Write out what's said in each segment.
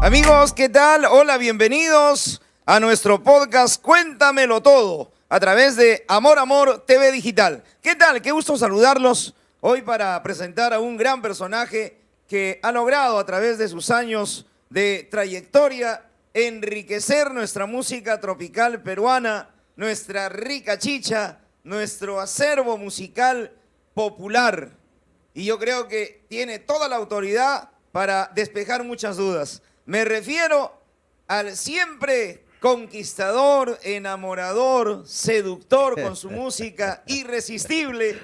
Amigos, ¿qué tal? Hola, bienvenidos a nuestro podcast Cuéntamelo Todo a través de Amor Amor TV Digital. ¿Qué tal? Qué gusto saludarlos hoy para presentar a un gran personaje que ha logrado a través de sus años de trayectoria enriquecer nuestra música tropical peruana, nuestra rica chicha, nuestro acervo musical popular. Y yo creo que tiene toda la autoridad para despejar muchas dudas. Me refiero al siempre conquistador, enamorador, seductor con su música irresistible,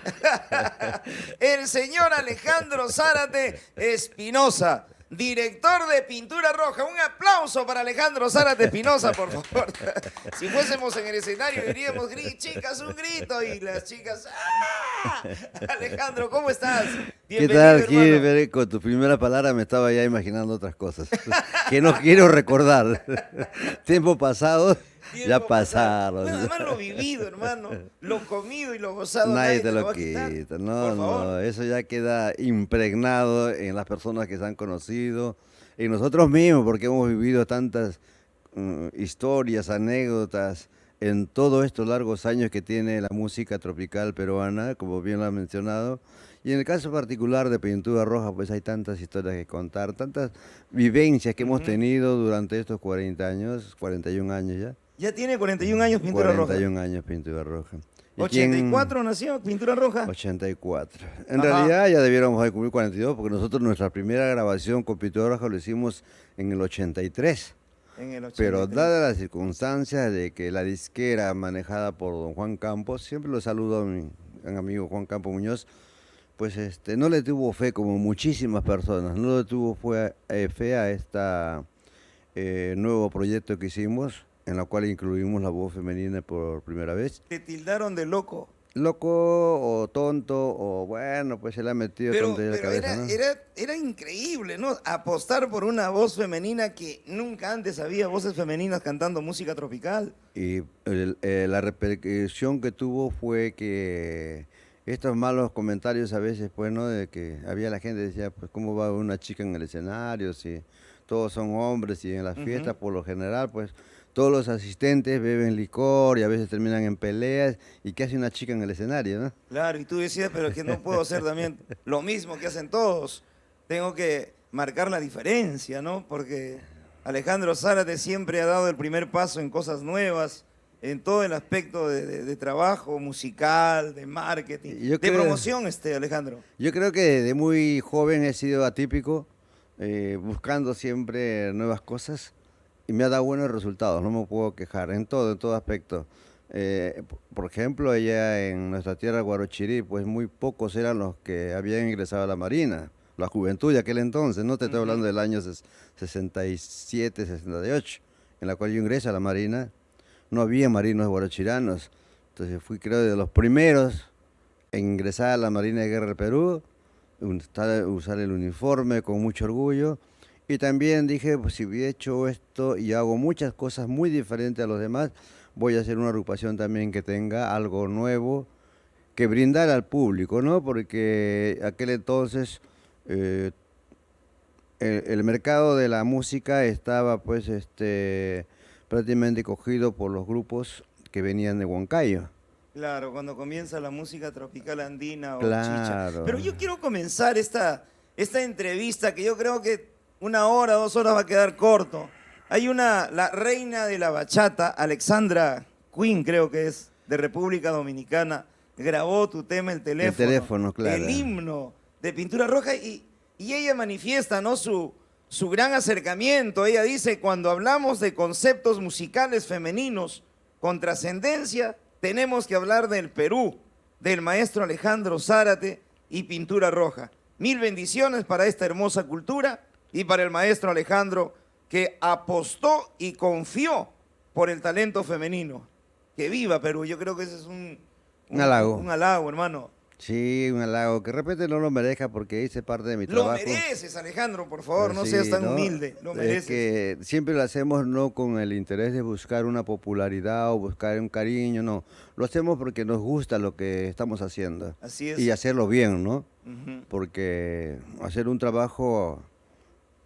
el señor Alejandro Zárate Espinosa, director de Pintura Roja. Un aplauso para Alejandro Zárate Espinosa, por favor. Si fuésemos en el escenario diríamos, chicas, un grito, y las chicas, ¡ah! Alejandro, ¿cómo estás? ¿Qué tal, Gilbert? Con tu primera palabra me estaba ya imaginando otras cosas que no quiero recordar. Tiempo pasado, ya pasaron. Bueno, además lo vivido, hermano, lo comido y lo gozado. Nadie te lo quita. No, eso ya queda impregnado en las personas que se han conocido, en nosotros mismos, porque hemos vivido tantas historias, anécdotas, en todos estos largos años que tiene la música tropical peruana, como bien lo ha mencionado. Y en el caso particular de Pintura Roja, pues hay tantas historias que contar, tantas vivencias que hemos tenido durante estos 40 años, 41 años ya. Ya tiene 41 años Pintura Roja. 41 años Pintura Roja. ¿84 nació Pintura Roja? 84. En realidad ya debiéramos haber cumplido 42, porque nosotros nuestra primera grabación con Pintura Roja lo hicimos en el 83. Pero dadas las circunstancias de que la disquera manejada por don Juan Campos, siempre lo saludo a mi amigo Juan Campos Muñoz, pues no le tuvo fe, como muchísimas personas, no le tuvo fe a este nuevo proyecto que hicimos, en la cual incluimos la voz femenina por primera vez. ¿Te tildaron de loco? Loco o tonto, o bueno, pues se le ha metido tonto en la cabeza, ¿no? Era increíble, ¿no? Apostar por una voz femenina que nunca antes había voces femeninas cantando música tropical. Y la repercusión que tuvo fue que estos malos comentarios a veces, pues, ¿no? De que había la gente que decía, pues, ¿cómo va una chica en el escenario si todos son hombres? Y en las fiestas, por lo general, pues, todos los asistentes beben licor y a veces terminan en peleas. ¿Y qué hace una chica en el escenario, no? Claro, y tú decías, pero que no puedo hacer también lo mismo que hacen todos. Tengo que marcar la diferencia, ¿no? Porque Alejandro Zárate siempre ha dado el primer paso en cosas nuevas, en todo el aspecto de trabajo musical, de marketing, de promoción, Alejandro. Yo creo que desde muy joven he sido atípico, buscando siempre nuevas cosas, y me ha dado buenos resultados, no me puedo quejar, en todo aspecto. Por ejemplo, allá en nuestra tierra, Guarochirí, pues muy pocos eran los que habían ingresado a la Marina, la juventud de aquel entonces, no te estoy hablando del año 67, 68, en la cual yo ingresé a la Marina. No había marinos guarochiranos, entonces fui, creo, de los primeros en ingresar a la Marina de Guerra del Perú, usar el uniforme con mucho orgullo. Y también dije, pues si he hecho esto y hago muchas cosas muy diferentes a los demás, voy a hacer una agrupación también que tenga algo nuevo que brindar al público, ¿no? Porque aquel entonces el mercado de la música estaba, pues, prácticamente cogido por los grupos que venían de Huancayo. Claro, cuando comienza la música tropical andina o claro. chicha. Pero yo quiero comenzar esta entrevista, que yo creo que 1 hora, 2 horas va a quedar corto. Hay la reina de la bachata, Alexandra Queen, creo que es, de República Dominicana, grabó tu tema, El Teléfono. El Teléfono, claro. El himno de Pintura Roja, y ella manifiesta, ¿no?, su gran acercamiento. Ella dice, cuando hablamos de conceptos musicales femeninos con trascendencia, tenemos que hablar del Perú, del maestro Alejandro Zárate y Pintura Roja. 1000 bendiciones para esta hermosa cultura y para el maestro Alejandro, que apostó y confió por el talento femenino. Que viva Perú. Yo creo que ese es un halago. Un halago, hermano. Sí, un halago, que de repente no lo merezca porque hice parte de mi trabajo. Lo mereces, Alejandro, por favor, no seas tan humilde, lo mereces. Es que siempre lo hacemos no con el interés de buscar una popularidad o buscar un cariño, no. Lo hacemos porque nos gusta lo que estamos haciendo. Así es. Y hacerlo bien, ¿no? Porque hacer un trabajo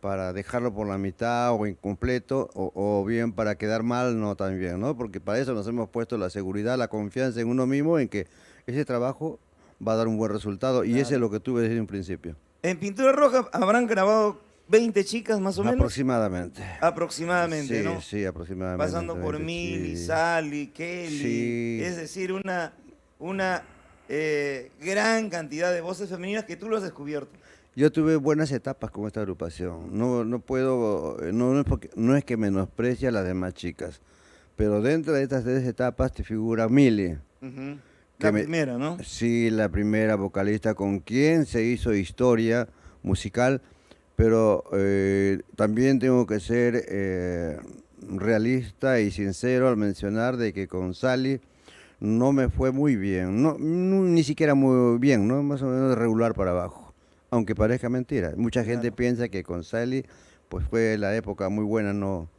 para dejarlo por la mitad o incompleto, o bien para quedar mal, no también, ¿no? Porque para eso nos hemos puesto la seguridad, la confianza en uno mismo, en que ese trabajo va a dar un buen resultado, y ese es Claro. lo que tuve desde un principio. En Pintura Roja habrán grabado 20 chicas más o menos. Aproximadamente. Aproximadamente, Sí, ¿no? sí, aproximadamente. Pasando por 20, Milly, sí. Sally, Kelly, Sí. es decir, una gran cantidad de voces femeninas que tú lo has descubierto. Yo tuve buenas etapas con esta agrupación. No puedo, no es que menosprecie a las demás chicas, pero dentro de estas 3 etapas te figura Milly. Ujú. que La me- primera, ¿no? Sí, la primera vocalista con quien se hizo historia musical, pero también tengo que ser realista y sincero al mencionar de que con Sally no me fue muy bien, ni siquiera muy bien, ¿no? Más o menos regular para abajo, aunque parezca mentira. Mucha gente Claro. piensa que con Sally pues fue la época muy buena, no.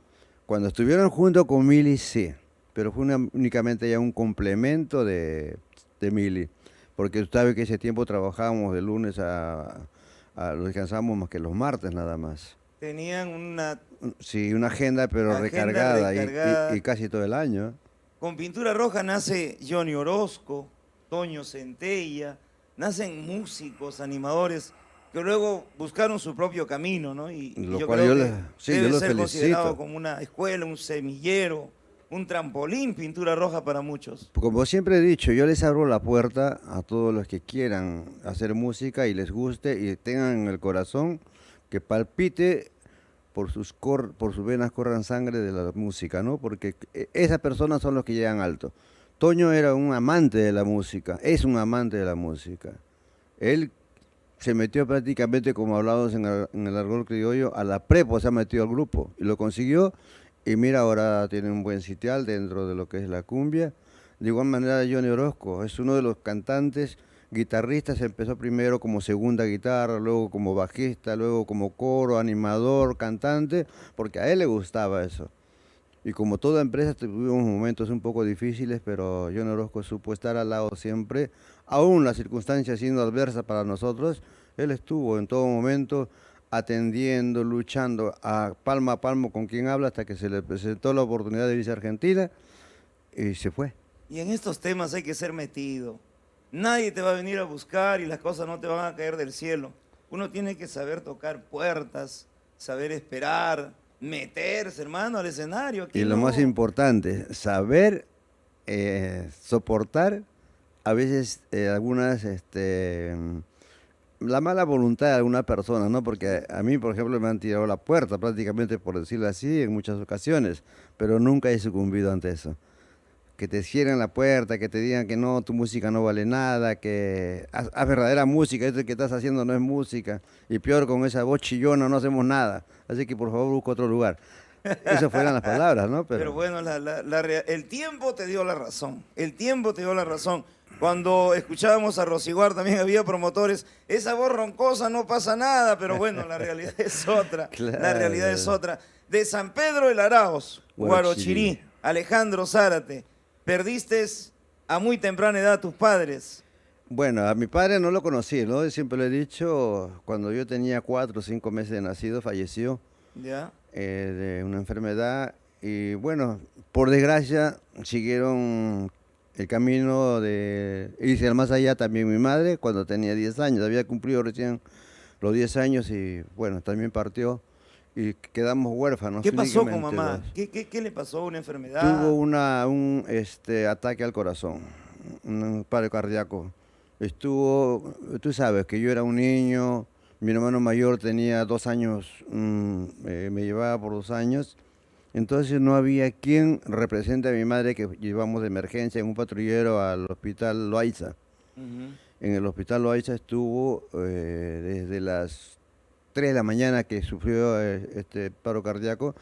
Cuando estuvieron junto con Milly, sí, pero fue únicamente ya un complemento de Milly, porque tú sabes que ese tiempo trabajábamos de lunes a descansábamos más que los martes nada más. Tenían una Sí, una agenda pero agenda recargada y recargada. casi todo el año. Con Pintura Roja nace Johnny Orozco, Toño Centella, nacen músicos, animadores que luego buscaron su propio camino, ¿no? Y Lo yo cual creo yo que sí, yo debe los ser considerado felicito. como una escuela, un semillero, un trampolín, Pintura Roja para muchos. Como siempre he dicho, yo les abro la puerta a todos los que quieran hacer música y les guste y tengan en el corazón que palpite por sus venas corran sangre de la música, ¿no? Porque esas personas son los que llegan alto. Toño era un amante de la música, es un amante de la música. Él se metió prácticamente, como hablábamos en el argot criollo, a la prepo se ha metido al grupo y lo consiguió. Y mira, ahora tiene un buen sitial dentro de lo que es la cumbia. De igual manera, Johnny Orozco es uno de los cantantes, guitarristas, empezó primero como segunda guitarra, luego como bajista, luego como coro, animador, cantante, porque a él le gustaba eso. Y como toda empresa tuvimos momentos un poco difíciles, pero Johnny Orozco supo estar al lado siempre, aún las circunstancias siendo adversas para nosotros, él estuvo en todo momento atendiendo, luchando a palmo con quien habla hasta que se le presentó la oportunidad de irse a Argentina y se fue. Y en estos temas hay que ser metido. Nadie te va a venir a buscar y las cosas no te van a caer del cielo. Uno tiene que saber tocar puertas, saber esperar, meterse, hermano, al escenario. Aquí Y lo no. más importante, saber soportar a veces la mala voluntad de alguna persona, ¿no? Porque a mí, por ejemplo, me han tirado la puerta prácticamente, por decirlo así, en muchas ocasiones, pero nunca he sucumbido ante eso. Que te cierren la puerta, que te digan que no, tu música no vale nada, que haz verdadera música, esto que estás haciendo no es música, y peor con esa voz chillona no hacemos nada, así que por favor busca otro lugar. Esas fueron las palabras, ¿no? Pero bueno, el tiempo te dio la razón. El tiempo te dio la razón. Cuando escuchábamos a Rosiguar también había promotores. Esa voz roncosa no pasa nada, pero bueno, la realidad es otra. La realidad es Claro. otra. De San Pedro del Araos, Guarochirí. Guarochirí, Alejandro Zárate, perdiste a muy temprana edad a tus padres. Bueno, a mi padre no lo conocí, ¿no? Yo siempre lo he dicho, cuando yo tenía 4 o 5 meses de nacido, falleció ¿Ya? de una enfermedad y bueno, por desgracia siguieron el camino de irse al más allá también mi madre cuando tenía 10 años, había cumplido recién los 10 años y bueno, también partió y quedamos huérfanos. ¿Qué pasó con clínicamente mamá? dos. ¿Qué le pasó? ¿Una enfermedad? Tuvo un ataque al corazón, un paro cardíaco. Estuvo, tú sabes que yo era un niño, mi hermano mayor tenía 2 años, me llevaba por 2 años, entonces no había quien represente a mi madre que llevamos de emergencia en un patrullero al hospital Loaiza. Ujú. En el hospital Loaiza estuvo desde las 3 de la mañana que sufrió este paro cardíaco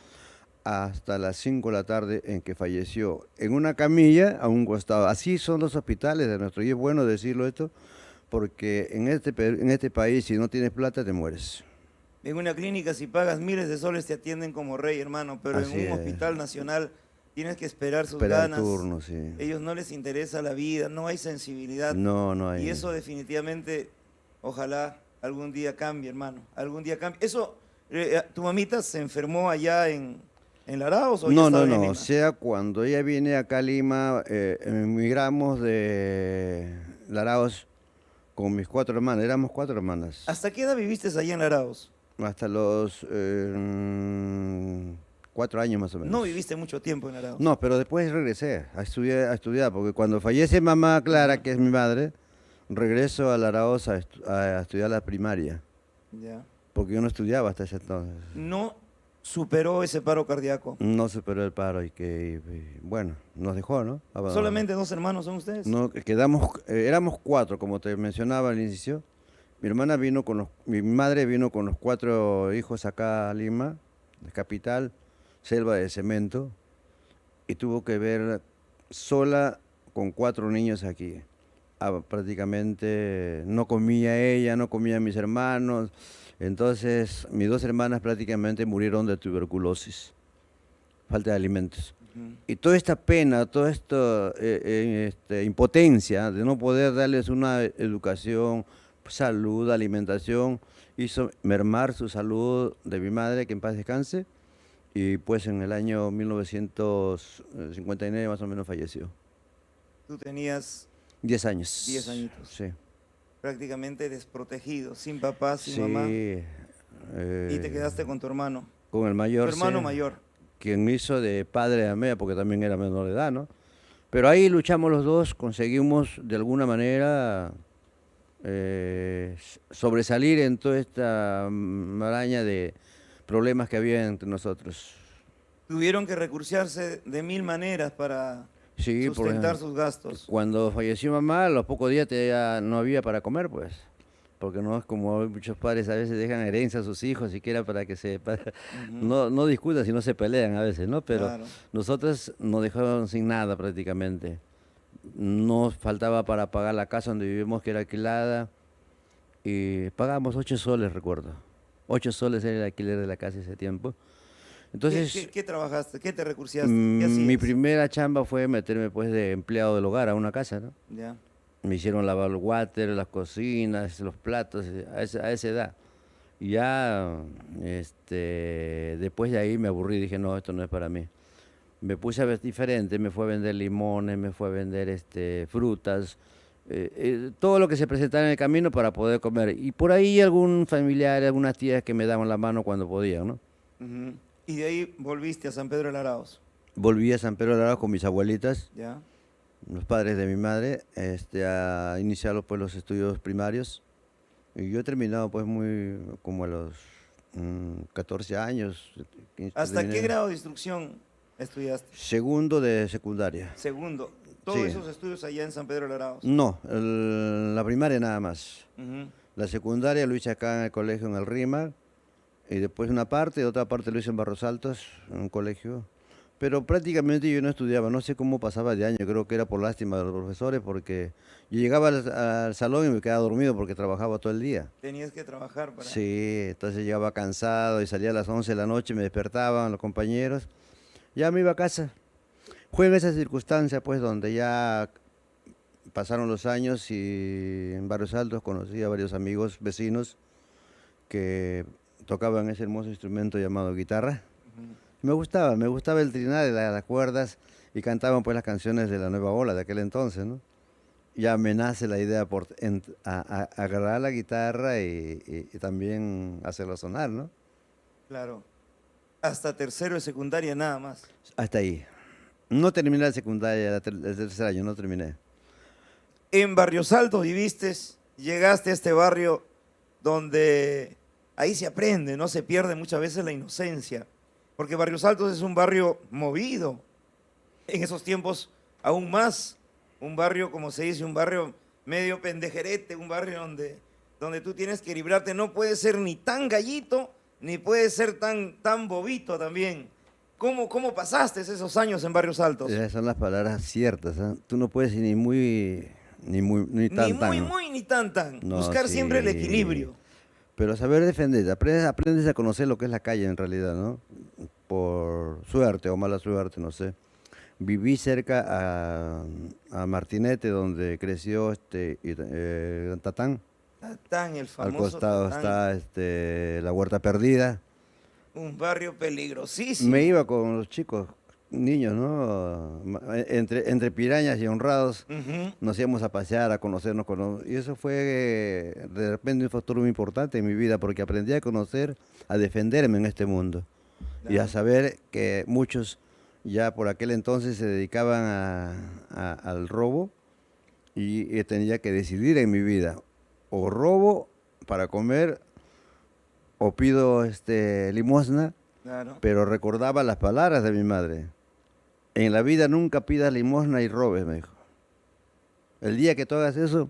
hasta las 5 de la tarde en que falleció, en una camilla a un costado. Así son los hospitales de nuestro, y es bueno decirlo esto, porque en este país si no tienes plata te mueres. En una clínica, si pagas miles de soles, te atienden como rey, hermano, pero Así en un es. hospital nacional tienes que esperar sus Esperar el ganas. turno, sí. Ellos no les interesa la vida, no hay sensibilidad. No hay. Y eso definitivamente, ojalá algún día cambie, hermano. Algún día cambie. Eso ¿Tu mamita se enfermó allá en Laraos o ya No, estaba no, en no. O Lima? sea, cuando ella viene acá a Lima, emigramos de Laraos con mis 4 hermanas. Éramos 4 hermanas. ¿Hasta qué edad viviste allá en Laraos? Hasta los 4 años más o No menos. viviste mucho tiempo en Laraos. No, pero después regresé a estudiar, porque cuando fallece mamá Clara, Ajá. que es mi madre, regreso a Laraos a estudiar la primaria, Ya. porque yo no estudiaba hasta ese entonces. No superó ese paro cardíaco. No superó el paro bueno, nos dejó, ¿no? ¿Solamente 2 hermanos son ustedes? No, éramos 4, como te mencionaba al inicio. Mi madre vino con los 4 hijos acá a Lima, de capital, selva de cemento, y tuvo que ver sola con 4 niños aquí. Prácticamente no comía ella, no comían mis hermanos. Entonces, mis 2 hermanas prácticamente murieron de tuberculosis, falta de alimentos. Ujú. Y toda esta pena, toda esta impotencia de no poder darles una educación, salud, alimentación, hizo mermar su salud de mi madre, que en paz descanse, y pues en el año 1959 más o menos falleció. Tú tenías 10 años. 10 añitos. Sí. Prácticamente desprotegido, sin papá, sin Sí. mamá, y te quedaste con tu hermano. Con el Tu mayor. hermano Sí, mayor. quien me hizo de padre a mí, porque también era menor de edad, ¿no? Pero ahí luchamos los dos, conseguimos de alguna manera sobresalir en toda esta maraña de problemas que había entre nosotros. Tuvieron que recursearse de 1000 maneras para Sí, sustentar sus gastos. cuando falleció mamá, a los pocos días ya no había para comer, pues. Porque no es como muchos padres a veces dejan herencia a sus hijos, siquiera para que Ujú. no discutan, sino se pelean a veces, ¿no? Pero Claro. nosotros nos dejaron sin nada prácticamente. Nos faltaba para pagar la casa donde vivimos, que era alquilada, y pagamos 8 soles, recuerdo. 8 soles era el alquiler de la casa ese tiempo. Entonces, ¿Qué trabajaste? ¿Qué te recurseaste? ¿Qué mi hacías? primera chamba fue meterme pues de empleado del hogar a una casa, ¿no? Ya. Me hicieron lavar el water, las cocinas, los platos, a esa edad. Y ya, después de ahí me aburrí, dije, no, esto no es para mí. Me puse a ver diferente, me fue a vender limones, me fue a vender frutas, todo lo que se presentaba en el camino para poder comer. Y por ahí algún familiar, algunas tías que me daban la mano cuando podían, ¿no? Ujú. Y de ahí volviste a San Pedro de Laraos. Volví a San Pedro de Laraos con mis abuelitas, Ya. los padres de mi madre, a iniciar pues, los estudios primarios. Y yo he terminado pues como a los 14 años. ¿Hasta qué terminé. grado de instrucción estudiaste? Segundo de secundaria. Segundo. Todos Sí. esos estudios allá en San Pedro de Laraos. No, la primaria nada más. Ujú. La secundaria lo hice acá en el colegio, en el RIMA, y después una parte, otra parte lo hice en Barros Altos, en un colegio. Pero prácticamente yo no estudiaba, no sé cómo pasaba de año, creo que era por lástima de los profesores, porque yo llegaba al salón y me quedaba dormido porque trabajaba todo el día. Tenías que trabajar para... Sí, entonces llegaba cansado y salía a las 11 de la noche, me despertaban los compañeros, ya me iba a casa. Fue en esa circunstancia, pues, donde ya pasaron los años y en Barrios Altos conocí a varios amigos, vecinos, que tocaban ese hermoso instrumento llamado guitarra. Ujú. Me gustaba el trinar de las cuerdas y cantaban pues las canciones de la nueva ola de aquel entonces, ¿no? Ya me nace la idea a agarrar la guitarra y también hacerlo sonar, ¿no? Claro. Hasta tercero de secundaria nada más. Hasta ahí. No terminé la secundaria, el tercer año, no terminé. En Barrios Altos viviste, llegaste a este barrio donde ahí se aprende, no se pierde muchas veces la inocencia. Porque Barrios Altos es un barrio movido. En esos tiempos aún más. Un barrio, como se dice, un barrio medio pendejerete, un barrio donde tú tienes que librarte. No puedes ser ni tan gallito, ni puedes ser tan bobito también. ¿Cómo pasaste esos años en Barrios Altos? Esas son las palabras ciertas, ¿ah? Tú no puedes ir ni muy, ni tan, Ni muy, tan. muy, ni tan. No, Buscar siempre el sí. equilibrio. Pero saber defender, aprendes a conocer lo que es la calle en realidad, ¿no? Por suerte o mala suerte, no sé. Viví cerca a Martinete, donde creció Tatán. Tatán, el Al famoso costado Tatán. está la Huerta Perdida. Un barrio peligrosísimo. Me iba con los chicos, niños, ¿no? Entre pirañas y honrados, Ujú. nos íbamos a pasear, a conocernos. Y eso fue de repente un factor muy importante en mi vida, porque aprendí a conocer, a defenderme en este mundo. Y a Claro. saber que muchos ya por aquel entonces se dedicaban al robo y tenía que decidir en mi vida, o robo para comer o pido limosna, Claro. pero recordaba las palabras de mi madre. En la vida nunca pidas limosna y robes, me dijo. El día que tú hagas eso,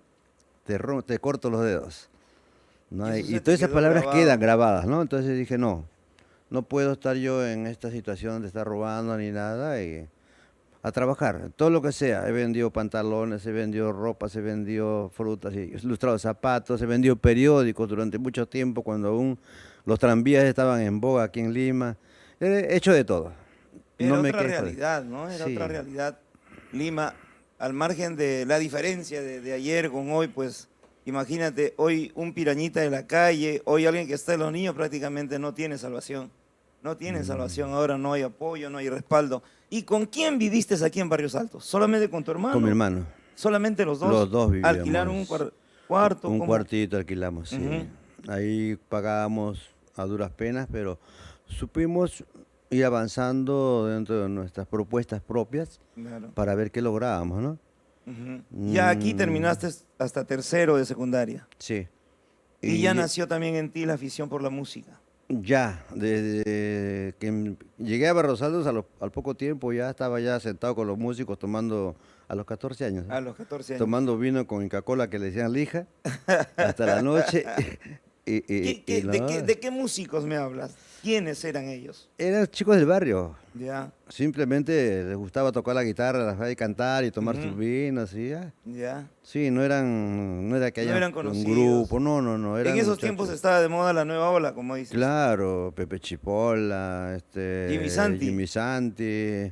te corto los dedos. ¿No? Y eso Y se te todas esas quedó palabras grabado. quedan grabadas, ¿no? Entonces dije, no puedo estar yo en esta situación de estar robando ni nada, y a trabajar, todo lo que sea. He vendido pantalones, he vendido ropas, he vendido frutas, he ilustrado zapatos, he vendido periódicos durante mucho tiempo cuando aún los tranvías estaban en boga aquí en Lima. He hecho de todo. No Era me otra quejo. realidad, ¿no? Era otra Sí, realidad. Lima, al margen de la diferencia de ayer con hoy, pues imagínate, hoy un pirañita de la calle, hoy alguien que está en los niños prácticamente no tiene salvación. No tiene salvación, ahora no hay apoyo, no hay respaldo. ¿Y con quién viviste aquí en Barrios Altos? ¿Solamente con tu con mi hermano? hermano. ¿Solamente los dos? Los dos ¿Alquilaron un vivíamos. cuarto? Un ¿Cómo? cuartito alquilamos, sí. Ujú. Ahí pagábamos a duras penas, pero supimos ir avanzando dentro de nuestras propuestas propias Claro. para ver qué lográbamos, ¿no? Ujú. Ya aquí terminaste hasta tercero de secundaria. Sí. Y ya Y nació también en ti la afición por la música. ya, desde que llegué a Barros Altos al poco tiempo ya estaba ya sentado con los músicos tomando, a los 14 años, ¿no? A los 14 años. Tomando vino con Coca-Cola que le decían lija hasta la noche. ¿De qué músicos me hablas? ¿Quiénes eran ellos? Eran chicos del barrio. Ya, Simplemente les gustaba tocar la guitarra, y cantar y tomar sus Ujú. vinos, y ya. ya. Sí, no era que No haya eran un conocidos. grupo, no, eran En esos muchachos. tiempos estaba de moda la nueva ola, como dices. Claro, Pepe Chipola, Jimmy Santi. Jimmy Santi,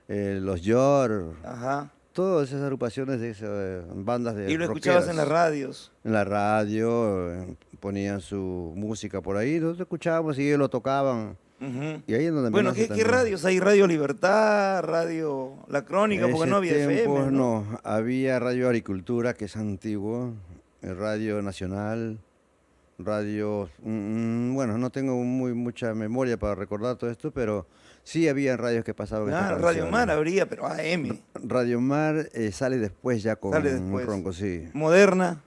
los Yor, Ajá. todas esas agrupaciones de esas bandas de Y lo escuchabas en las rockeras. radios. En la radio, ponían su música por ahí, nosotros escuchábamos y ellos lo tocaban. Ujú. Y ahí es donde me Bueno, nace ¿qué también. radios hay? Radio Libertad, Radio La Crónica, porque Ese no había tiempo, FM, ¿no? no, había Radio Agricultura, que es antiguo, Radio Nacional, radio, bueno, no tengo mucha memoria para recordar todo esto, pero sí había radios que pasaban estas Ah, Radio Mar canciones. habría, pero AM. Radio Mar sale después ya con Sale un después. ronco, sí. Moderna.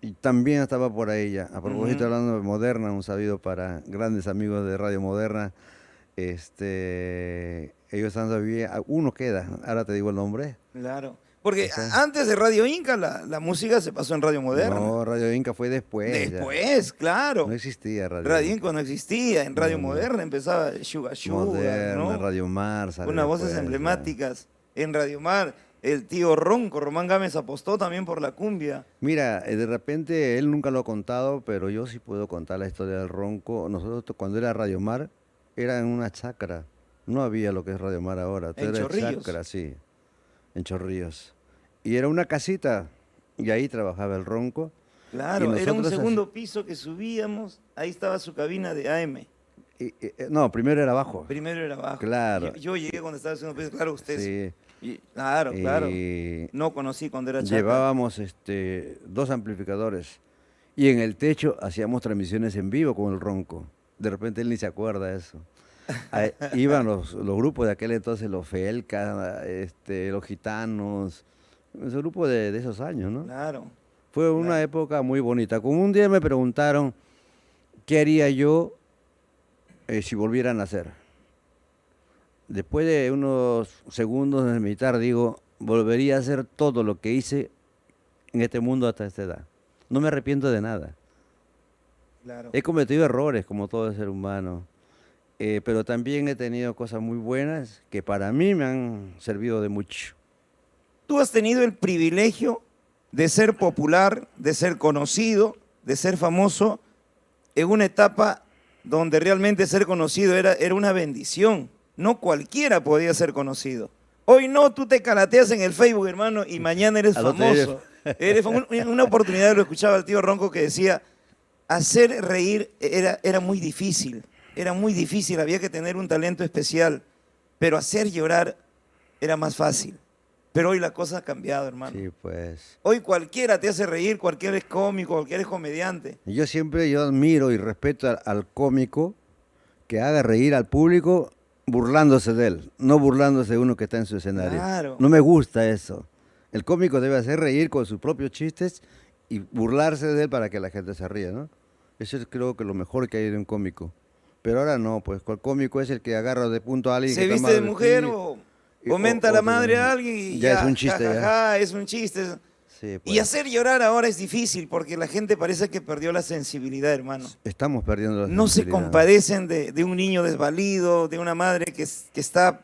Y también estaba por ahí ya. A propósito, Ujú. hablando de Moderna, un saludo para grandes amigos de Radio Moderna. Ellos han sabido, uno queda, ahora te digo el nombre. Claro. Porque Ese. antes de Radio Inca la música se pasó en Radio Moderna. No, Radio Inca fue después. ya. Después, claro. No existía Radio, Radio Inca. Inca no existía. En Radio No. Moderna empezaba Sugar Sugar, Moderna, ¿no? Radio Mar, sale Unas voces después, ya. emblemáticas. En Radio Mar, el tío Ronco, Román Gámez apostó también por la cumbia. Mira, de repente él nunca lo ha contado, pero yo sí puedo contar la historia del Ronco. Nosotros cuando era Radio Mar, era en una chacra. No había lo que es Radio Mar ahora. Todo ¿En era Chorrillos? chacra, sí. En Chorrillos. Y era una casita, y ahí trabajaba el Ronco. Claro, Y era un nosotros segundo piso que subíamos, ahí estaba su cabina de AM. No, primero era abajo. Primero era abajo. Claro. Yo llegué cuando estaba en segundo piso, claro, usted. Sí. Claro, claro. Y No conocí cuando era chata. llevábamos 2 amplificadores. Y en el techo hacíamos transmisiones en vivo con el Ronco. De repente él ni se acuerda de eso. Iban los grupos de aquel entonces, los Felca, los Gitanos, ese grupo de esos años, ¿no? Claro. Fue una Claro. época muy bonita. Como un día me preguntaron qué haría yo si volviera a nacer. Después de unos segundos de meditar, digo, volvería a hacer todo lo que hice en este mundo hasta esta edad. No me arrepiento de nada. Claro. He cometido errores como todo ser humano, pero también he tenido cosas muy buenas que para mí me han servido de mucho. Tú has tenido el privilegio de ser popular, de ser conocido, de ser famoso en una etapa donde realmente ser conocido era una bendición. No cualquiera podía ser conocido. Hoy no, tú te calateas en el Facebook, hermano, y mañana eres Al otro día famoso. En una oportunidad lo escuchaba el tío Ronco que decía, hacer reír era muy difícil. era muy difícil, había que tener un talento especial, pero hacer llorar era más fácil. Pero hoy la cosa ha cambiado, hermano. Sí, pues. Hoy cualquiera te hace reír, cualquiera es cómico, cualquiera es comediante. Yo admiro y respeto al cómico que haga reír al público burlándose de él, no burlándose de uno que está en su escenario. Claro. No me gusta eso. El cómico debe hacer reír con sus propios chistes y burlarse de él para que la gente se ría, ¿no? Eso es creo que lo mejor que hay de un cómico. Pero ahora no, pues el cómico es el que agarra de punto a alguien Se que está viste mal de mujer vestido, o menta la madre a o- alguien y ya ya, es un chiste, ya. jajaja, es un chiste. Sí, Y pues. hacer llorar ahora es difícil porque la gente parece que perdió la sensibilidad, hermano. Estamos perdiendo la No se sensibilidad. compadecen de un niño desvalido, de una madre que está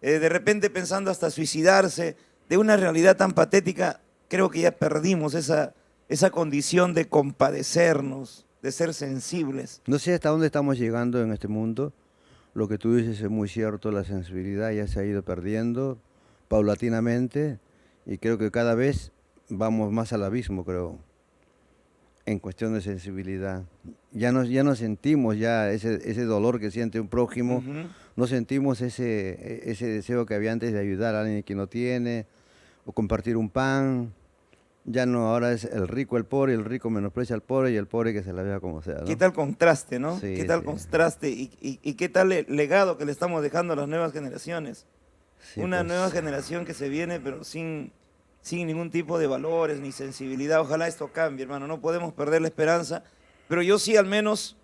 de repente pensando hasta suicidarse, de una realidad tan patética. Creo que ya perdimos esa condición de compadecernos, de ser sensibles. No sé hasta dónde estamos llegando en este mundo. Lo que tú dices es muy cierto, la sensibilidad ya se ha ido perdiendo paulatinamente y creo que cada vez vamos más al abismo, creo, en cuestión de sensibilidad. Ya no sentimos ya ese dolor que siente un prójimo, Ujú. no sentimos ese deseo que había antes de ayudar a alguien que no tiene o compartir un pan. Ya no, ahora es el rico el pobre, el rico menosprecia al pobre y el pobre que se la vea como sea, ¿Qué ¿no? tal contraste, no? Sí, ¿Qué tal sí. contraste y qué tal el legado que le estamos dejando a las nuevas generaciones? Sí, Una pues. nueva generación que se viene, pero sin ningún tipo de valores ni sensibilidad. Ojalá esto cambie, hermano. No podemos perder la esperanza, pero yo sí al menos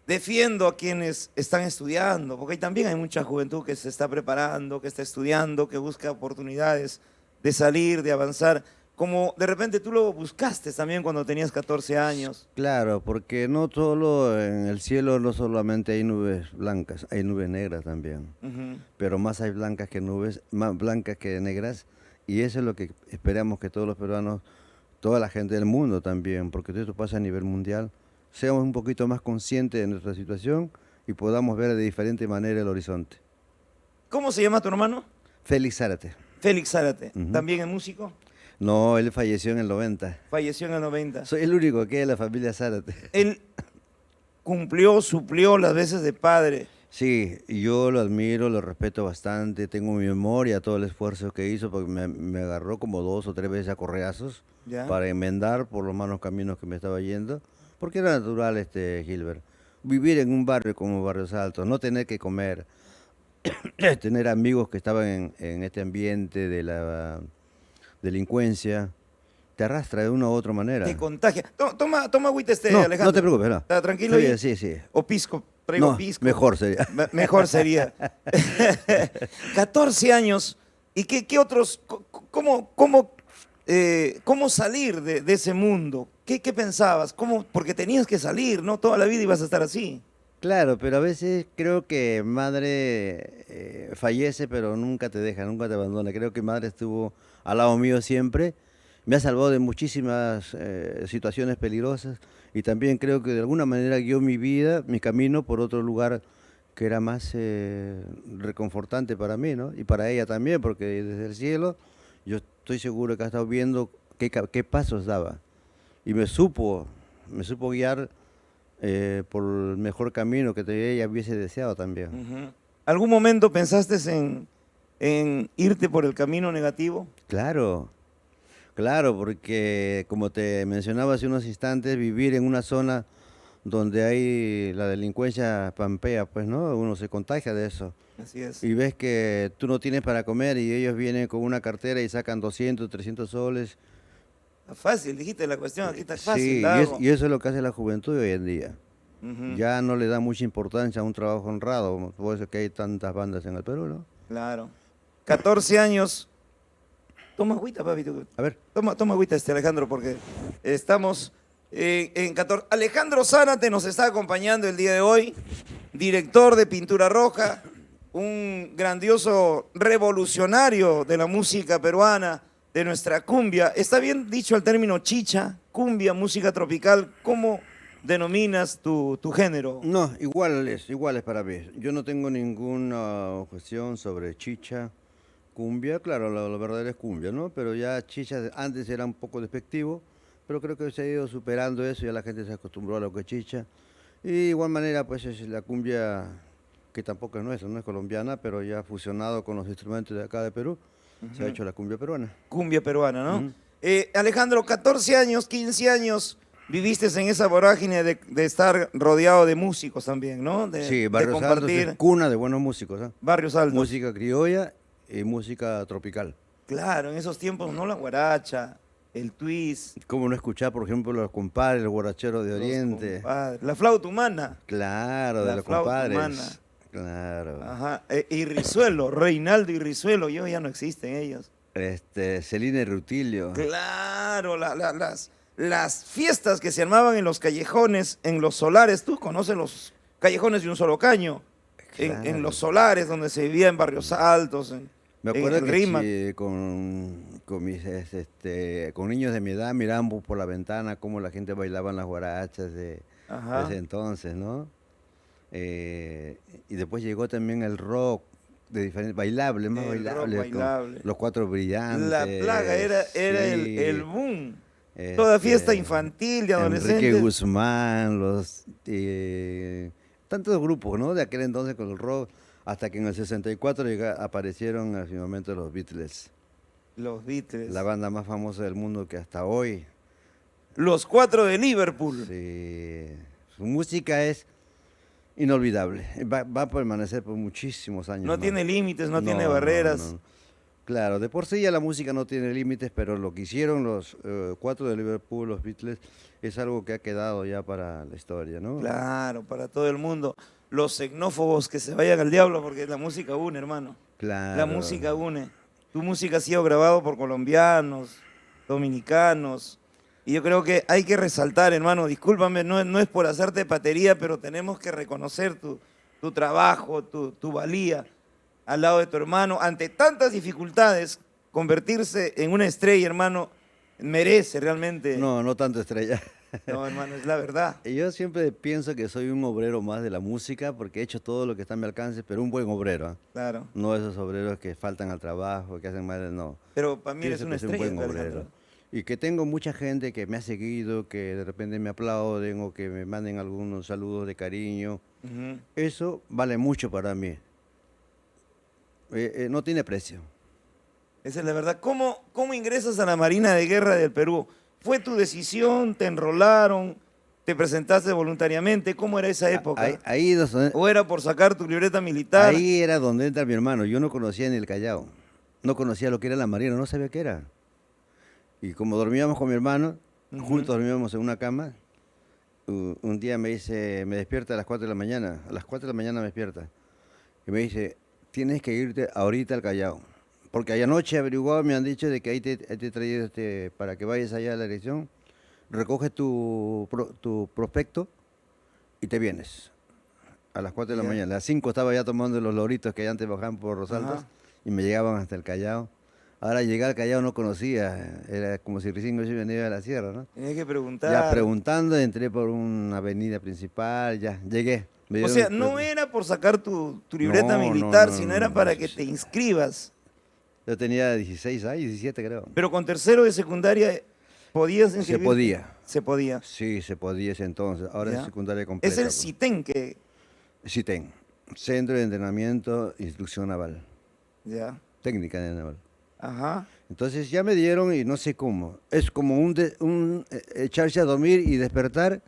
defiendo a quienes están estudiando, porque también hay mucha juventud que se está preparando, que está estudiando, que busca oportunidades de salir, de avanzar, como de repente tú lo buscaste también cuando tenías 14 años. Claro, porque no solo en el cielo, no solamente hay nubes blancas, hay nubes negras también. Ujú. Pero más hay blancas que nubes, más blancas que negras, y eso es lo que esperamos que todos los peruanos, toda la gente del mundo también, porque esto pasa a nivel mundial, seamos un poquito más conscientes de nuestra situación y podamos ver de diferente manera el horizonte. ¿Cómo se llama tu hermano? Félix Zárate. Félix Zárate, Ujú. también es músico, No, él falleció en el 90. falleció en el 90. Soy el único que es de la familia Zárate. Él cumplió, suplió las veces de padre. Sí, yo lo admiro, lo respeto bastante, tengo mi memoria, todo el esfuerzo que hizo, porque me agarró como 2 o 3 veces a correazos ¿Ya? para enmendar por los malos caminos que me estaba yendo, porque era natural, Gilbert, vivir en un barrio como Barrios Altos, no tener que comer, tener amigos que estaban en este ambiente de la delincuencia, te arrastra de una u otra manera. Te contagia. Toma agüita No, Alejandro. no te preocupes, no. ¿Está tranquilo Estoy ahí? bien, sí, sí. O pisco, traigo No, pisco. mejor sería. Mejor sería. 14 años. ¿Y qué otros, cómo salir de ese mundo? ¿Qué pensabas? Porque tenías que salir, ¿no? Toda la vida ibas a estar así. Claro, pero a veces creo que madre fallece, pero nunca te deja, nunca te abandona. Creo que madre estuvo al lado mío siempre, me ha salvado de muchísimas situaciones peligrosas y también creo que de alguna manera guió mi vida, mi camino por otro lugar que era más reconfortante para mí, ¿no? Y para ella también, porque desde el cielo yo estoy seguro que ha estado viendo qué pasos daba y me supo guiar por el mejor camino que ella hubiese deseado también. Ujú. ¿Algún momento pensaste en irte por el camino negativo? Claro, claro, porque como te mencionaba hace unos instantes, vivir en una zona donde hay la delincuencia pampea, pues, ¿no? Uno se contagia de eso. Así es. Y ves que tú no tienes para comer y ellos vienen con una cartera y sacan 200, 300 soles. Fácil, dijiste la cuestión, aquí está fácil. Sí, largo. y eso es lo que hace la juventud hoy en día. Ujú. Ya no le da mucha importancia a un trabajo honrado, por eso que hay tantas bandas en el Perú, ¿no? Claro. 14 años. Toma agüita, papito. A ver. Toma agüita, Alejandro, porque estamos en 14. Alejandro Zárate nos está acompañando el día de hoy, director de Pintura Roja, un grandioso revolucionario de la música peruana, de nuestra cumbia. ¿Está bien dicho el término chicha, cumbia, música tropical? ¿Cómo denominas tu género? No, igual es para mí. Yo no tengo ninguna objeción sobre chicha, cumbia. Claro, lo verdadero es cumbia, ¿no? Pero ya chicha antes era un poco despectivo, pero creo que se ha ido superando eso, ya la gente se acostumbró a lo que es chicha. Y de igual manera, pues es la cumbia que tampoco es nuestra, no es colombiana, pero ya fusionado con los instrumentos de acá de Perú, se ha Ujú. hecho la cumbia peruana. Cumbia peruana, ¿no? Ujú. Alejandro, 14 años, 15 años, viviste en esa vorágine de estar rodeado de músicos también, ¿no? Sí, De Barrios Altos es compartir cuna de buenos músicos, ¿ah? barrios altos. Música criolla y música tropical. Claro, en esos tiempos, ¿no? La guaracha, el twist, ¿Cómo no escuchar, por ejemplo, los compadres, los guaracheros de los Oriente? compadres, la flauta humana. Claro, de La los flauta compadres. humana. Claro. Ajá. Y Rizuelo, Reinaldo y Rizuelo, ya no existen ellos. Celine Rutilio. Claro, las fiestas que se armaban en los callejones, en los solares, tú conoces los callejones de un solo caño, en Claro. los solares donde se vivía en barrios altos, Me en acuerdo el que Rímac. con mis, con niños de mi edad miramos por la ventana cómo la gente bailaba en las guarachas de Ajá. ese entonces, ¿no? Y después llegó también el rock de diferentes, bailable, más El rock bailable, bailable. con los Cuatro Brillantes. La plaga era sí, el boom. Toda fiesta infantil de Enrique adolescentes. Guzmán, tantos grupos, ¿no? De aquel entonces con el rock, hasta que en el 64 aparecieron en su momento los Beatles, Los Beatles. la banda más famosa del mundo que hasta hoy. Los Cuatro de Liverpool. Sí, su música es inolvidable, va a permanecer por muchísimos años No más. tiene límites, no tiene No, barreras. no. Claro, de por sí ya la música no tiene límites, pero lo que hicieron los Cuatro de Liverpool, los Beatles, es algo que ha quedado ya para la historia, ¿no? Claro, para todo el mundo. Los xenófobos que se vayan al diablo porque la música une, hermano. Claro. La música une. Tu música ha sido grabado por colombianos, dominicanos. Y yo creo que hay que resaltar, hermano, discúlpame, no es por hacerte patería, pero tenemos que reconocer tu trabajo, tu valía al lado de tu hermano. Ante tantas dificultades, convertirse en una estrella, hermano, merece realmente. No, no tanto estrella. No, hermano, es la verdad. Y yo siempre pienso que soy un obrero más de la música porque he hecho todo lo que está a mi alcance, pero un buen obrero, ¿ah? Claro. No esos obreros que faltan al trabajo, que hacen mal, no. Pero para mí eres Pienso una que soy estrella, un buen Alejandro. obrero. Y que tengo mucha gente que me ha seguido, que de repente me aplauden o que me manden algunos saludos de cariño. Ujú. Eso vale mucho para mí. No tiene precio. Esa es la verdad. ¿Cómo ingresas a la Marina de Guerra del Perú? ¿Fue tu decisión? ¿Te enrolaron? ¿Te presentaste voluntariamente? ¿Cómo era esa época? ¿O era por sacar tu libreta militar? Ahí era donde entra mi hermano. Yo no conocía ni el Callao. No conocía lo que era la Marina, no sabía qué era. Y como dormíamos con mi hermano, Ujú. juntos dormíamos en una cama, un día me despierta a las 4 de la mañana. A las 4 de la mañana me despierta. Y me dice, tienes que irte ahorita al Callao. Porque anoche averiguado me han dicho de que ahí te he traído para que vayas allá a la dirección, recoges tu prospecto y te vienes. A las 4 de la Ya. mañana. A las 5 estaba ya tomando los loritos que antes bajaban por los Altos Ajá. y me llegaban hasta el Callao. Ahora llegar al Callao no conocía, era como si recién hubiese venido a la sierra, ¿no? Tenías que preguntar. Ya preguntando, entré por una avenida principal, ya llegué. Me O dieron sea, el no era por sacar tu libreta No, no, militar, no, sino no, era no, para sí, que sí. te inscribas. Yo tenía 16 años, 17 creo. Pero con tercero de secundaria, ¿podías inscribirte? podía. Se podía. Sí, se podía ese entonces. Ahora Ya. es secundaria completa. Es el pues. CITEN que... CITEN, Centro de Entrenamiento e Instrucción Naval, Ya. técnica de naval. Ajá. Entonces ya me dieron y no sé cómo. Es como echarse a dormir y despertar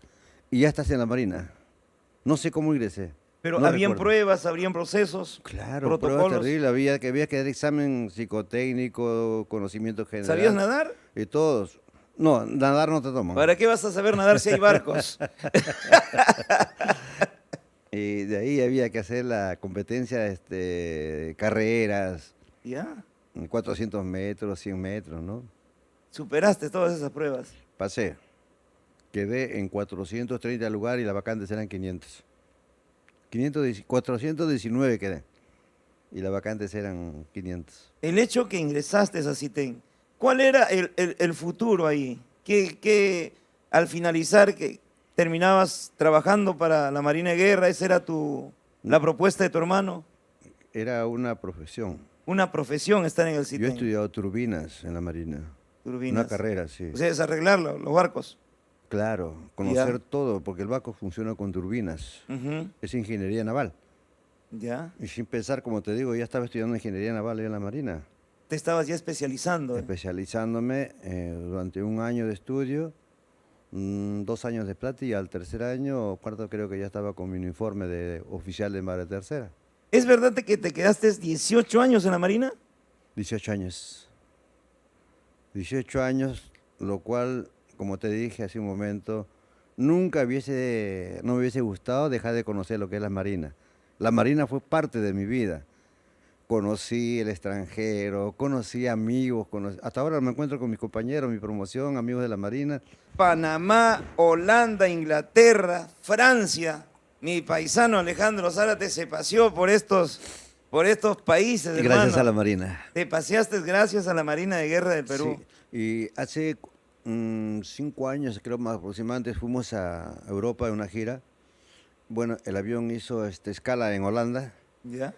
y ya estás en la Marina. No sé cómo ingresé. Pero no habían recuerdo. pruebas, habrían procesos, Claro, pruebas protocolos. terribles. Había que dar examen psicotécnico, conocimiento general. ¿Sabías nadar? Y todos. No, nadar no te toman. ¿Para qué vas a saber nadar si hay barcos? Y de ahí había que hacer la competencia, carreras, Ya. 400 metros, 100 metros, ¿no? Superaste todas esas pruebas. Pasé. Quedé en 430 lugares y las vacantes eran 500. 419 quedé. Y las vacantes eran 500. El hecho que ingresaste a CITEN, ¿cuál era el futuro ahí? ¿Qué al finalizar que terminabas trabajando para la Marina de Guerra? ¿Esa era la propuesta de tu hermano? Era una profesión. Una profesión estar en el Yo he CITEN. estudiado turbinas en la Marina. Turbinas. Una carrera, sí. O sea, es arreglar los barcos. Claro, conocer todo, porque el barco funciona con turbinas. Ujú. Es ingeniería naval. Ya. Y sin pensar, como te digo, ya estaba estudiando ingeniería naval ahí en la Marina, Te estabas ya especializando. especializándome durante un año de estudio, 2 años de plata y al tercer año o cuarto creo que ya estaba con mi uniforme de oficial de Madre Tercera. ¿Es verdad que te quedaste 18 años en la Marina? 18 años. 18 años, lo cual, como te dije hace un momento, nunca no me hubiese gustado dejar de conocer lo que es la Marina. La Marina fue parte de mi vida. Conocí el extranjero, conocí amigos, hasta ahora me encuentro con mis compañeros, mi promoción, amigos de la Marina. Panamá, Holanda, Inglaterra, Francia. Mi paisano Alejandro Zárate se paseó por estos países, Y gracias hermano. a la Marina. Te paseaste gracias a la Marina de Guerra del Perú. Sí, y hace 5 años, creo más aproximadamente, fuimos a Europa en una gira. Bueno, el avión hizo escala en Holanda. ¿Ya?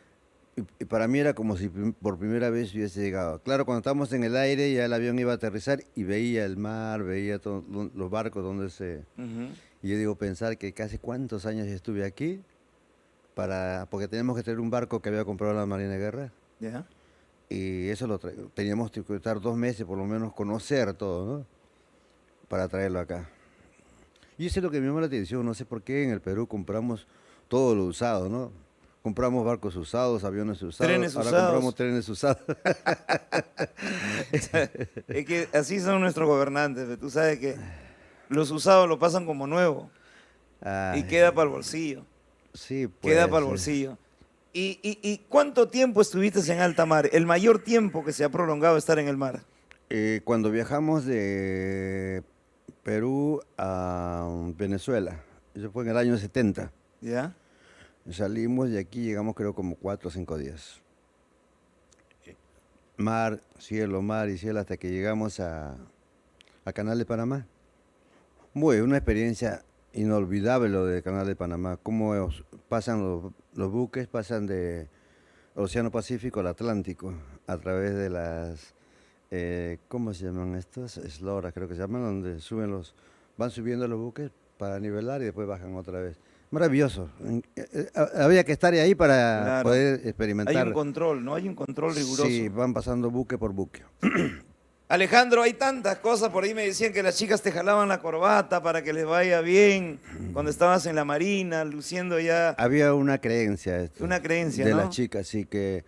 Y para mí era como si por primera vez hubiese llegado. Claro, cuando estábamos en el aire ya el avión iba a aterrizar y veía el mar, veía todos los barcos donde se... Ujú. Y yo digo, pensar que casi cuántos años estuve aquí, porque teníamos que tener un barco que había comprado la Marina de Guerra. ¿Ya? Y eso teníamos que estar 2 meses, por lo menos conocer todo, ¿no? Para traerlo acá. Y eso es lo que me llama la atención, no sé por qué en el Perú compramos todo lo usado, ¿no? Compramos barcos usados, aviones usados, Trenes ahora usados. compramos trenes usados. Es que así son nuestros gobernantes. Tú sabes que los usados lo pasan como nuevo y Ay, queda para el bolsillo. sí, Queda pues, para el bolsillo. ¿Y cuánto tiempo estuviste en alta mar? El mayor tiempo que se ha prolongado estar en el mar. cuando viajamos de Perú a Venezuela, eso fue en el año 70. ¿Ya? Salimos de aquí, llegamos creo como 4 o 5 días. Mar y cielo, hasta que llegamos a Canal de Panamá. Una experiencia inolvidable lo del Canal de Panamá. Cómo pasan los buques, pasan del Océano Pacífico al Atlántico, a través de las, ¿cómo se llaman estos? Esloras creo que se llaman, donde van subiendo los buques para nivelar y después bajan otra vez. Maravilloso. Había que estar ahí para Claro. poder Hay experimentar. un control, ¿no? Hay un control riguroso. Sí, van pasando buque por buque. Alejandro, hay tantas cosas. Por ahí me decían que las chicas te jalaban la corbata para que les vaya bien cuando estabas en la Marina, luciendo ya Había una creencia, una creencia, de ¿no? las chicas, sí, que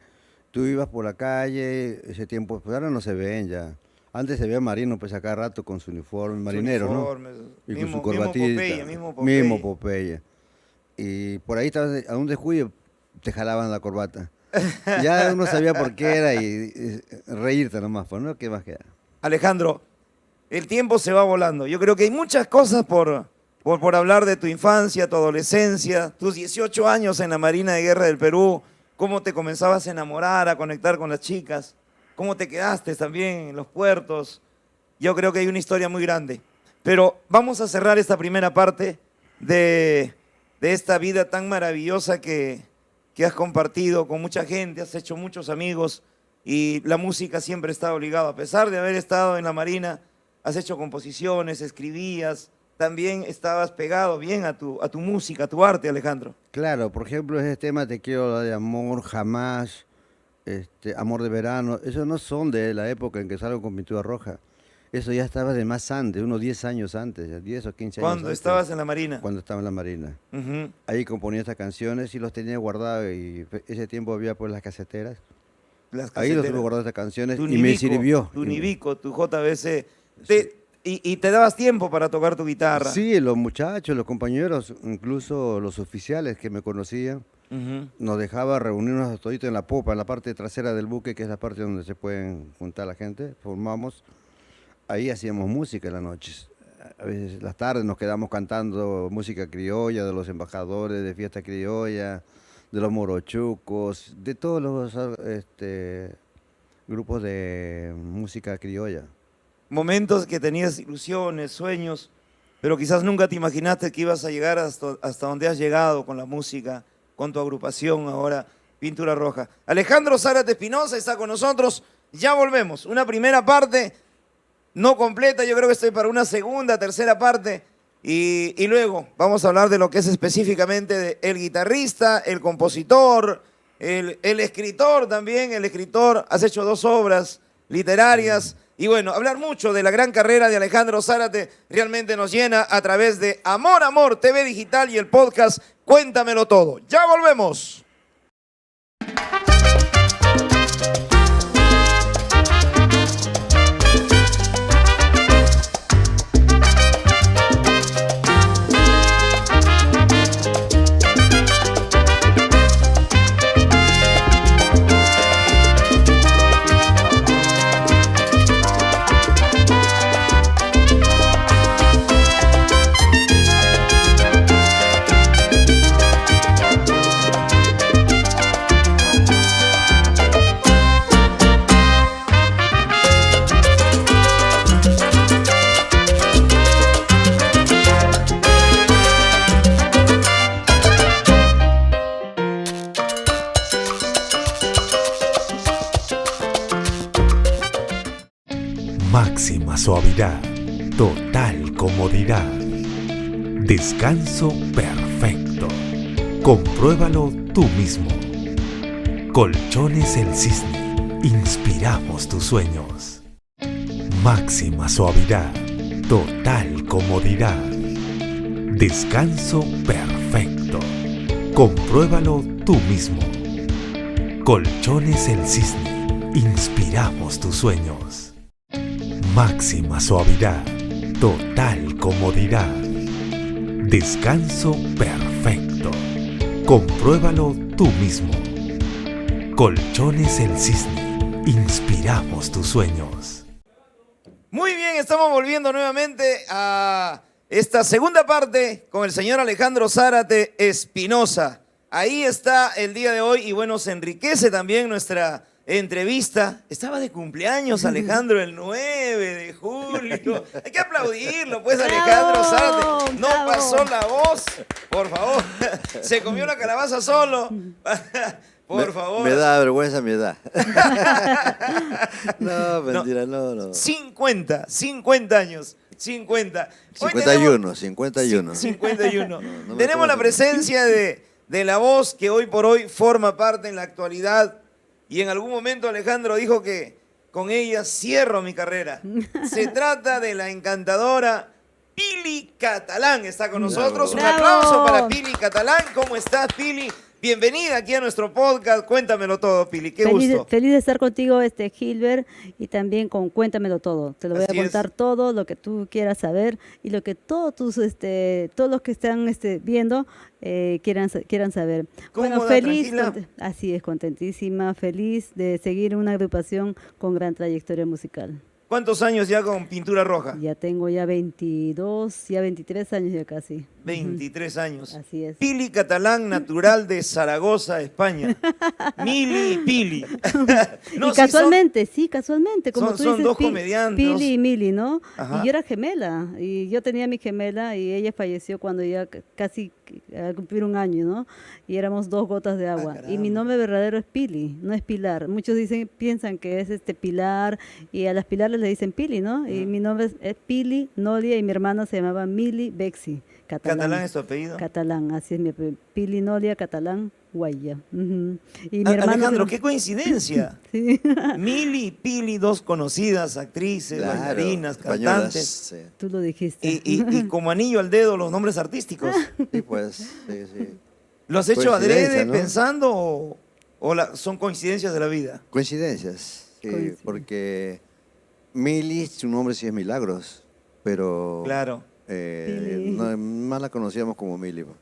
tú ibas por la calle, ese tiempo, pues ahora no se ven ya. Antes se veía marino, pues a cada rato con su uniforme, marinero, uniforme, ¿no? Y mismo- con su corbatita. mismo Popeye. Mismo Popeye. Y por ahí estabas, a un descuido, te jalaban la corbata. Ya uno sabía por qué era y reírte nomás, pues, ¿no? ¿Qué más queda? Alejandro, el tiempo se va volando. Yo creo que hay muchas cosas por hablar de tu infancia, tu adolescencia, tus 18 años en la Marina de Guerra del Perú, cómo te comenzabas a enamorar, a conectar con las chicas, cómo te quedaste también en los puertos. Yo creo que hay una historia muy grande. Pero vamos a cerrar esta primera parte de esta vida tan maravillosa que has compartido con mucha gente, has hecho muchos amigos y la música siempre ha estado ligada. A pesar de haber estado en la Marina, has hecho composiciones, escribías, también estabas pegado bien a tu música, a tu arte, Alejandro. Claro, por ejemplo, ese tema Te quiero de amor, jamás, amor de verano, esos no son de la época en que salgo con pintura roja. Eso ya estaba de más antes, unos 10 años antes, ya 10 o 15 años Cuando antes. estabas en la Marina. Cuando estaba en la Marina. Ujú. Ahí componía estas canciones y los tenía guardados y ese tiempo había pues las caseteras. Las Ahí los tuve caseteras. guardadas estas canciones Tu y me Nibico, sirvió. Tu Nibico, tu JBC. Y te dabas tiempo para tocar tu guitarra. Sí, los muchachos, los compañeros, incluso los oficiales que me conocían, Ujú. nos dejaba reunirnos todito en la popa, en la parte trasera del buque, que es la parte donde se pueden juntar la gente, formamos. Ahí hacíamos música en las noches. A veces las tardes nos quedamos cantando música criolla de los embajadores de fiesta criolla, de los morochucos, de todos los grupos de música criolla. Momentos que tenías ilusiones, sueños, pero quizás nunca te imaginaste que ibas a llegar hasta donde has llegado con la música, con tu agrupación ahora, Pintura Roja. Alejandro Zárate Espinosa está con nosotros. Ya volvemos. Una primera parte no completa, yo creo que estoy para una segunda, tercera parte Y luego vamos a hablar de lo que es específicamente el guitarrista, el compositor, el escritor también. El escritor, has hecho 2 obras literarias. Y bueno, hablar mucho de la gran carrera de Alejandro Zárate realmente nos llena a través de Amor, Amor TV Digital y el podcast Cuéntamelo Todo. Ya volvemos. Máxima suavidad, total comodidad, descanso perfecto. Compruébalo tú mismo. Colchones El Cisne, inspiramos tus sueños. Máxima suavidad, total comodidad, descanso perfecto. Compruébalo tú mismo. Colchones El Cisne, inspiramos tus sueños. Máxima suavidad, total comodidad, descanso perfecto. Compruébalo tú mismo. Colchones El Cisne, inspiramos tus sueños. Muy bien, estamos volviendo nuevamente a esta segunda parte con el señor Alejandro Zárate Espinosa. Ahí está el día de hoy y bueno, se enriquece también nuestra entrevista. Estaba de cumpleaños Alejandro el 9 de julio. Hay que aplaudirlo, pues, Alejandro Zárate. No pasó la voz, por favor. Se comió la calabaza solo. Por favor. Me da vergüenza mi edad. No, mentira, no. 50 años. 50. Hoy 51, 51. 51. No me Tenemos la acuerdo. presencia de la voz que hoy por hoy forma parte en la actualidad. Y en algún momento Alejandro dijo que con ella cierro mi carrera. Se trata de la encantadora Pili Catalán. Está con nosotros. Un ¡Bravo! aplauso para Pili Catalán. ¿Cómo estás, Pili? Bienvenida aquí a nuestro podcast. Cuéntamelo todo, Pili. Qué gusto. Feliz de estar contigo, Gilbert, y también con Cuéntamelo Todo. Te lo voy Así a contar es. todo lo que tú quieras saber y lo que todos los que están viendo quieran saber. Cómoda, feliz, tranquila. así es, contentísima, feliz de seguir una agrupación con gran trayectoria musical. ¿Cuántos años ya con Pintura Roja? Ya tengo ya 22, ya 23 años ya casi. 23 años. Así es. Pili Catalán, natural de Zaragoza, España. Mili y Pili. No, Y sí, casualmente, como son- tú son dices, dos comediantes. Pili y Mili, ¿no? Ajá. Y yo era gemela, y yo tenía mi gemela, y ella falleció cuando ya casi a cumplir un año, ¿no? Y éramos 2 gotas de agua. Y mi caramba. nombre verdadero es Pili, no es Pilar. Muchos piensan que es Pilar, y a las Pilares le dicen Pili, ¿no? Y mi nombre es Pili Nolia, y mi hermana se llamaba Mili Bexi. Catalán es tu apellido. Catalán, así es mi apellido. Pili Nolia, Catalán, Guaya. Ujú. Y mi hermano se Alejandro, llama- qué coincidencia. Sí. Mili y Pili, dos conocidas actrices, Claro, bailarinas, españolas, cantantes. sí. Tú lo dijiste. Y como anillo al dedo los nombres artísticos. Sí, pues, sí. ¿Lo has hecho Coincidencia, adrede ¿no? pensando o son coincidencias de la vida? Coincidencias, sí, Coincidencias. porque Mili, su nombre sí es Milagros, pero Claro. Pili. más la conocíamos como Mili. pues.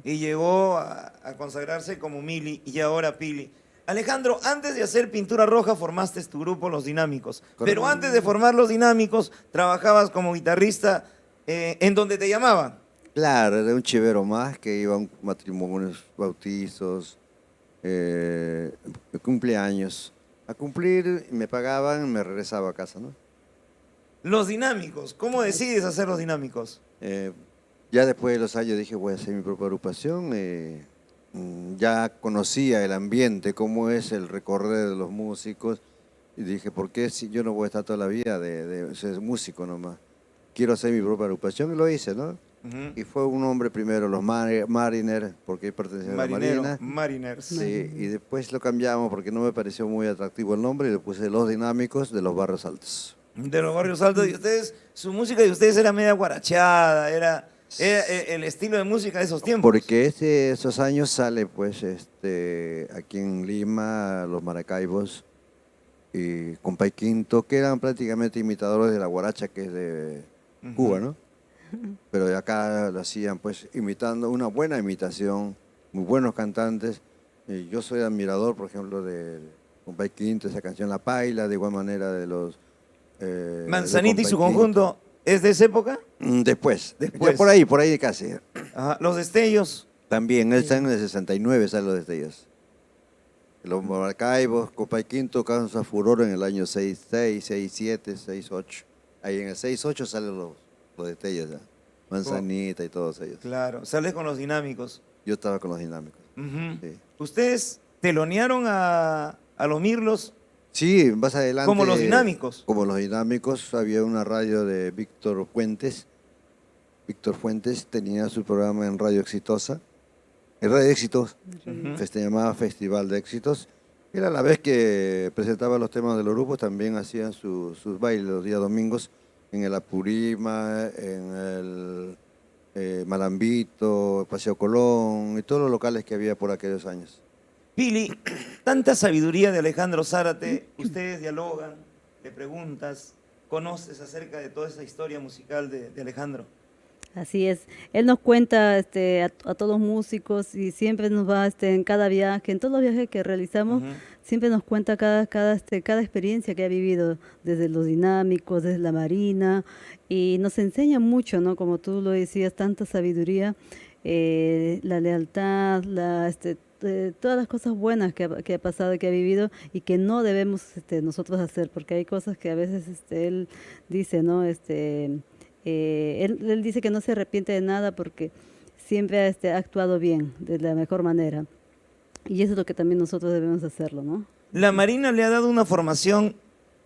Y llegó a consagrarse como Mili y ahora Pili. Alejandro, antes de hacer Pintura Roja formaste tu grupo Los Dinámicos. Pero Correcto. antes de formar Los Dinámicos, trabajabas como guitarrista en donde te llamaban. Claro, era un chivero más que iba a un matrimonios, bautizos, cumpleaños. A cumplir, me pagaban, me regresaba a casa, ¿no? Los Dinámicos, ¿cómo decides hacer Los Dinámicos? Ya después de los años dije, voy a hacer mi propia agrupación. Ya conocía el ambiente, cómo es el recorrer de los músicos. Y dije, ¿por qué si yo no voy a estar toda la vida de ser músico nomás? quiero hacer mi propia agrupación y lo hice, ¿no? Y fue un nombre primero, los Mariner, porque pertenecía a la Marina. Mariners. Sí, y después lo cambiamos porque no me pareció muy atractivo el nombre y le puse Los Dinámicos de los Barrios Altos. De los Barrios Altos. Y ustedes, su música de ustedes era media guarachada, era el estilo de música de esos tiempos. Porque esos años sale, pues, aquí en Lima, los Maracaibos y Compay Quinto, que eran prácticamente imitadores de la guaracha, que es de Cuba, ¿no? Pero de acá lo hacían, pues, imitando, una buena imitación, muy buenos cantantes. Y yo soy admirador, por ejemplo, de Compay Quinto, esa canción La Paila, de igual manera de los... Manzanita y su Compay conjunto, ¿es de esa época? Quinto. Después. Después. Ya por ahí casi. Ajá. Los Destellos. También, él está en el 69, salen los Destellos. Los Maracaibos, Compay Quinto causa furor en el año 66, 67, 68. Ahí en el 68 salen los Destellos ya. Manzanita y todos ellos. Claro, sales con los Dinámicos. Yo estaba con los Dinámicos. Ujú. Sí. ¿Ustedes telonearon a los Mirlos Sí, más adelante. como los Dinámicos? Como los Dinámicos, había una radio de Víctor Fuentes. Víctor Fuentes tenía su programa en Radio Exitosa. En Radio Éxitos. Se llamaba Festival de Éxitos. Era la vez que presentaba los temas de los grupos, también hacían sus bailes los días domingos en el Apurima, en el Malambito, Paseo Colón y todos los locales que había por aquellos años. Pili, tanta sabiduría de Alejandro Zárate, ustedes dialogan, le preguntas, conoces acerca de toda esa historia musical de Alejandro. Así es. Él nos cuenta a todos los músicos y siempre nos va en cada viaje, en todos los viajes que realizamos, siempre nos cuenta cada experiencia que ha vivido, desde los Dinámicos, desde la Marina, y nos enseña mucho, ¿no? Como tú lo decías, tanta sabiduría, la lealtad, todas las cosas buenas que ha pasado y que ha vivido y que no debemos nosotros hacer, porque hay cosas que a veces él dice, ¿no? Él dice que no se arrepiente de nada porque siempre ha actuado bien, de la mejor manera. Y eso es lo que también nosotros debemos hacerlo, ¿no? La Marina le ha dado una formación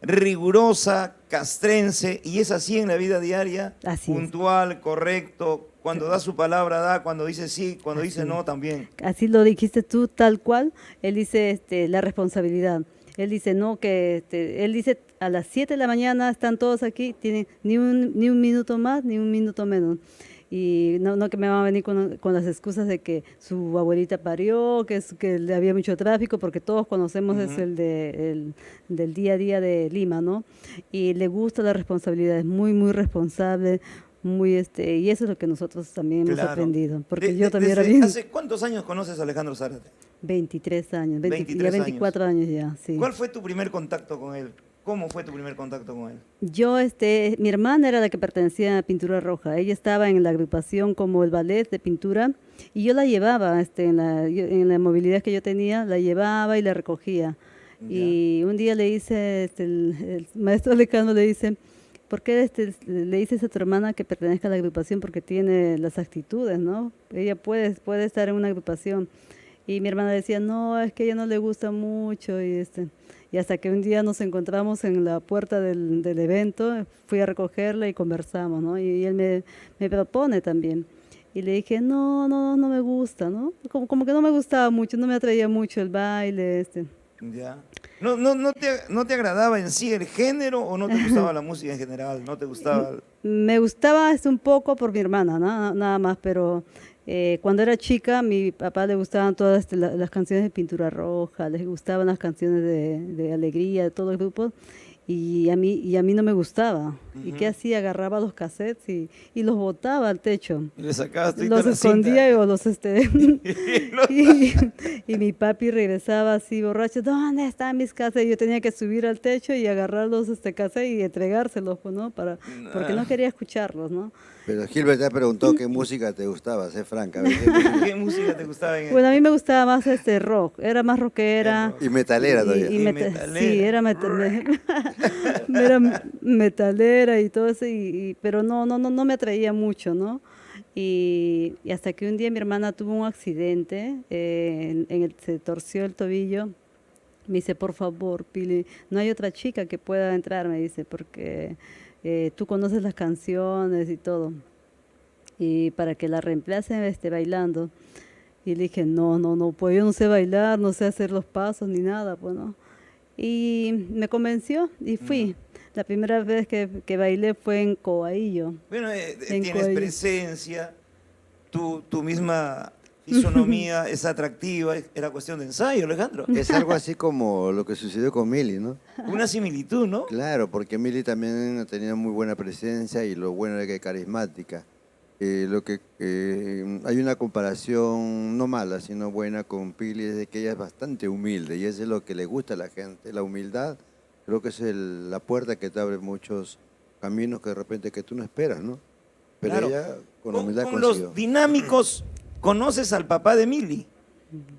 rigurosa, castrense, y es así en la vida diaria, Así es. puntual, correcto, cuando da su palabra da, cuando dice sí, cuando dice no también. Así lo dijiste tú, tal cual. Él dice la responsabilidad. Él dice, no, él dice a las 7 de la mañana están todos aquí, tienen ni un minuto más, ni un minuto menos. Y no que me van a venir con las excusas de que su abuelita parió, que le había mucho tráfico, porque todos conocemos es el del día a día de Lima, ¿no? Y le gusta la responsabilidad, es muy, muy responsable, muy y eso es lo que nosotros también hemos Claro. aprendido. Porque yo también era ¿Desde bien. hace cuántos años conoces a Alejandro Zárate? 23 años, 23 ya 24 años ya, sí. ¿Cuál fue tu primer contacto con él? ¿Cómo fue tu primer contacto con él? Yo, mi hermana era la que pertenecía a Pintura Roja. Ella estaba en la agrupación como el ballet de pintura y yo la llevaba, en la movilidad que yo tenía, la llevaba y la recogía. Y un día le hice, el maestro Alejandro le dice, ¿por qué le dices a tu hermana que pertenezca a la agrupación? Porque tiene las actitudes, ¿no? Ella puede estar en una agrupación. Y mi hermana decía, no, es que a ella no le gusta mucho. Y hasta que un día nos encontramos en la puerta del evento, fui a recogerla y conversamos, ¿no? Y él me propone también. Y le dije, no me gusta, ¿no? Como que no me gustaba mucho, no me atraía mucho el baile, Ya. ¿No te agradaba en sí el género o no te gustaba la música en general? ¿No te gustaba? Me gustaba un poco por mi hermana, ¿no? Nada más, pero cuando era chica, a mi papá le gustaban todas las canciones de Pintura Roja, les gustaban las canciones de Alegría, de todo el grupo, y a mí no me gustaba. ¿Y qué hacía? Agarraba los cassettes y los botaba al techo. Y le sacabas toda Los la escondía cinta. o los y mi papi regresaba así borracho, ¿dónde están mis cassettes? Y yo tenía que subir al techo y agarrar los cassettes y entregárselos, pues, ¿no? Porque no quería escucharlos, ¿no? Pero Gilbert te preguntó qué música te gustaba, sé franca. ¿Qué música te gustaba en él? Bueno, a mí me gustaba más rock, era más rockera. Y metalera todavía. Y metalera. Sí, era metalera y todo eso, pero no me atraía mucho, ¿no? Y hasta que un día mi hermana tuvo un accidente, se torció el tobillo. Me dice, por favor, Pili, no hay otra chica que pueda entrar, me dice, porque tú conoces las canciones y todo, y para que la reemplacen bailando. Y le dije, no, pues yo no sé bailar, no sé hacer los pasos ni nada, pues no. Y me convenció y fui. La primera vez que bailé fue en Coaillo. Bueno, En tienes Coaillo. presencia, tu misma fisonomía es atractiva, era cuestión de ensayo, Alejandro. Es algo así como lo que sucedió con Mili, ¿no? Una similitud, ¿no? Claro, porque Mili también tenía muy buena presencia y lo bueno era que es carismática. Hay una comparación no mala, sino buena con Pili, es de que ella es bastante humilde y eso es lo que le gusta a la gente. La humildad creo que es la puerta que te abre muchos caminos que de repente que tú no esperas, ¿no? Pero Claro. ella con humildad Con consiguió. los dinámicos, ¿conoces al papá de Mili?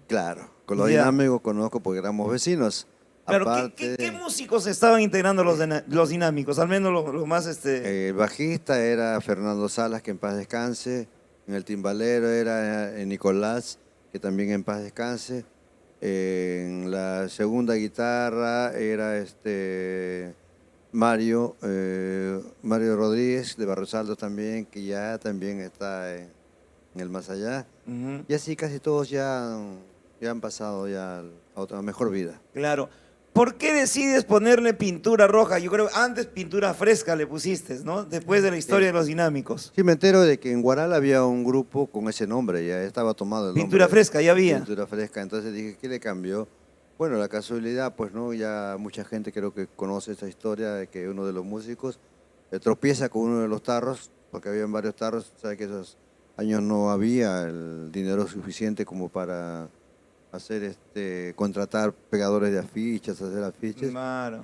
Claro, con los Ya. dinámicos conozco porque éramos vecinos. Claro, Aparte, ¿qué músicos estaban integrando los dinámicos? Al menos lo más el bajista era Fernando Salas, que en paz descanse. En el timbalero era Nicolás, que también en paz descanse. En la segunda guitarra era Mario Rodríguez de Barros Altos también, que ya también está en el más allá. Ujú. Y así casi todos ya han pasado ya a otra mejor vida. Claro. ¿Por qué decides ponerle pintura roja? Yo creo que antes pintura fresca le pusiste, ¿no? Después de la historia de los dinámicos. Sí, me entero de que en Guaral había un grupo con ese nombre, ya estaba tomado el nombre. Pintura fresca, ya había. Pintura fresca, entonces dije, ¿qué le cambió? Bueno, la casualidad, pues no, ya mucha gente creo que conoce esta historia de que uno de los músicos tropieza con uno de los tarros, porque habían varios tarros, sabe que esos años no había el dinero suficiente como para hacer contratar pegadores de afiches, hacer afiches. Claro.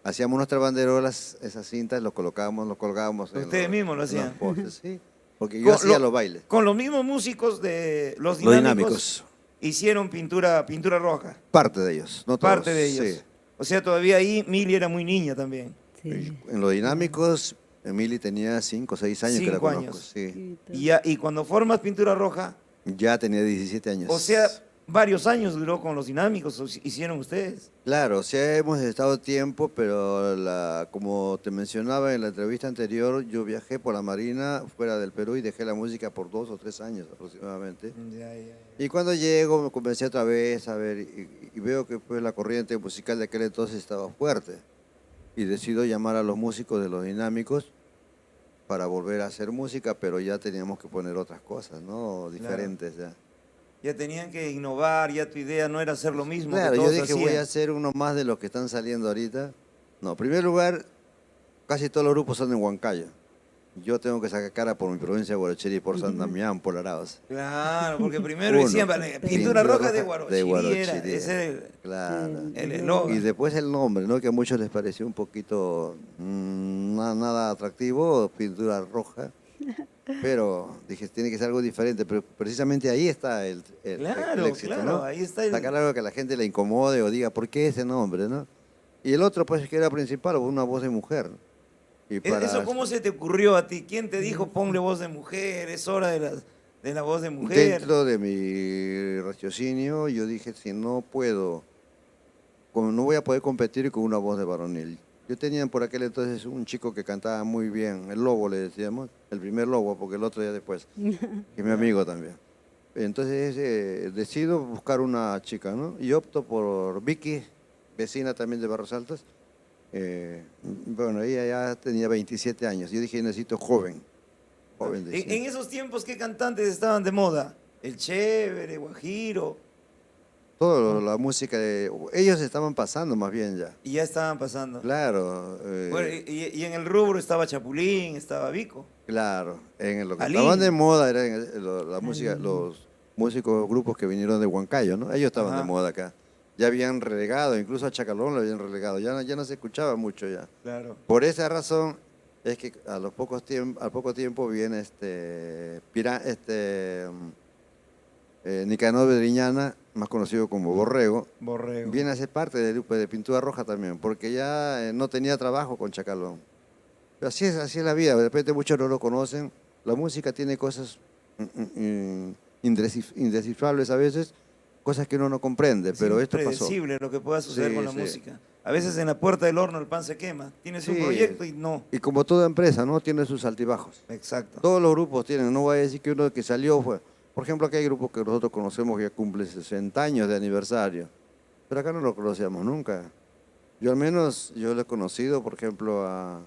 Hacíamos nuestras banderolas, esas cintas, los colgábamos en Ustedes mismos lo en los hacían. postes, sí. Porque yo hacía los bailes. Con los mismos músicos de los Los dinámicos, dinámicos. hicieron pintura roja. Parte de ellos, no todos. Parte de ellos. Sí. O sea, todavía ahí Mili era muy niña también. Sí. En los dinámicos, Emily tenía 5 o 6 años que la 5 conozco. años. Sí. Y cuando formas pintura roja, Ya tenía 17 años. o sea, varios años duró con los dinámicos, hicieron ustedes. Claro, o sea, hemos estado tiempo, pero como te mencionaba en la entrevista anterior, yo viajé por la Marina fuera del Perú y dejé la música por 2 o 3 años aproximadamente. Y cuando llego me comencé otra vez a ver y veo que pues, la corriente musical de aquel entonces estaba fuerte. Y decido llamar a los músicos de los dinámicos para volver a hacer música, pero ya teníamos que poner otras cosas, ¿no? Diferentes ya. Ya tenían que innovar, ya tu idea no era hacer lo mismo Claro, que yo todos dije hacían. voy a hacer uno más de los que están saliendo ahorita. No, en primer lugar, casi todos los grupos son en Huancayo. Yo tengo que sacar cara por mi provincia de Guarochirí, por San Damián, por Arauz. Claro, porque primero Uno, decían, vale, pintura roja de Guarochirí era, Guarochirí. ese era Claro. el eslogan. Y después el nombre, ¿no? Que a muchos les pareció un poquito nada atractivo, pintura roja. Pero dije, tiene que ser algo diferente. Pero precisamente ahí está el Claro, éxito, claro, ¿no? ahí está el... Sacar algo que a la gente le incomode o diga, ¿por qué ese nombre, no? Y el otro, pues, que era principal, una voz de mujer. Y ¿Eso cómo se te ocurrió a ti? ¿Quién te dijo ponle voz de mujer? Es hora de la voz de mujer. Dentro de mi raciocinio, yo dije, si no puedo, no voy a poder competir con una voz de varonil. Yo tenía por aquel entonces un chico que cantaba muy bien, el Lobo le decíamos, el primer Lobo, porque el otro ya después, que es mi amigo también. Entonces decido buscar una chica, ¿no? Y opto por Vicky, vecina también de Barros Altos. Bueno, ella ya tenía 27 años. Yo dije, necesito joven. Decía. En esos tiempos, ¿qué cantantes estaban de moda? El Chévere, Guajiro. Toda la música, ellos estaban pasando más bien ya. Y ya estaban pasando. Claro. Bueno, y en el rubro estaba Chapulín, estaba Vico. Claro. En lo que Alí. estaban de moda era la música, los músicos, grupos que vinieron de Huancayo, ¿no? Ellos estaban Ajá. de moda acá. Ya habían relegado, incluso a Chacalón lo habían relegado. Ya no se escuchaba mucho ya. Claro. Por esa razón es que al poco tiempo viene Nicanor Bedriñana, más conocido como Borrego, Borrego. viene a ser parte del grupo de Pintura Roja también, porque ya no tenía trabajo con Chacalón. Pero así es la vida, de repente muchos no lo conocen. La música tiene cosas indescifrables a veces, cosas que uno no comprende, pero esto pasó. Impredecible lo que pueda suceder Sí, con la sí. música. A veces en la puerta del horno el pan se quema. Tienes un Sí, proyecto y no. Y como toda empresa, ¿no? Tiene sus altibajos. Exacto. Todos los grupos tienen, no voy a decir que uno que salió fue. Por ejemplo, aquí hay grupos que nosotros conocemos que ya cumple 60 años de aniversario, pero acá no lo conocíamos nunca. Yo al menos, yo lo he conocido, por ejemplo, a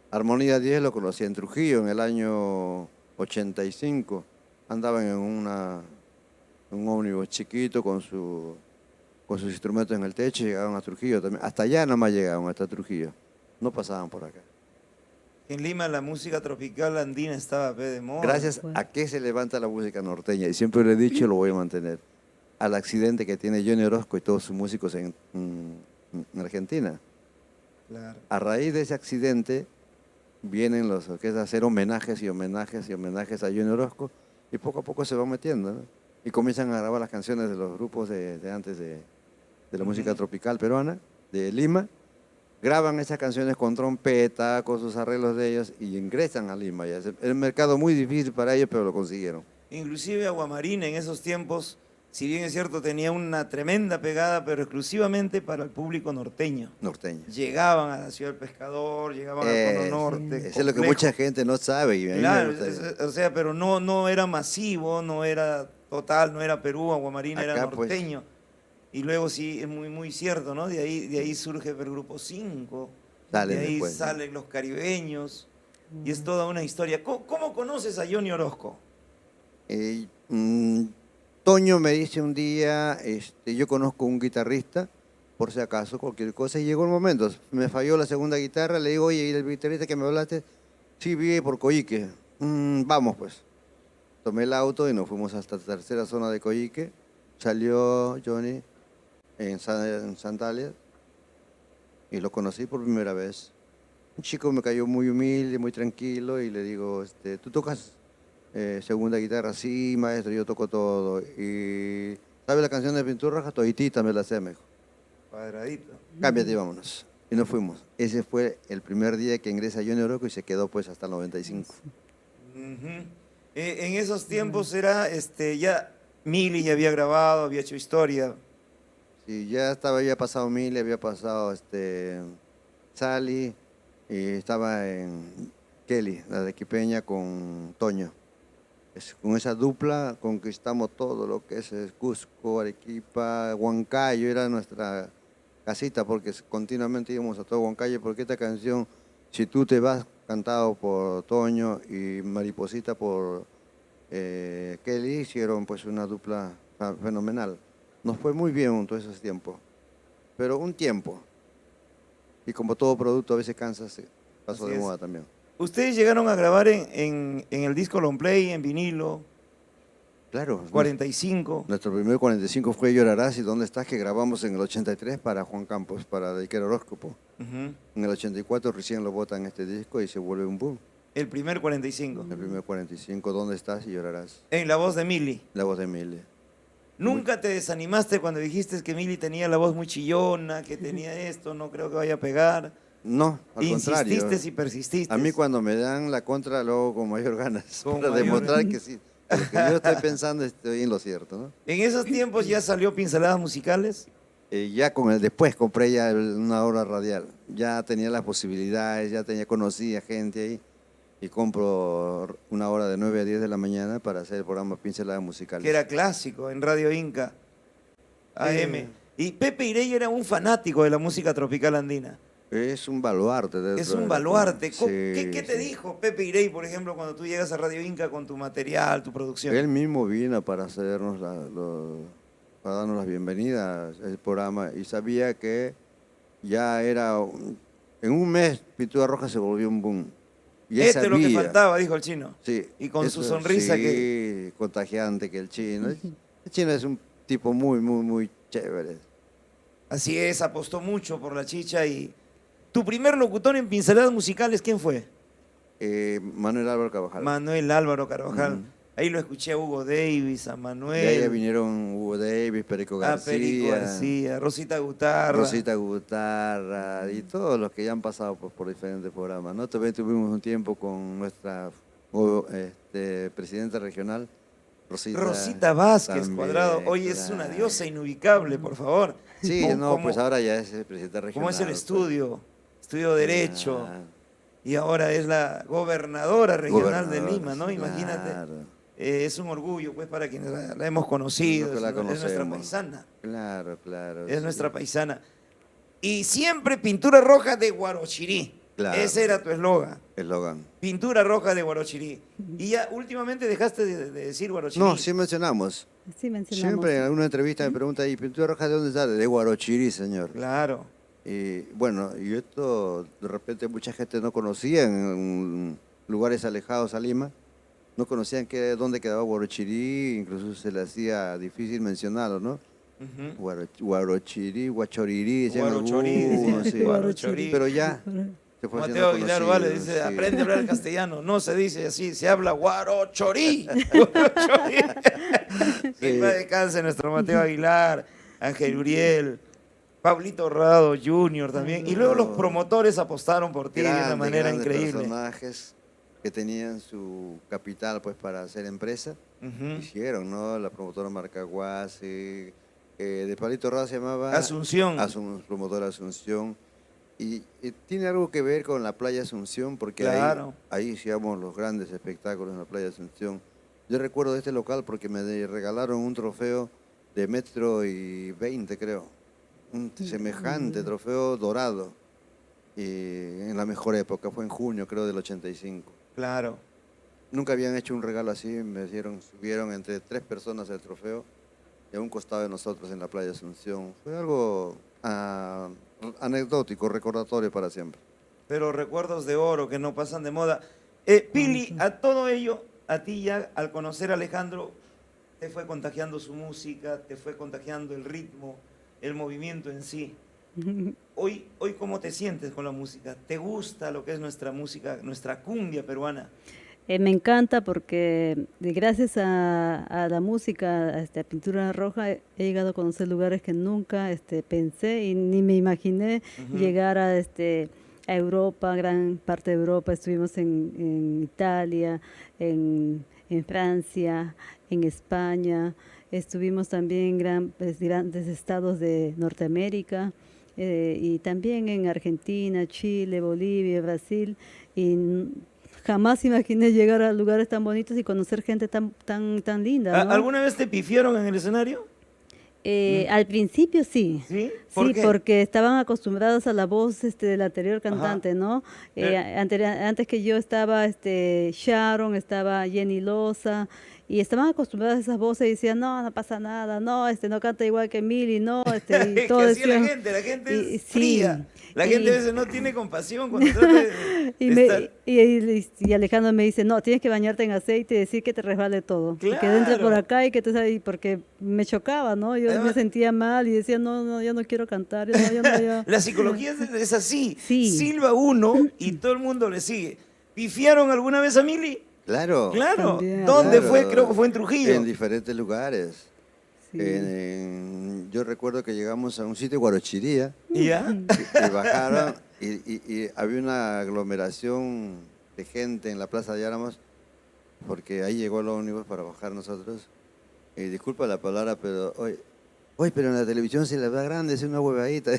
Armonía 10 lo conocí en Trujillo en el año 85. Andaban en un ómnibus chiquito con sus instrumentos en el techo y llegaban a Trujillo también. Hasta allá nada más llegaban, hasta Trujillo. No pasaban por acá. En Lima la música tropical andina estaba de moda. Gracias a que se levanta la música norteña, y siempre lo he dicho y lo voy a mantener, al accidente que tiene Johnny Orozco y todos sus músicos en Argentina. Claro. A raíz de ese accidente vienen los que es hacer homenajes y homenajes y homenajes a Johnny Orozco, y poco a poco se van metiendo, ¿no? Y comienzan a grabar las canciones de los grupos de antes de la música tropical peruana, de Lima. Graban esas canciones con trompeta, con sus arreglos de ellos y ingresan a Lima. Ya es un mercado muy difícil para ellos, pero lo consiguieron. Inclusive Aguamarina en esos tiempos, si bien es cierto, tenía una tremenda pegada, pero exclusivamente para el público norteño. Norteño. Llegaban a la Ciudad del Pescador, llegaban al Cono Norte. Eso es lo que complejo. mucha gente no sabe. Y a mí me Claro, gusta. o sea, pero no era masivo, no era total, no era Perú, Aguamarina era Acá, pues. norteño. Y luego sí, es muy cierto, ¿no? De ahí surge el Grupo 5, Salen de ahí después, ¿no? salen los caribeños, y es toda una historia. ¿Cómo conoces a Johnny Orozco? Toño me dice un día, yo conozco un guitarrista, por si acaso, cualquier cosa, y llegó el momento. Me falló la segunda guitarra, le digo, oye, ¿y el guitarrista que me hablaste? Sí, vive por Coyique. Vamos, pues. Tomé el auto y nos fuimos hasta la tercera zona de Coyique. Salió Johnny en sandalias y lo conocí por primera vez. Un chico me cayó muy humilde, muy tranquilo, y le digo, ¿tú tocas segunda guitarra? Sí, maestro, yo toco todo. Y ¿sabe la canción de Pintura Roja? Toditita me la sé, me dijo. Cuadradito. Cámbiate y vámonos. Y nos fuimos. Ese fue el primer día que ingresa Johnny Orozco y se quedó pues hasta el 95. Ujú. En esos tiempos era, ya Mili ya había grabado, había hecho historia. Sí, había pasado Mili, había pasado Sally, y estaba en Kelly, la de Quipeña, con Toño. Con esa dupla conquistamos todo lo que es Cusco, Arequipa, Huancayo, era nuestra casita, porque continuamente íbamos a todo Huancayo, porque esta canción, Si tú te vas, cantado por Toño y Mariposita por Kelly, hicieron pues una dupla fenomenal. Nos fue muy bien en todos esos tiempos, pero un tiempo. Y como todo producto a veces cansa, se pasó Así de es. moda también. Ustedes llegaron a grabar en el disco long play, en vinilo, Claro. 45. Nuestro primer 45 fue Llorarás y ¿Dónde estás? Que grabamos en el 83 para Juan Campos, para dedicar horóscopo. Ujú. En el 84 recién lo botan este disco y se vuelve un boom. El primer 45. El primer 45, ¿Dónde estás? Y Llorarás. En la voz de Mili. La voz de Emilia. ¿Nunca te desanimaste cuando dijiste que Mili tenía la voz muy chillona, que tenía esto, no creo que vaya a pegar? No, al contrario. Insististe y persististe. A mí cuando me dan la contra lo hago con mayor ganas, Con para mayor- demostrar que sí. Lo que yo estoy pensando estoy en lo cierto, ¿no? En esos tiempos ya salió Pinceladas Musicales. Ya después compré ya una hora radial. Ya tenía las posibilidades, conocía gente ahí. Y compro una hora de 9 a 10 de la mañana para hacer el programa Pinceladas Musicales. Que era clásico en Radio Inca, AM. Eh. Y Pepe Irey era un fanático de la música tropical andina. Es un baluarte. Es un baluarte. Sí, ¿Qué te sí. dijo Pepe Irey, por ejemplo, cuando tú llegas a Radio Inca con tu material, tu producción? Él mismo vino para hacernos para darnos las bienvenidas al programa y sabía que ya era, en un mes Pintura Roja se volvió un boom. Y él Este es lo que sabía. faltaba, dijo el chino. Sí, Y con su eso, sonrisa sí, que... contagiante que el chino. El chino es un tipo muy, muy, muy chévere. Así es, apostó mucho por la chicha. Y tu primer locutor en Pinceladas Musicales, ¿quién fue? Manuel Álvaro Carvajal. Manuel Álvaro Carvajal. Ujú. Ahí lo escuché a Hugo Davis, a De Manuel, ahí vinieron Hugo Davis, Perico a García, Perico García, Rosita Gutarra. Rosita Gutarra y todos los que ya han pasado por diferentes programas, ¿no? También tuvimos un tiempo con nuestra presidenta regional, Rosita Vázquez también, Cuadrado. Hoy es una diosa inubicable, por favor. Sí, ¿Cómo- no, cómo- pues ahora ya es el presidente regional. ¿Cómo es el pues. estudio? Estudio Derecho. Claro. Y ahora es la gobernadora regional de Gobernadora, Lima, ¿no? sí, Imagínate. claro. Es un orgullo, pues, para quienes la hemos conocido. Los que la Es nuestra conocemos. paisana. Claro, claro. Es sí. nuestra paisana. Y siempre pintura roja de Guarochirí. Claro. Ese era tu eslogan. Eslogan. Pintura roja de Guarochirí. Y ya últimamente dejaste de decir Guarochirí. No, sí mencionamos. Sí, mencionamos. Siempre en alguna entrevista me pregunta, ¿y pintura roja de dónde sale? De Guarochirí, señor. Claro. Y bueno, y esto de repente mucha gente no conocía en lugares alejados a Lima. No conocían dónde quedaba Guarochirí, incluso se le hacía difícil mencionarlo, ¿no? Ujú. Guarochirí, Guachorirí, decían Guarochorí, algunos, decían. sí. Guarochorí. Pero ya se fue Mateo haciendo Aguilar conocido, Vale dice, sí. aprende a hablar castellano. No se dice así, se habla Guarochorí. Guarochorí. Que en paz descanse nuestro Mateo Aguilar, Ángel Uriel, Pablito Rado Jr. también. Y luego los promotores apostaron por ti de una manera Grandes increíble. personajes que tenían su capital pues para hacer empresa. Ujú. Hicieron, ¿no? La promotora Marcahuasi, de Palito Rado se llamaba... Asunción. Promotora Asunción. Y tiene algo que ver con la playa Asunción, porque Claro. ahí hacíamos los grandes espectáculos en la playa Asunción. Yo recuerdo de este local porque me regalaron un trofeo de 1,20 m, creo. Un semejante trofeo dorado. Y en la mejor época, fue en junio, creo, del 85. Claro. Nunca habían hecho un regalo así, subieron entre 3 personas el trofeo y a un costado de nosotros en la playa Asunción. Fue algo anecdótico, recordatorio para siempre. Pero recuerdos de oro que no pasan de moda. Pili, a todo ello, a ti ya al conocer a Alejandro, te fue contagiando su música, te fue contagiando el ritmo, el movimiento en sí. Hoy, ¿cómo te sientes con la música? ¿Te gusta lo que es nuestra música, nuestra cumbia peruana? Me encanta porque gracias a la música, a Pintura Roja, he llegado a conocer lugares que nunca pensé y ni me imaginé llegar a Europa, gran parte de Europa. Estuvimos en Italia, en Francia, en España. Estuvimos también en grandes estados de Norteamérica y también en Argentina, Chile, Bolivia, Brasil. Y jamás imaginé llegar a lugares tan bonitos y conocer gente tan linda, ¿no? ¿Alguna vez te pifiaron en el escenario? Al principio sí. ¿Sí? ¿Por Sí, qué? porque estaban acostumbrados a la voz del anterior cantante, ¿no? Antes que yo estaba Sharon, estaba Jenny Loza, y estaban acostumbrados a esas voces y decían, no pasa nada, no, no canta igual que Mili, no, y Es todo que así es decían. la gente Y- es sí, fría. La gente a veces no tiene compasión cuando trata de Y, estar... y Alejandro me dice, no, tienes que bañarte en aceite y decir que te resbale todo. Y que entre por Claro. acá y que te salga, porque me chocaba, ¿no? Yo Además- me sentía mal y decía, no, yo no quiero cantar. Yo no, yo". La psicología es así. Sí. Silba uno y todo el mundo le sigue. ¿Pifiaron alguna vez a Mili? Claro. Claro. También. ¿Dónde Claro. fue? Creo que fue en Trujillo. En diferentes lugares. Sí. Yo recuerdo que llegamos a un sitio, Guarochiría, ¿Y ya? y bajaron y había una aglomeración de gente en la Plaza de Álamos, porque ahí llegó el ómnibus para bajar nosotros. Y disculpa la palabra, pero hoy pero en la televisión se le da grande, es una huevadita.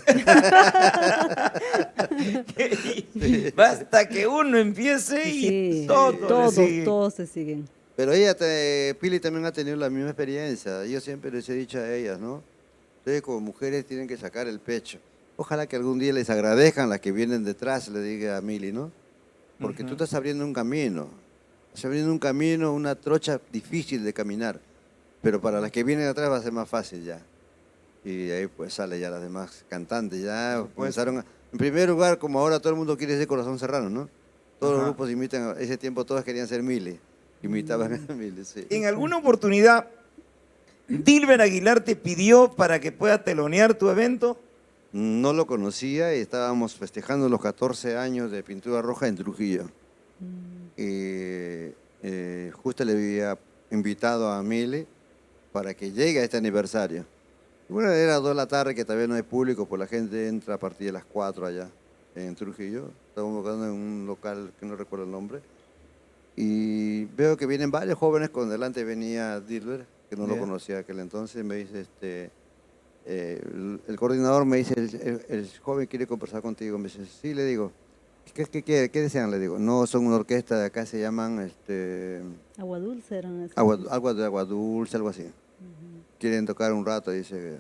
Basta que uno empiece y Sí, todo le sigue. todos se siguen. Pero Pili también ha tenido la misma experiencia. Yo siempre les he dicho a ellas, ¿no? Ustedes como mujeres tienen que sacar el pecho. Ojalá que algún día les agradezcan las que vienen detrás, le diga a Mili, ¿no? Porque tú estás abriendo un camino. Estás abriendo un camino, una trocha difícil de caminar. Pero para las que vienen atrás va a ser más fácil ya. Y ahí pues sale ya las demás cantantes. Ya comenzaron en primer lugar, como ahora todo el mundo quiere ser Corazón Serrano, ¿no? Todos los grupos imitan, ese tiempo todos querían ser Mili. Imitaban a Mili, sí. En alguna oportunidad, Dilber Aguilar te pidió para que pueda telonear tu evento. No lo conocía y estábamos festejando los 14 años de Pintura Roja en Trujillo. Justo le había invitado a Mili para que llegue a este aniversario. Bueno, era 2 de la tarde, que todavía no hay público, pues la gente entra a partir de las 4 allá en Trujillo. Estábamos buscando en un local que no recuerdo el nombre. Y veo que vienen varios jóvenes, con delante venía Dilber, que no lo Ya. conocía aquel entonces, me dice, el coordinador me dice, el joven quiere conversar contigo, me dice, sí, le digo, ¿qué quiere? ¿Qué desean? Le digo, no, son una orquesta de acá, se llaman, Agua dulce eran esas. algo de agua dulce, algo así. Quieren tocar un rato, dice,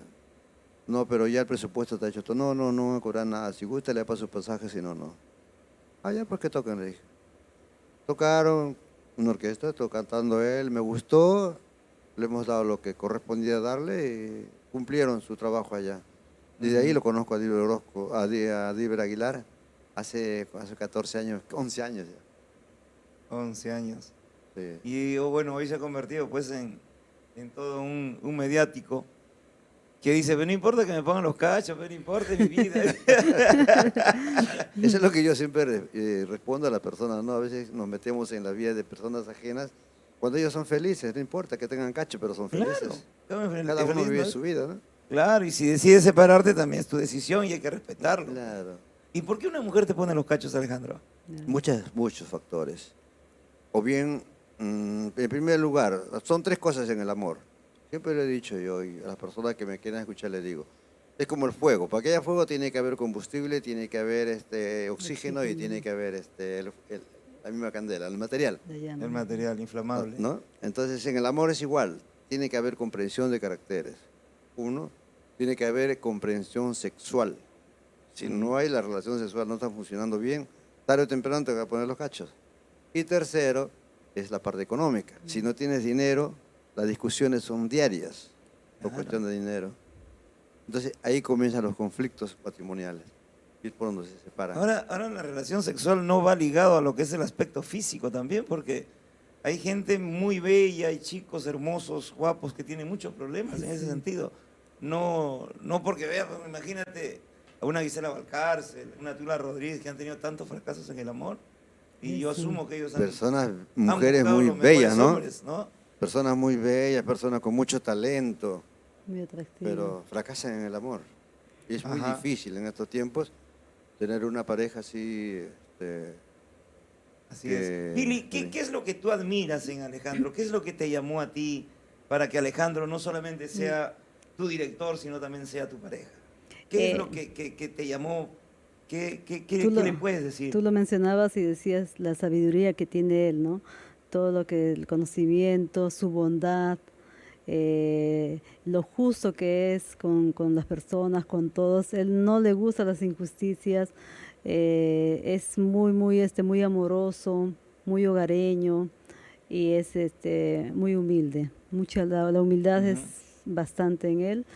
no, pero ya el presupuesto está hecho, no, no me va a cobrar nada, si gusta le paso pasaje, si no, no. Ah, ya, pues que toquen, le dije. Tocaron una orquesta, estuvo cantando él, me gustó, le hemos dado lo que correspondía darle y cumplieron su trabajo allá. Desde ahí lo conozco a Dilber Orozco, a Dilber Aguilar, hace 14 años, 11 años ya. 11 años. Sí. Y bueno, hoy se ha convertido pues en todo un mediático que dice, pero no importa que me pongan los cachos, pero no importa mi vida. Eso es lo que yo siempre respondo a las personas, ¿no? A veces nos metemos en la vida de personas ajenas cuando ellos son felices, no importa que tengan cacho, pero son felices. Claro, Cada uno vive ¿no? su vida, ¿no? Claro, y si decides separarte también es tu decisión y hay que respetarlo. Claro. ¿Y por qué una mujer te pone los cachos, Alejandro? Muchos factores. O bien, en primer lugar, son 3 cosas en el amor. Siempre lo he dicho yo y a las personas que me quieran escuchar les digo. Es como el fuego. Para que haya fuego tiene que haber combustible, tiene que haber oxígeno y tiene que haber la misma candela, el material. La llama. El material inflamable. ¿No? Entonces en el amor es igual. Tiene que haber comprensión de caracteres. Uno, tiene que haber comprensión sexual. Si no hay, la relación sexual no está funcionando bien, tarde o temprano te va a poner los cachos. Y tercero, es la parte económica. Si no tienes dinero, las discusiones son diarias por cuestión de dinero. Entonces ahí comienzan los conflictos patrimoniales. Y es por donde se separan. Ahora la relación sexual no va ligado a lo que es el aspecto físico también, porque hay gente muy bella y chicos hermosos, guapos, que tienen muchos problemas en ese sentido. No porque veas, pues, imagínate a una Gisela Valcárcel, una Tula Rodríguez, que han tenido tantos fracasos en el amor. Y yo asumo que ellos Personas, han mujeres buscado muy los mejores bellas, ¿no? hombres, ¿no? Personas muy bellas, personas con mucho talento, Muy atractivo. pero fracasan en el amor. Y es muy Ajá. difícil en estos tiempos tener una pareja así, Así que- es. Pili, ¿qué es lo que tú admiras en Alejandro? ¿Qué es lo que te llamó a ti para que Alejandro no solamente sea tu director, sino también sea tu pareja? ¿Qué es lo que te llamó? ¿Qué le puedes decir? Tú lo mencionabas y decías la sabiduría que tiene él, ¿no? Todo lo que el conocimiento, su bondad, lo justo que es con las personas, con todos. Él no le gusta las injusticias, es muy amoroso, muy hogareño y es muy humilde. La humildad es bastante en él.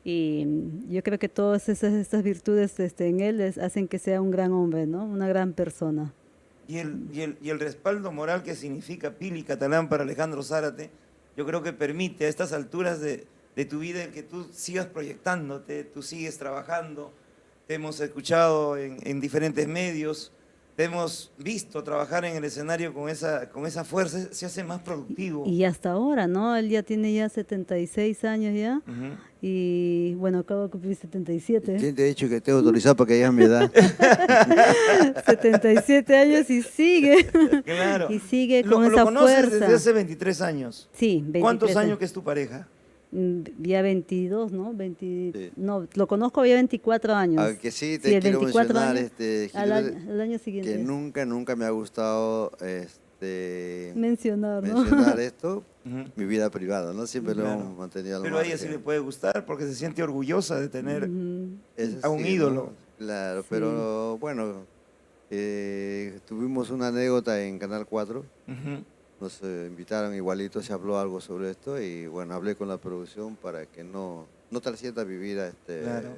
Y yo creo que todas estas virtudes en él hacen que sea un gran hombre, ¿no? Una gran persona. Y el respaldo moral que significa Pili Catalán para Alejandro Zárate, yo creo que permite a estas alturas de tu vida el que tú sigas proyectándote, tú sigues trabajando. Te hemos escuchado en diferentes medios, te hemos visto trabajar en el escenario con esa fuerza, se hace más productivo. Y hasta ahora, ¿no? Él ya tiene ya 76 años ya. Ujú. Y bueno, acabo de cumplir 77. ¿Quién te ha dicho que tengo autorizado para que digas mi edad? 77 años y sigue. Claro. Y sigue Lo con esa conoces fuerza. desde hace 23 años. Sí, 23 ¿Cuántos años que es tu pareja? Ya 22, ¿no? Sí. No, lo conozco ya 24 años. Aunque sí te el quiero 24 mencionar, años, Gilbert, al año siguiente. que nunca me ha gustado Mencionar, ¿no? mencionar esto, Ujú. mi vida privada, ¿no? Siempre lo Claro. hemos mantenido al Pero a ella margen. sí le puede gustar porque se siente orgullosa de tener Ujú. Eso a un sí, ídolo. ¿no? Claro, Sí. pero bueno, tuvimos una anécdota en Canal 4, Ujú. nos invitaron igualito, se habló algo sobre esto y bueno, hablé con la producción para que no trascienda mi vida Claro.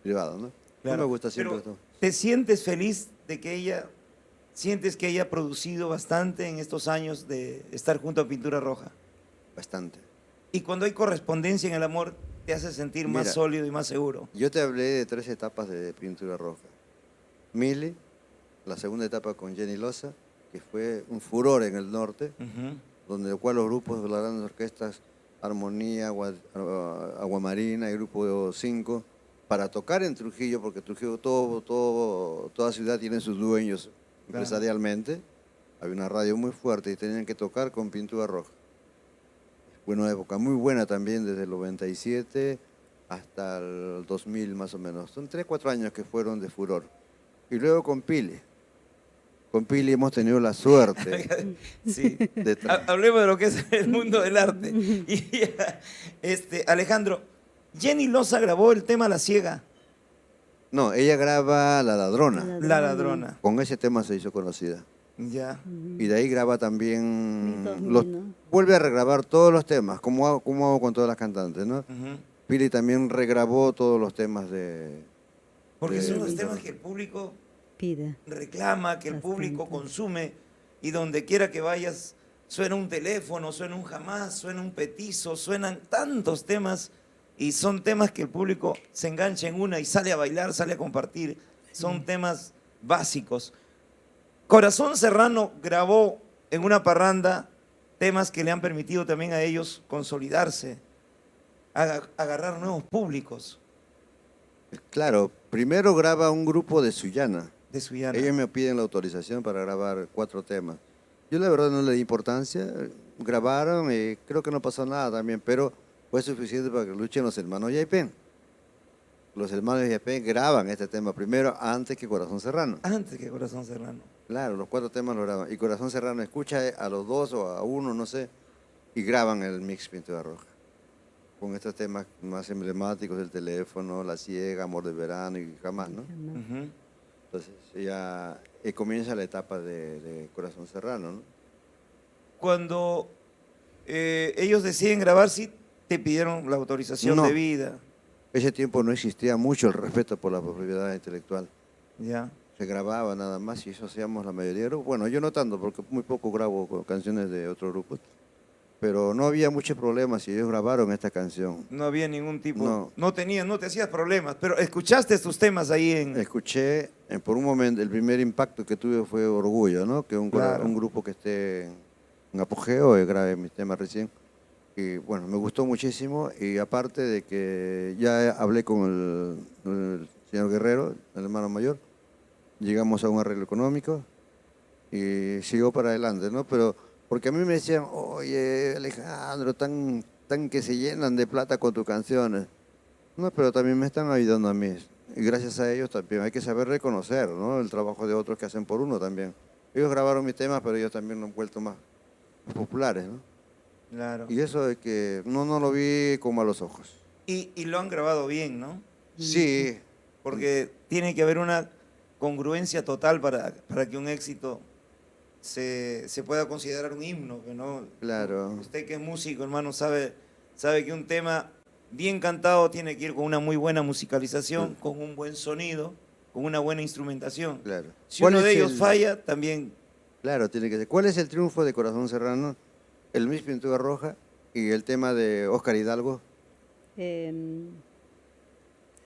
privada, ¿no? Claro. No me gusta siempre Pero, esto. ¿te sientes feliz de que sientes que ella ha producido bastante en estos años de estar junto a Pintura Roja? Bastante. Y cuando hay correspondencia en el amor, te hace sentir más Mira. sólido y más seguro. Yo te hablé de 3 etapas de Pintura Roja. Mili, la segunda etapa con Jenny Loza, que fue un furor en el norte, Ujú. donde el cual los grupos de las grandes orquestas, Armonía, Aguamarina y Grupo 5, para tocar en Trujillo, porque Trujillo, toda ciudad tiene sus dueños empresarialmente, Había una radio muy fuerte y tenían que tocar con pintura roja. Buena época, muy buena también, desde el 97 hasta el 2000 más o menos. Son 3, 4 años que fueron de furor. Y luego con Pili. Con Pili hemos tenido la suerte. Sí. de tra- Hablemos de lo que es el mundo del arte. Y, Alejandro, Jenny Loza grabó el tema La Ciega, No, ella graba La Ladrona. La Ladrona. Con ese tema se hizo conocida. Ya. Y de ahí graba también, 2000, ¿no? vuelve a regrabar todos los temas, como hago con todas las cantantes, ¿no? Ujú. Pili también regrabó todos los temas Porque son los de- temas que el público Pide. reclama, que el Bastante. público consume, y donde quiera que vayas, suena un teléfono, suena un jamás, suena un petizo, suenan tantos temas, y son temas que el público se engancha en una y sale a bailar, sale a compartir. Son temas básicos. Corazón Serrano grabó en una parranda temas que le han permitido también a ellos consolidarse, agarrar nuevos públicos Claro, primero graba un grupo de Sullana. de Sullana. Ellos me piden la autorización para grabar 4 temas. Yo la verdad no le di importancia, grabaron y creo que no pasó nada también, pero fue suficiente para que luchen los hermanos Yaipen. Los hermanos Yaipen graban este tema primero antes que Corazón Serrano. Antes que Corazón Serrano. Claro, los 4 temas lo graban. Y Corazón Serrano escucha a los 2 o a uno, no sé, y graban el mix Pintura Roja. Con estos temas más emblemáticos del teléfono, La Ciega, Amor de Verano y Jamás, ¿no? Ujú. Entonces ya comienza la etapa de Corazón Serrano, ¿no? Cuando ellos deciden grabar, sí te pidieron la autorización No. debida. Ese tiempo no existía mucho el respeto por la propiedad intelectual. Ya. Se grababa nada más y eso hacíamos la mayoría. Bueno, yo no tanto porque muy poco grabo canciones de otros grupos. Pero no había muchos problemas si ellos grabaron esta canción. No había ningún tipo. No. No te hacías problemas. Pero escuchaste tus temas ahí en. Escuché, por un momento, el primer impacto que tuve fue Orgullo, ¿no? Que Claro. un grupo que esté en apogeo, grabé mis temas recién. Y bueno, me gustó muchísimo y aparte de que ya hablé con el señor Guerrero, el hermano mayor, llegamos a un arreglo económico y siguió para adelante, ¿no? Pero porque a mí me decían, oye Alejandro, tan que se llenan de plata con tus canciones. No, pero también me están ayudando a mí. Y gracias a ellos también hay que saber reconocer, ¿no? El trabajo de otros que hacen por uno también. Ellos grabaron mis temas, pero ellos también lo han vuelto más populares, ¿no? Claro. Y eso es que no lo vi con malos ojos. Y lo han grabado bien, ¿no? Sí, Porque tiene que haber una congruencia total para que un éxito se pueda considerar un himno, ¿no? claro. Usted que es músico, hermano, sabe que un tema bien cantado tiene que ir con una muy buena musicalización, con un buen sonido, con una buena instrumentación. Claro. Si ¿Cuál uno de es ellos el- falla, también. Claro, tiene que ser. ¿Cuál es el triunfo de Corazón Serrano? El Miss Pintura Roja y el tema de Óscar Hidalgo.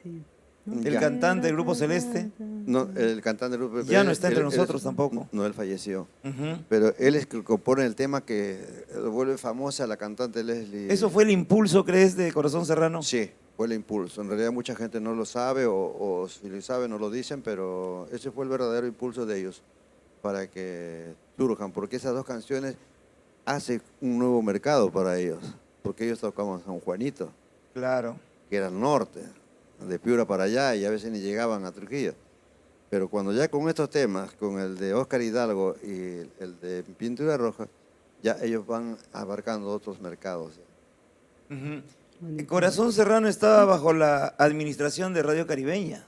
Sí. El Ya. cantante del Grupo Celeste. No, el cantante del grupo Ya no está entre nosotros tampoco. No, él falleció. Ujú. Pero él es que compone el tema que lo vuelve famosa a la cantante Leslie. ¿Eso fue el impulso, crees, de Corazón Serrano? Sí, fue el impulso. En realidad mucha gente no lo sabe o si lo sabe no lo dicen, pero ese fue el verdadero impulso de ellos para que surjan, porque esas 2 canciones hacen un nuevo mercado para ellos, porque ellos tocaban San Juanito, Claro. que era el norte, de Piura para allá, y a veces ni llegaban a Trujillo. Pero cuando ya con estos temas, con el de Óscar Hidalgo y el de Pintura Roja, ya ellos van abarcando otros mercados. Ujú. Bonito. Corazón Serrano estaba bajo la administración de Radio Caribeña.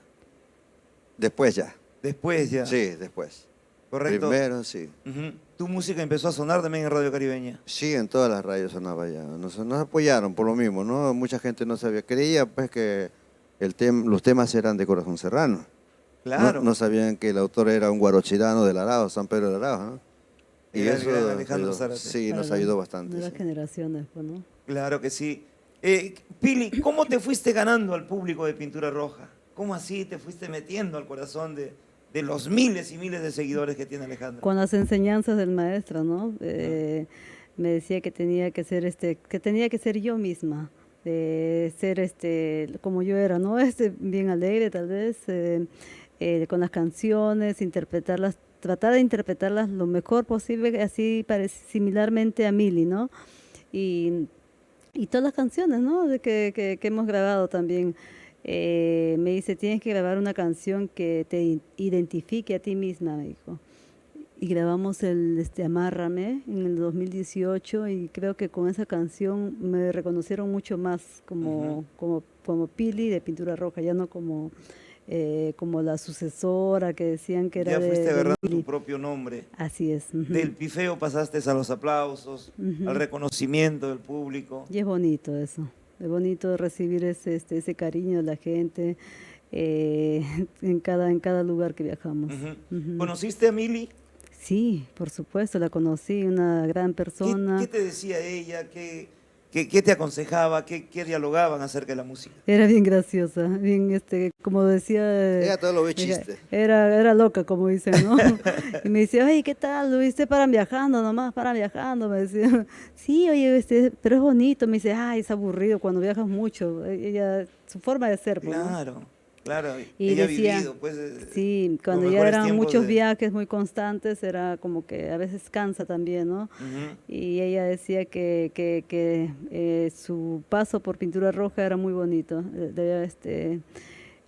Después ya. Después ya. Sí, después. Correcto. Primero, sí. Ujú. Tu música empezó a sonar también en Radio Caribeña. Sí, en todas las radios sonaba ya. Nos apoyaron por lo mismo, ¿no? Mucha gente no sabía. Creía pues que los temas eran de Corazón Serrano. Claro. No sabían que el autor era un guarochirano del Arao, San Pedro del Arao, ¿no? Y Era el eso gran Alejandro ayudó. Zárate. Sí, nos Para ayudó bastante. Nuevas Sí. generaciones, pues, ¿no? Claro que sí. Pili, ¿cómo te fuiste ganando al público de Pintura Roja? ¿Cómo así te fuiste metiendo al corazón de los miles y miles de seguidores que tiene Alejandro? Con las enseñanzas del maestro, ¿no? Me decía que tenía que ser yo misma, ser como yo era, ¿no? Bien alegre tal vez, con las canciones, interpretarlas tratar de interpretarlas lo mejor posible, así similarmente a Mili, ¿no? Y, y todas las canciones, ¿no? Que hemos grabado también. Me dice, tienes que grabar una canción que te identifique a ti misma, me dijo. Y grabamos el Amárrame en el 2018 y creo que con esa canción me reconocieron mucho más como Pili de Pintura Roja, ya no como la sucesora que decían que era Ya fuiste de agarrando Mili. tu propio nombre. Así es. Ujú. Del pifeo pasaste a los aplausos, Ujú. al reconocimiento del público. Y es bonito eso, es bonito recibir ese cariño de la gente en cada lugar que viajamos. Ujú. Ujú. ¿Conociste a Mili? Sí, por supuesto, la conocí, una gran persona. ¿Qué te decía ella? ¿Qué te aconsejaba? ¿Qué dialogaban acerca de la música? Era bien graciosa, bien, como decía... Ella todo lo ve era, chiste. era loca, como dicen, ¿no? Y me decía, oye, ¿qué tal? ¿Lo viste paran viajando nomás? Paran viajando, me decía. Sí, oye, pero es bonito. Me dice, ay, es aburrido cuando viajas mucho. Ella, su forma de ser, pues, ¿no? Claro, claro. Y Ella decía, ha vivido, pues, sí, los cuando ya mejores eran tiempos muchos de- viajes muy constantes, era como que a veces cansa también, ¿no? Ujú. Y ella decía que su paso por Pintura Roja era muy bonito.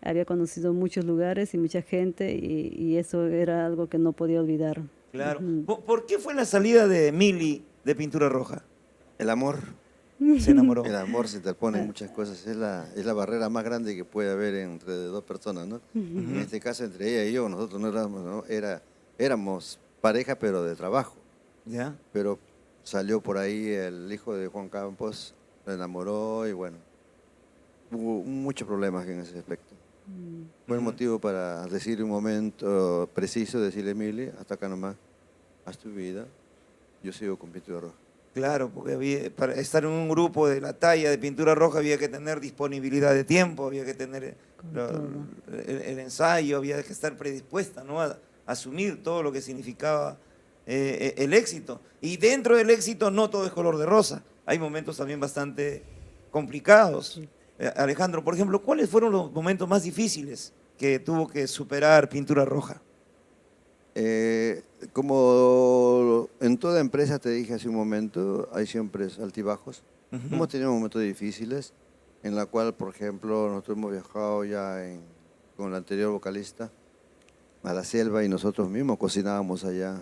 Había conocido muchos lugares y mucha gente y eso era algo que no podía olvidar. Claro. Ujú. ¿Por qué fue la salida de Mili de Pintura Roja? El amor, Se enamoró. el amor se interpone en muchas cosas. Es la barrera más grande que puede haber entre dos personas, ¿no? En este caso, entre ella y yo, nosotros no éramos, ¿no? Éramos pareja, pero de trabajo. ¿Ya? Pero salió por ahí el hijo de Juan Campos, se enamoró y bueno, hubo muchos problemas en ese aspecto. Fue el motivo para decirle un momento preciso, decirle, Emily, hasta acá nomás, haz tu vida, yo sigo con Pintura Roja. Claro, porque para estar en un grupo de la talla de Pintura Roja había que tener disponibilidad de tiempo, había que tener todo. el ensayo, había que estar predispuesta, ¿no? A asumir todo lo que significaba el éxito. Y dentro del éxito no todo es color de rosa, hay momentos también bastante complicados. Alejandro, por ejemplo, ¿cuáles fueron los momentos más difíciles que tuvo que superar Pintura Roja? Como en toda empresa, te dije hace un momento, hay siempre altibajos. Ujú. Hemos tenido momentos difíciles, en la cual, por ejemplo, nosotros hemos viajado ya con el anterior vocalista a la selva y nosotros mismos cocinábamos allá,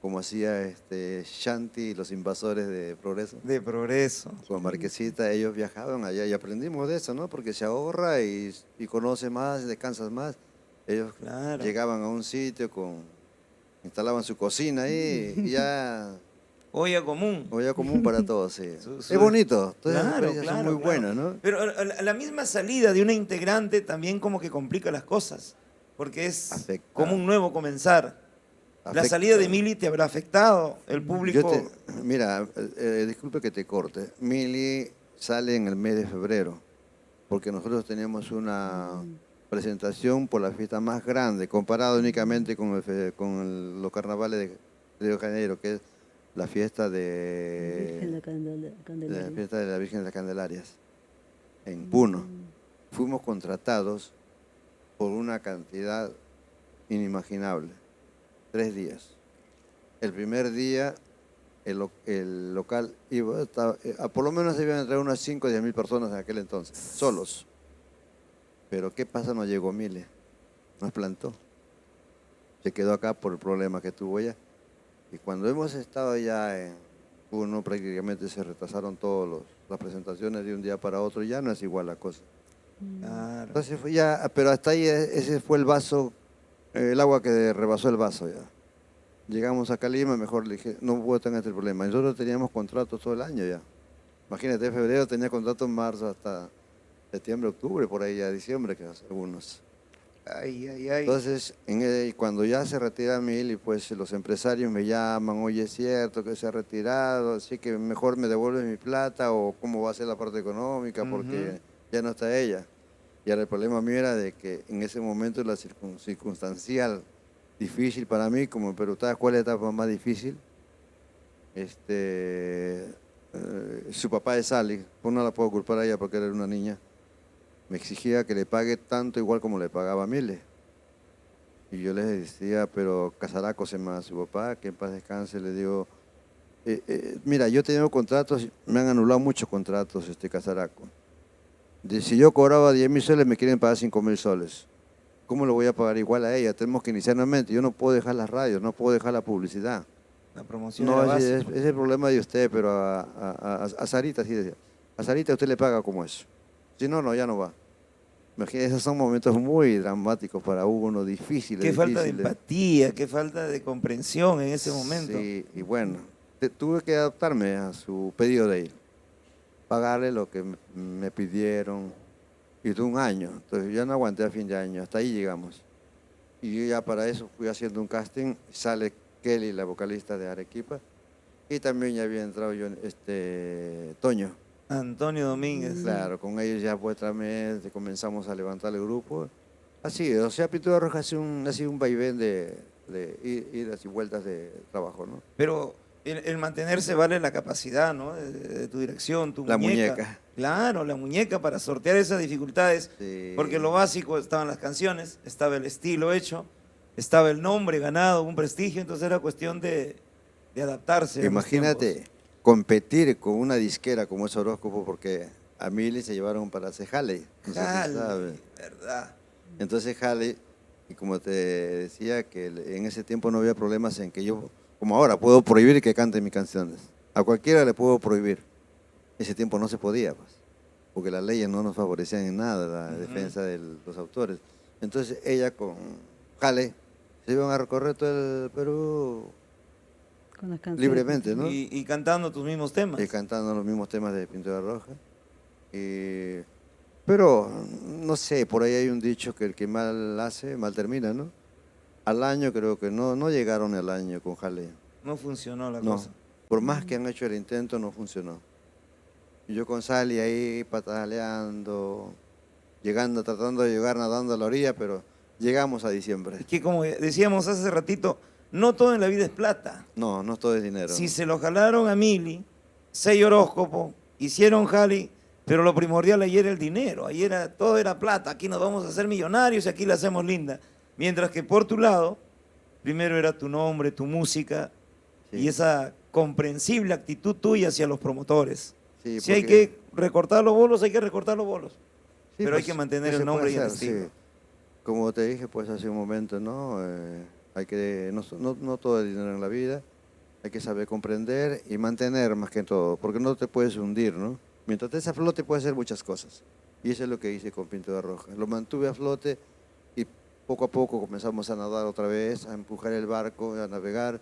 como hacía Shanti y los invasores de Progreso. De progreso. Con Marquesita, ellos viajaban allá y aprendimos de eso, ¿no? Porque se ahorra y conoce más, descansas más. Ellos Claro. llegaban a un sitio, instalaban su cocina ahí y ya Olla común. olla común para todos, sí. Su- Es bonito, todas esas Claro, experiencias claro, son muy claro. buenas, ¿no? Pero la misma salida de una integrante también como que complica las cosas, porque es Afecta. como un nuevo comenzar. La Afecta. salida de Mili te habrá afectado, el público. Mira, disculpe que te corte. Mili sale en el mes de febrero, porque nosotros teníamos una presentación por la fiesta más grande, comparado únicamente con los carnavales de Río de Janeiro, que es la fiesta Virgen de, la Candelaria. la fiesta de la Virgen de las Candelarias, en Puno. Fuimos contratados por una cantidad inimaginable. 3 días. El primer día el local por lo menos debían entrar unas 5 o 10 mil personas en aquel entonces, solos. Pero ¿qué pasa? No llegó Mile, nos plantó. Se quedó acá por el problema que tuvo ella. Y cuando hemos estado ya en Puno, prácticamente se retrasaron todas las presentaciones de un día para otro, ya no es igual la cosa. Claro. Entonces fue ya, pero hasta ahí ese fue el vaso, el agua que rebasó el vaso ya. Llegamos a Calima, mejor le dije, no puedo tener este problema. Nosotros teníamos contratos todo el año ya. Imagínate, en febrero tenía contratos en marzo hasta septiembre, octubre, por ahí ya diciembre, que algunos. Ay, ay, ay. Entonces, cuando ya se retira Mili, pues los empresarios me llaman, oye, es cierto que se ha retirado, así que mejor me devuelve mi plata o cómo va a ser la parte económica, porque ya no está ella. Y ahora el problema mío era de que en ese momento la circunstancial difícil para mí, como en Perú, ¿cuál es la etapa más difícil? Su papá de Sally, pues no la puedo culpar a ella porque era una niña, me exigía que le pague tanto igual como le pagaba a Mile. Y yo les decía, pero Casaraco se llama su papá, que en paz descanse, le digo, mira, yo he tenido contratos, me han anulado muchos contratos, Casaraco. Si yo cobraba 10.000 soles, me quieren pagar 5.000 soles. ¿Cómo lo voy a pagar igual a ella? Tenemos que iniciar nuevamente. Yo no puedo dejar las radios, no puedo dejar la publicidad. La promoción No, era ese básica. es el problema de usted, pero a Sarita sí decía. A Sarita usted le paga como eso. Si no, no, ya no va. Imagínese, esos son momentos muy dramáticos para uno, difíciles. Qué falta de difíciles. empatía, qué falta de comprensión en ese momento. Sí, y bueno, tuve que adaptarme a su pedido de ir. Pagarle lo que me pidieron. Y de un año. Entonces ya no aguanté a fin de año. Hasta ahí llegamos. Y yo ya para eso fui haciendo un casting. Sale Kelly, la vocalista de Arequipa. Y también ya había entrado yo, Toño. Antonio Domínguez. Claro, con ellos ya pues mes comenzamos a levantar el grupo. Así, o sea, Pintura Roja ha sido un vaivén de idas y vueltas de trabajo, ¿no? Pero el mantenerse vale la capacidad, ¿no? De tu dirección, tu La muñeca. muñeca. Claro, la muñeca para sortear esas dificultades. Sí. Porque lo básico estaban las canciones, estaba el estilo hecho, estaba el nombre ganado, un prestigio, entonces era cuestión de adaptarse. a los Imagínate tiempos. competir con una disquera como es Horóscopo, porque a Mili se llevaron para hacer Halley. No sé si Jale, sabe. ¿verdad? Entonces Halley, y como te decía, que en ese tiempo no había problemas en que yo, como ahora, puedo prohibir que cante mis canciones. A cualquiera le puedo prohibir. Ese tiempo no se podía, pues, porque las leyes no nos favorecían en nada la defensa de los autores. Entonces ella con Halley se iban a recorrer todo el Perú Con las canciones. libremente, ¿no? Y cantando tus mismos temas. Y cantando los mismos temas de Pintura Roja. Pero, no sé, por ahí hay un dicho que el que mal hace, mal termina, ¿no? Al año creo que no llegaron al año con Halley. No funcionó la No, cosa. por más que han hecho el intento, no funcionó. Y yo con Sally ahí pataleando, llegando, tratando de llegar nadando a la orilla, pero llegamos a diciembre. Es que como decíamos hace ratito, no todo en la vida es plata. No, no todo es dinero. Si se lo jalaron a Mili, 6 horóscopos, hicieron jali, pero lo primordial ahí era el dinero, ahí todo era plata, aquí nos vamos a hacer millonarios y aquí la hacemos linda. Mientras que por tu lado, primero era tu nombre, tu música Sí. y esa comprensible actitud tuya hacia los promotores. Sí, Si hay porque- que recortar los bolos, hay que recortar los bolos. Sí, pero hay pues, que mantener ¿qué el se nombre puede y el hacer? estilo. Sí. Como te dije pues hace un momento, ¿no? No todo es dinero en la vida, hay que saber comprender y mantener más que todo, porque no te puedes hundir, ¿no? Mientras estés a flote puedes hacer muchas cosas. Y eso es lo que hice con Pintura Roja. Lo mantuve a flote y poco a poco comenzamos a nadar otra vez, a empujar el barco, a navegar.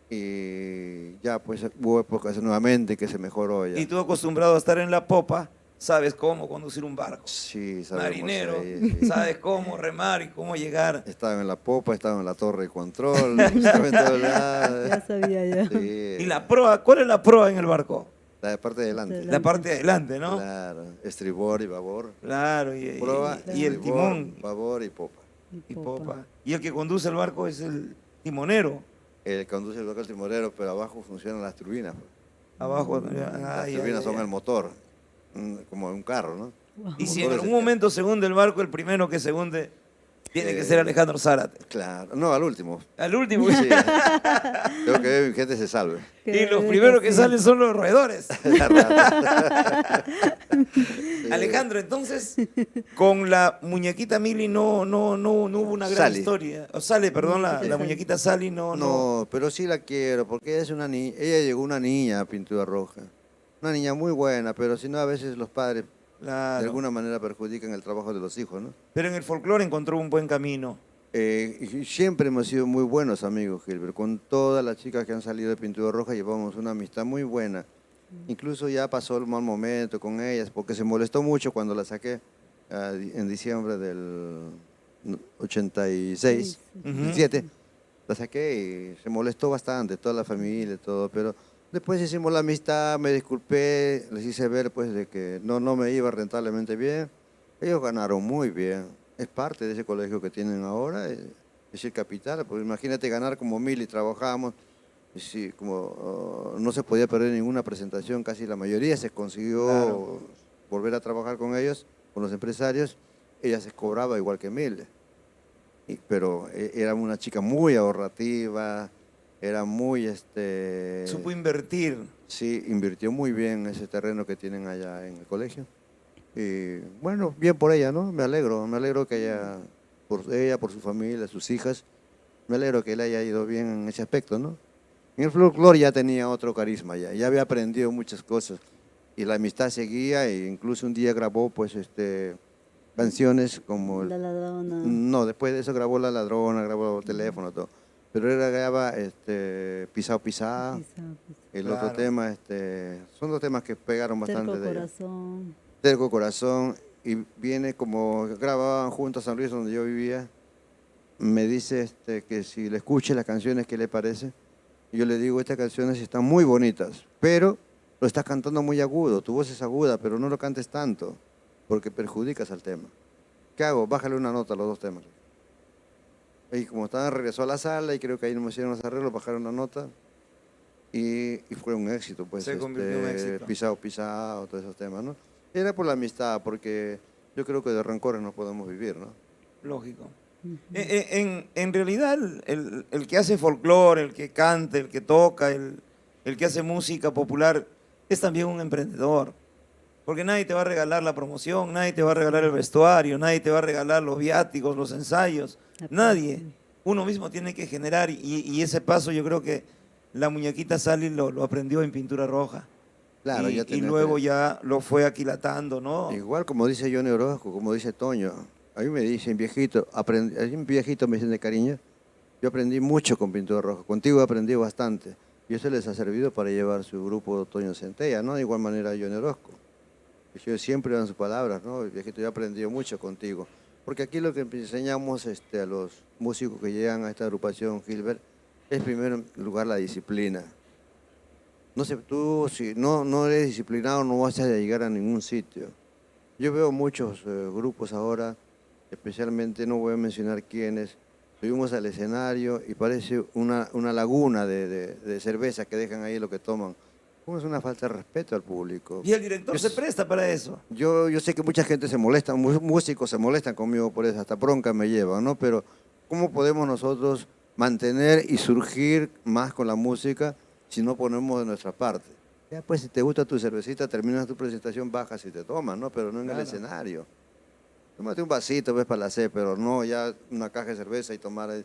Y ya pues hubo épocas nuevamente que se mejoró ya. Y tú acostumbrado a estar en la popa, sabes cómo conducir un barco. Sí, sabemos Marinero, ahí, sí. sabes cómo remar y cómo llegar. Estaba en la popa, estaba en la torre de control, estaba en todos lados. Ya sabía yo. Sí, Y la proa, ¿cuál es la proa en el barco? la parte de adelante. La parte de adelante, ¿no? Claro, estribor y babor. Claro, Proa, y el estribor, timón babor y popa. y popa. Y el que conduce el barco es el timonero. El conduce el barco el timorero, pero abajo funcionan las turbinas. Pues. Abajo. Las Ay, turbinas ay, son ay. el motor, como un carro, ¿no? Y si en Motores algún de- momento se hunde el barco, el primero que se hunde tiene que ser Alejandro Zárate. Claro, no, al último. Al último. Sí. Tengo que ver que mi gente se salve. Y los primeros que salen son los roedores. Alejandro, entonces, con la muñequita Mili no hubo una gran Sally. historia. O Sale, perdón, la muñequita Sally no. No, pero sí la quiero, porque ella es una niña, ella llegó una niña a Pintura Roja. Una niña muy buena, pero si no a veces los padres Claro. de alguna manera perjudican el trabajo de los hijos, ¿no? Pero en el folclore encontró un buen camino. Y siempre hemos sido muy buenos amigos, Gilbert. Con todas las chicas que han salido de Pintura Roja llevamos una amistad muy buena. Incluso ya pasó el mal momento con ellas, porque se molestó mucho cuando la saqué en diciembre del 86, Ujú. 17. La saqué y se molestó bastante, toda la familia, todo, pero después hicimos la amistad, me disculpé, les hice ver pues de que no me iba rentablemente bien. Ellos ganaron muy bien, es parte de ese colegio que tienen ahora, es el capital, pues imagínate ganar como 1000 y trabajamos, y sí, como no se podía perder ninguna presentación, casi la mayoría se consiguió Claro. volver a trabajar con ellos, con los empresarios, ella se cobraba igual que 1000. pero era una chica muy ahorrativa, era muy, Supo invertir. sí, invirtió muy bien ese terreno que tienen allá en el colegio. Y bueno, bien por ella, ¿no? Me alegro que ella, por ella, por su familia, sus hijas, me alegro que le haya ido bien en ese aspecto, ¿no? En el folclore ya tenía otro carisma, ya había aprendido muchas cosas y la amistad seguía e incluso un día grabó pues canciones como La ladrona. no, después de eso grabó La Ladrona, grabó Teléfono, todo. Pero él grababa Pisao Pisá, Quizá, pues, el otro Claro. tema, son dos temas que pegaron bastante Terco de ella. corazón. Terco Corazón, y viene como grababan juntos a San Luis donde yo vivía, me dice que si le escuche las canciones, ¿qué le parece? Y yo le digo, estas canciones están muy bonitas, pero lo estás cantando muy agudo, tu voz es aguda, pero no lo cantes tanto, porque perjudicas al tema. ¿Qué hago? Bájale una nota a los dos temas. Y como estaba, regresó a la sala y creo que ahí no me hicieron los arreglos, bajaron una nota y fue un éxito, pues. Se convirtió en un éxito. Pisao, pisao, todos esos temas, ¿no? Era por la amistad, porque yo creo que de rencores no podemos vivir, ¿no? Lógico. En realidad, el que hace folclore, el que canta, el que toca, el que hace música popular, es también un emprendedor. Porque nadie te va a regalar la promoción, nadie te va a regalar el vestuario, nadie te va a regalar los viáticos, los ensayos, nadie. Uno mismo tiene que generar y ese paso yo creo que la muñequita Sally lo aprendió en Pintura Roja. Claro, y, ya y tenés luego que- ya lo fue aquilatando, ¿no? Igual como dice Johnny Orozco, como dice Toño, a mí me dicen viejito, a mí un viejito me dicen de cariño, yo aprendí mucho con Pintura Roja, contigo aprendí bastante, y eso les ha servido para llevar su grupo Toño Centella, ¿no? De igual manera Johnny Orozco. Ellos siempre dan sus palabras, ¿no? Viejito, yo he aprendido mucho contigo. Porque aquí lo que enseñamos a los músicos que llegan a esta agrupación, Gilbert, es primero en lugar la disciplina. No sé, tú si no eres disciplinado no vas a llegar a ningún sitio. Yo veo muchos grupos ahora, especialmente, no voy a mencionar quiénes, subimos al escenario y parece una laguna de cerveza que dejan ahí lo que toman. ¿Cómo es una falta de respeto al público? Y el director se presta para eso. Yo sé que mucha gente se molesta, músicos se molestan conmigo por eso, hasta bronca me llevan, ¿no? Pero ¿cómo podemos nosotros mantener y surgir más con la música si no ponemos de nuestra parte? Ya pues si te gusta tu cervecita, terminas tu presentación, bajas y te tomas, ¿no? Pero no en Claro. el escenario. Tómate un vasito, ves, para la sed, pero no ya una caja de cerveza y tomar, es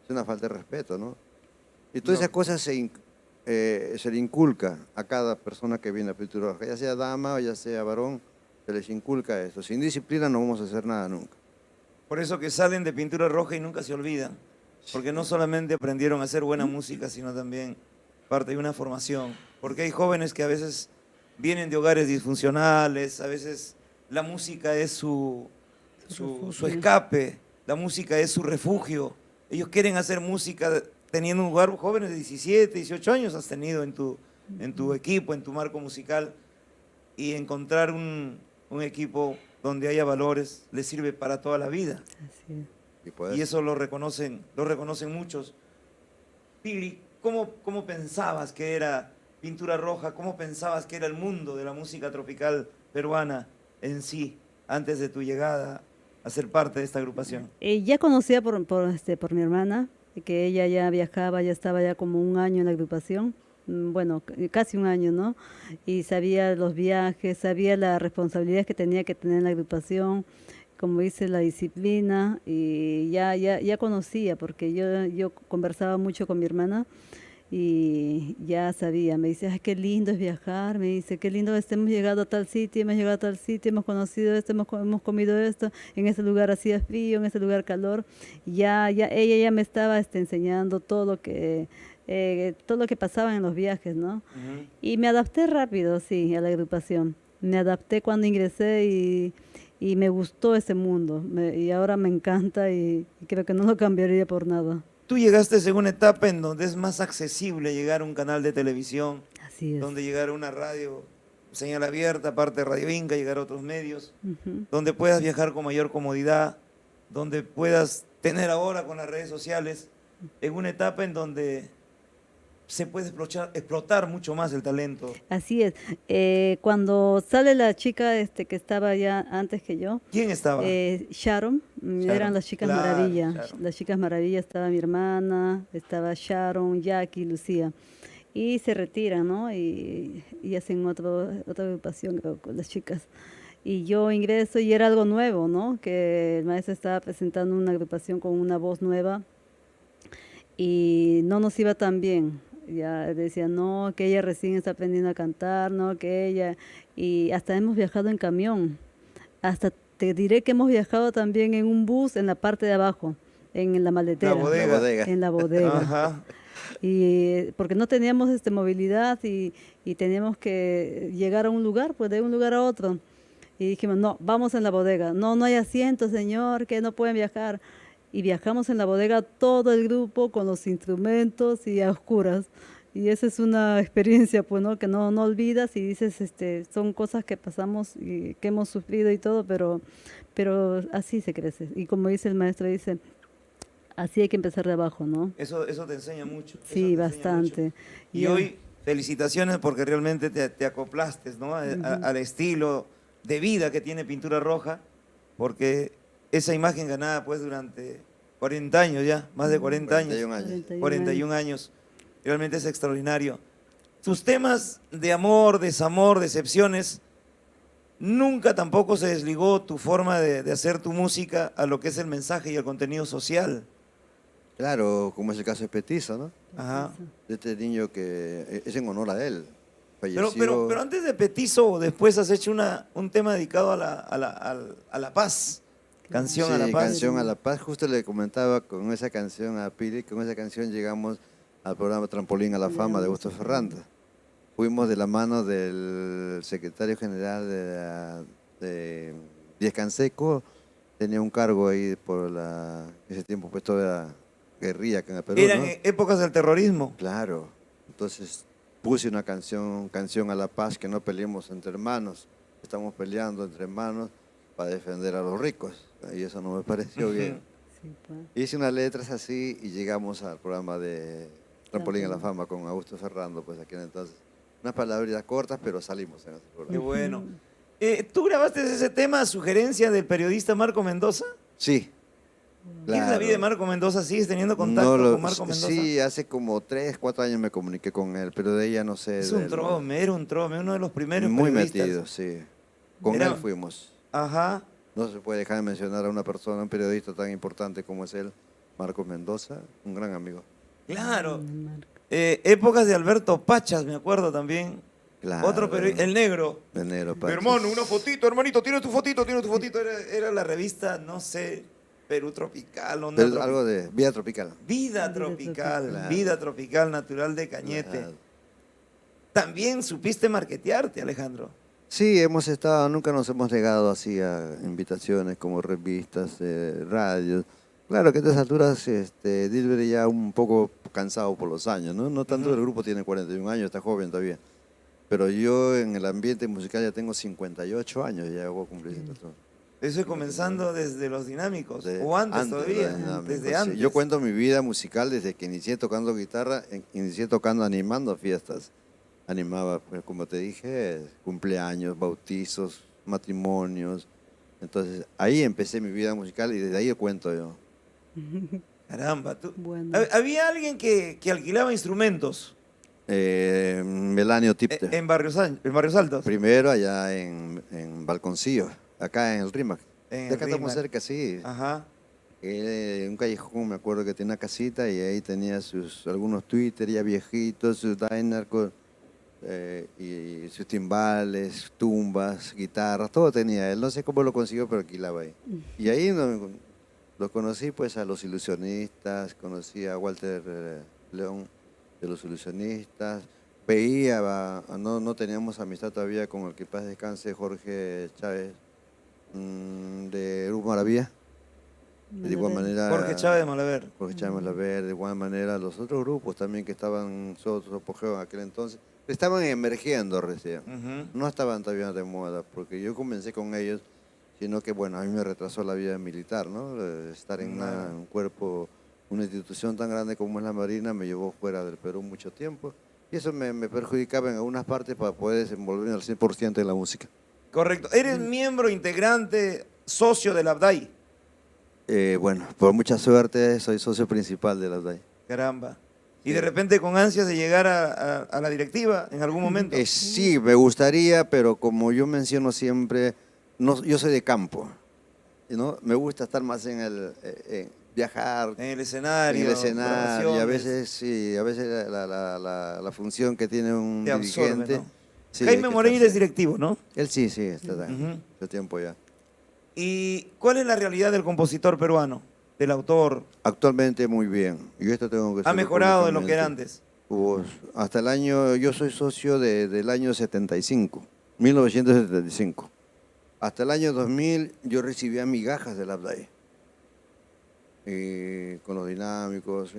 una falta de respeto, ¿no? Y todas esas cosas se le inculca a cada persona que viene a Pintura Roja, ya sea dama o ya sea varón, se les inculca esto. Sin disciplina no vamos a hacer nada nunca. Por eso que salen de Pintura Roja y nunca se olvidan. Porque no solamente aprendieron a hacer buena música, sino también parte de una formación. Porque hay jóvenes que a veces vienen de hogares disfuncionales, a veces la música es su escape, la música es su refugio. Ellos quieren hacer música teniendo un lugar, jóvenes de 17, 18 años has tenido en tu equipo, en tu marco musical, y encontrar un equipo donde haya valores les sirve para toda la vida. Así es. Y, pues, Y eso lo reconocen muchos. Pili, ¿cómo pensabas que era Pintura Roja? ¿Cómo pensabas que era el mundo de la música tropical peruana en sí, antes de tu llegada a ser parte de esta agrupación? Ya conocía por mi hermana, que ella ya viajaba, ya estaba ya como un año en la agrupación, bueno, casi un año, ¿no? Y sabía los viajes, sabía la responsabilidad que tenía que tener en la agrupación, como dice, la disciplina, y ya conocía, porque yo conversaba mucho con mi hermana y ya sabía, me dice, ay, qué lindo es viajar, me dice, qué lindo hemos llegado a tal sitio, hemos llegado a tal sitio, hemos conocido esto, hemos comido esto, en ese lugar hacía frío, en ese lugar calor, ella ya me estaba enseñando todo lo que pasaba en los viajes, ¿no? Ujú. Y me adapté rápido, sí, a la agrupación, me adapté cuando ingresé y me gustó ese mundo, y ahora me encanta y creo que no lo cambiaría por nada. Tú llegaste en una etapa en donde es más accesible llegar a un canal de televisión, Así es. donde llegar a una radio, señal abierta, aparte de Radio Inca, llegar a otros medios, Ujú. donde puedas viajar con mayor comodidad, donde puedas tener ahora con las redes sociales, en una etapa en donde se puede explotar mucho más el talento. Así es. Cuando sale la chica que estaba ya antes que yo, ¿Quién estaba? Sharon, Sharon, eran las chicas claro, maravilla. Sharon. Las chicas maravilla, estaba mi hermana, estaba Sharon, Jackie, Lucía. Y se retiran, ¿no? Y hacen otra agrupación, creo, con las chicas. Y yo ingreso y era algo nuevo, ¿no? Que el maestro estaba presentando una agrupación con una voz nueva y no nos iba tan bien. Ya decía, no, que ella recién está aprendiendo a cantar, no, que ella... Y hasta hemos viajado en camión. Hasta te diré que hemos viajado también en un bus en la parte de abajo, en la maletera. La bodega. En la bodega. Ajá. Y porque no teníamos movilidad y teníamos que llegar a un lugar, pues de un lugar a otro. Y dijimos, no, vamos en la bodega. No, no hay asiento, señor, que no pueden viajar. Y viajamos en la bodega todo el grupo con los instrumentos y a oscuras. Y esa es una experiencia, pues, ¿no? Que no olvidas y dices, son cosas que pasamos y que hemos sufrido y todo, pero así se crece. Y como dice el maestro, dice, así hay que empezar de abajo, ¿no? Eso te enseña mucho. eso te Sí, enseña bastante. mucho. Y Ya. hoy, felicitaciones porque realmente te acoplaste, ¿no? Al estilo de vida que tiene Pintura Roja, porque esa imagen ganada pues durante 40 años ya, más de 40 años. 41 años. 41 años. Realmente es extraordinario. Tus temas de amor, desamor, decepciones, nunca tampoco se desligó tu forma de hacer tu música a lo que es el mensaje y el contenido social. Claro, como es el caso de Petizo, ¿no? Ajá. De este niño que es en honor a él. Pero Falleció. antes de Petizo, después has hecho un tema dedicado a la paz. Canción a la Sí, paz. Canción a la Paz. Justo le comentaba con esa canción a Pili, con esa canción llegamos al programa Trampolín a la Fama de Augusto Ferranda. Fuimos de la mano del secretario general de Díaz Canseco, tenía un cargo ahí por ese tiempo, pues toda la guerrilla acá en el Perú, Eran ¿no? épocas del terrorismo. Claro, entonces puse una canción a la paz, que no peleemos entre hermanos, estamos peleando entre hermanos para defender a los ricos, y eso no me pareció bien. Sí, pues. Hice unas letras así y llegamos al programa de Trampolín a la Fama con Augusto Ferrando, pues aquí entonces. Unas palabras cortas, pero salimos en ese Qué programa. bueno. ¿Tú grabaste ese tema a sugerencia del periodista Marco Mendoza? Sí, ¿Quién es la vida de Marco Mendoza? ¿Sigues teniendo contacto con Marco Mendoza? Sí, hace como 3, 4 años me comuniqué con él, pero de ella no sé. Es de un él, trome, era un trome, uno de los primeros muy periodistas. metido, sí. Con Era- él fuimos. Ajá. No se puede dejar de mencionar a una persona, un periodista tan importante como es él, Marcos Mendoza, un gran amigo. Claro. Épocas de Alberto Pachas, me acuerdo también. Claro. Otro periodista, el negro. El negro Mi Pachas. hermano, una fotito, hermanito, tienes tu fotito, tienes tu fotito. Era la revista, no sé, Perú Tropical, Onda Pero Tropical. algo de Vida Tropical. Vida Tropical, Claro. Vida Tropical Natural de Cañete. Claro. También supiste marketearte, Alejandro. Sí, hemos estado, nunca nos hemos negado así a invitaciones como revistas, radios. Claro que a estas alturas Dilber ya un poco cansado por los años, ¿no? No tanto, el grupo tiene 41 años, está joven todavía. Pero yo en el ambiente musical ya tengo 58 años, ya voy a cumplir 58. Eso es comenzando desde los dinámicos. De- o antes de todavía. la dinámica, Desde sí. antes. Yo cuento mi vida musical desde que inicié tocando guitarra, inicié tocando, animando fiestas. Animaba, pues, como te dije, cumpleaños, bautizos, matrimonios. Entonces ahí empecé mi vida musical y desde ahí cuento yo. Caramba, tú. Bueno. Había alguien que alquilaba instrumentos Melanio Tipte. en Barrios Altos. Primero allá en Balconcillo, acá en el Rímac. En De acá el estamos Rímac. cerca, sí. Ajea. Un callejón, me acuerdo que tenía una casita y ahí tenía algunos Twitter ya viejitos, sus Dynar y sus timbales, tumbas, guitarras, todo tenía él. No sé cómo lo consiguió, pero alquilaba ahí. Y ahí lo conocí pues a los ilusionistas, conocí a Walter León de los ilusionistas, veía, no teníamos amistad todavía con el que paz descanse Jorge Chávez de Grupo Maravilla. De igual manera, Jorge Chávez de Malaver. Jorge Chávez Malaver, de igual manera los otros grupos también que estaban en su apogeo en aquel entonces, estaban emergiendo recién, Ujú. no estaban todavía de moda, porque yo comencé con ellos, sino que bueno, a mí me retrasó la vida militar, ¿no? Estar en un cuerpo una institución tan grande como es la Marina me llevó fuera del Perú mucho tiempo y eso me perjudicaba en algunas partes para poder desenvolverme al 100% en la música. Correcto. ¿Eres miembro, integrante, socio de la ABDAI? Bueno, por mucha suerte soy socio principal de la ABDAI. Caramba. ¿Y de repente con ansias de llegar a la directiva en algún momento? Sí, me gustaría, pero como yo menciono siempre, no, yo soy de campo, ¿no? Me gusta estar más viajar, En el escenario. en el escenario, y a promociones, veces sí, a veces la función que tiene un te absorbe, dirigente. ¿no? Sí, hay Jaime que Moreira estar, es sí. directivo, ¿no? Él sí, está Ujú. hace tiempo ya. ¿Y cuál es la realidad del compositor peruano, del autor? Actualmente muy bien, y esto tengo que ¿Ha decirlo mejorado de lo que era públicamente. antes? Hasta el año, yo soy socio del año 75, 1975. Hasta el año 2000 yo recibía migajas de la ABDAI, con los dinámicos.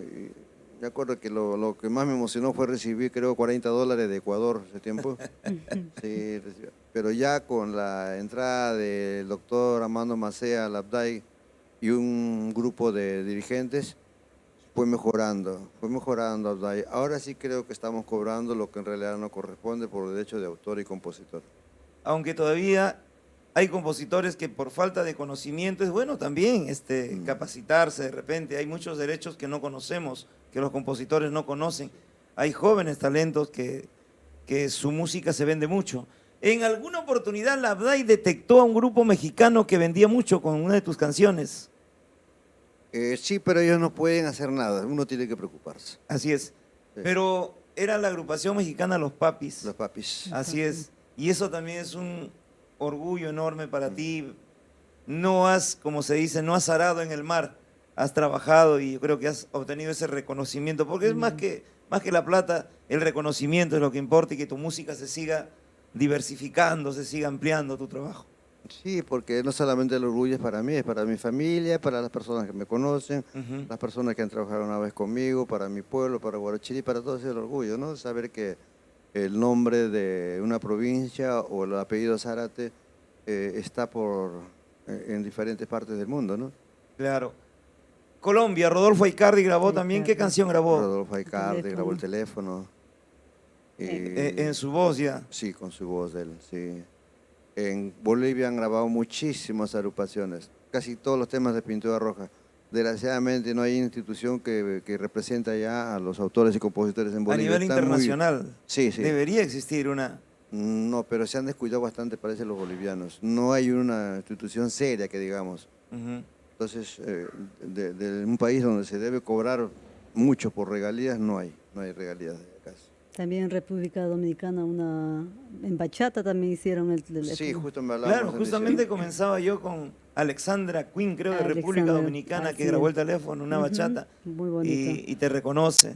Me acuerdo que lo que más me emocionó fue recibir, creo, $40 de Ecuador ese tiempo. Sí, pero ya con la entrada del doctor Armando Macea a la ABDAI y un grupo de dirigentes, fue mejorando ABDAI. Ahora sí creo que estamos cobrando lo que en realidad no corresponde por derecho de autor y compositor. Aunque todavía hay compositores que por falta de conocimiento es bueno también capacitarse de repente. Hay muchos derechos que no conocemos, que los compositores no conocen. Hay jóvenes talentos que su música se vende mucho. En alguna oportunidad la ABDAI detectó a un grupo mexicano que vendía mucho con una de tus canciones. Sí, pero ellos no pueden hacer nada, uno tiene que preocuparse. Así es. Sí. Pero era la agrupación mexicana Los Papis. Los papis. Así es. Y eso también es un orgullo enorme para ti. No has, como se dice, no has arado en el mar. Has trabajado y yo creo que has obtenido ese reconocimiento. Porque es más que la plata, el reconocimiento es lo que importa y que tu música se siga diversificando, se siga ampliando tu trabajo. Sí, porque no solamente el orgullo es para mí, es para mi familia, para las personas que me conocen, Ujú. las personas que han trabajado una vez conmigo, para mi pueblo, para Guarachirí, para todos es el orgullo, ¿no? Saber que el nombre de una provincia o el apellido Zárate está en diferentes partes del mundo, ¿no? Claro. Colombia, Rodolfo Aicardi grabó también. ¿Qué Aicardi. canción grabó? Rodolfo Aicardi Teléfono. grabó el teléfono. En su voz ya. Sí, con su voz de él, sí. En Bolivia han grabado muchísimas agrupaciones, casi todos los temas de Pintura Roja. Desgraciadamente no hay institución que representa ya a los autores y compositores en A Bolivia. nivel Están muy- internacional. Sí, sí. Debería existir una. No, pero se han descuidado bastante, parece, los bolivianos. No hay una institución seria que digamos. Ujú. Entonces, de un país donde se debe cobrar mucho por regalías, no hay regalías de acá. También en República Dominicana, en bachata también hicieron el Sí, teléfono. justo me hablábamos. Claro, en justamente diciembre. comenzaba yo con Alexandra Quinn, creo, de República Alexandra, Dominicana, que así grabó es. el teléfono, una Ujú, bachata. muy bonito. Y te reconoce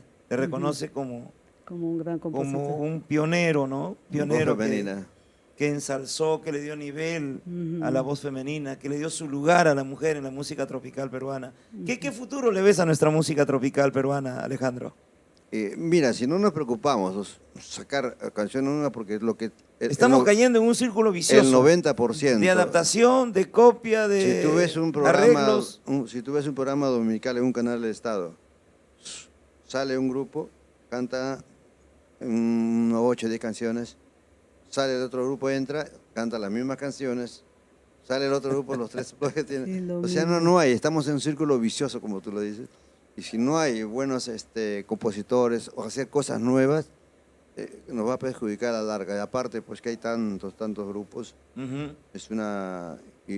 como Como un gran compositor. como un pionero, ¿no? Voz Pionero femenina. que ensalzó, que le dio nivel Ujú. a la voz femenina, que le dio su lugar a la mujer en la música tropical peruana. ¿Qué futuro le ves a nuestra música tropical peruana, Alejandro? Mira, si no nos preocupamos, sacar canciones nuevas, porque es lo que... Estamos cayendo en un círculo vicioso. El 90%. De adaptación, de copia, de Si tú ves un programa, arreglos. si tú ves un programa dominical en un canal del Estado, sale un grupo, canta 8 o 10 canciones, sale el otro grupo, entra, canta las mismas canciones, sale el otro grupo, los tres bloques tienen. Sí, lo O sea, mismo. no hay, estamos en un círculo vicioso, como tú lo dices. Y si no hay buenos compositores o hacer cosas nuevas, nos va a perjudicar a la larga. Y aparte, pues que hay tantos grupos, Ujú. es una... Y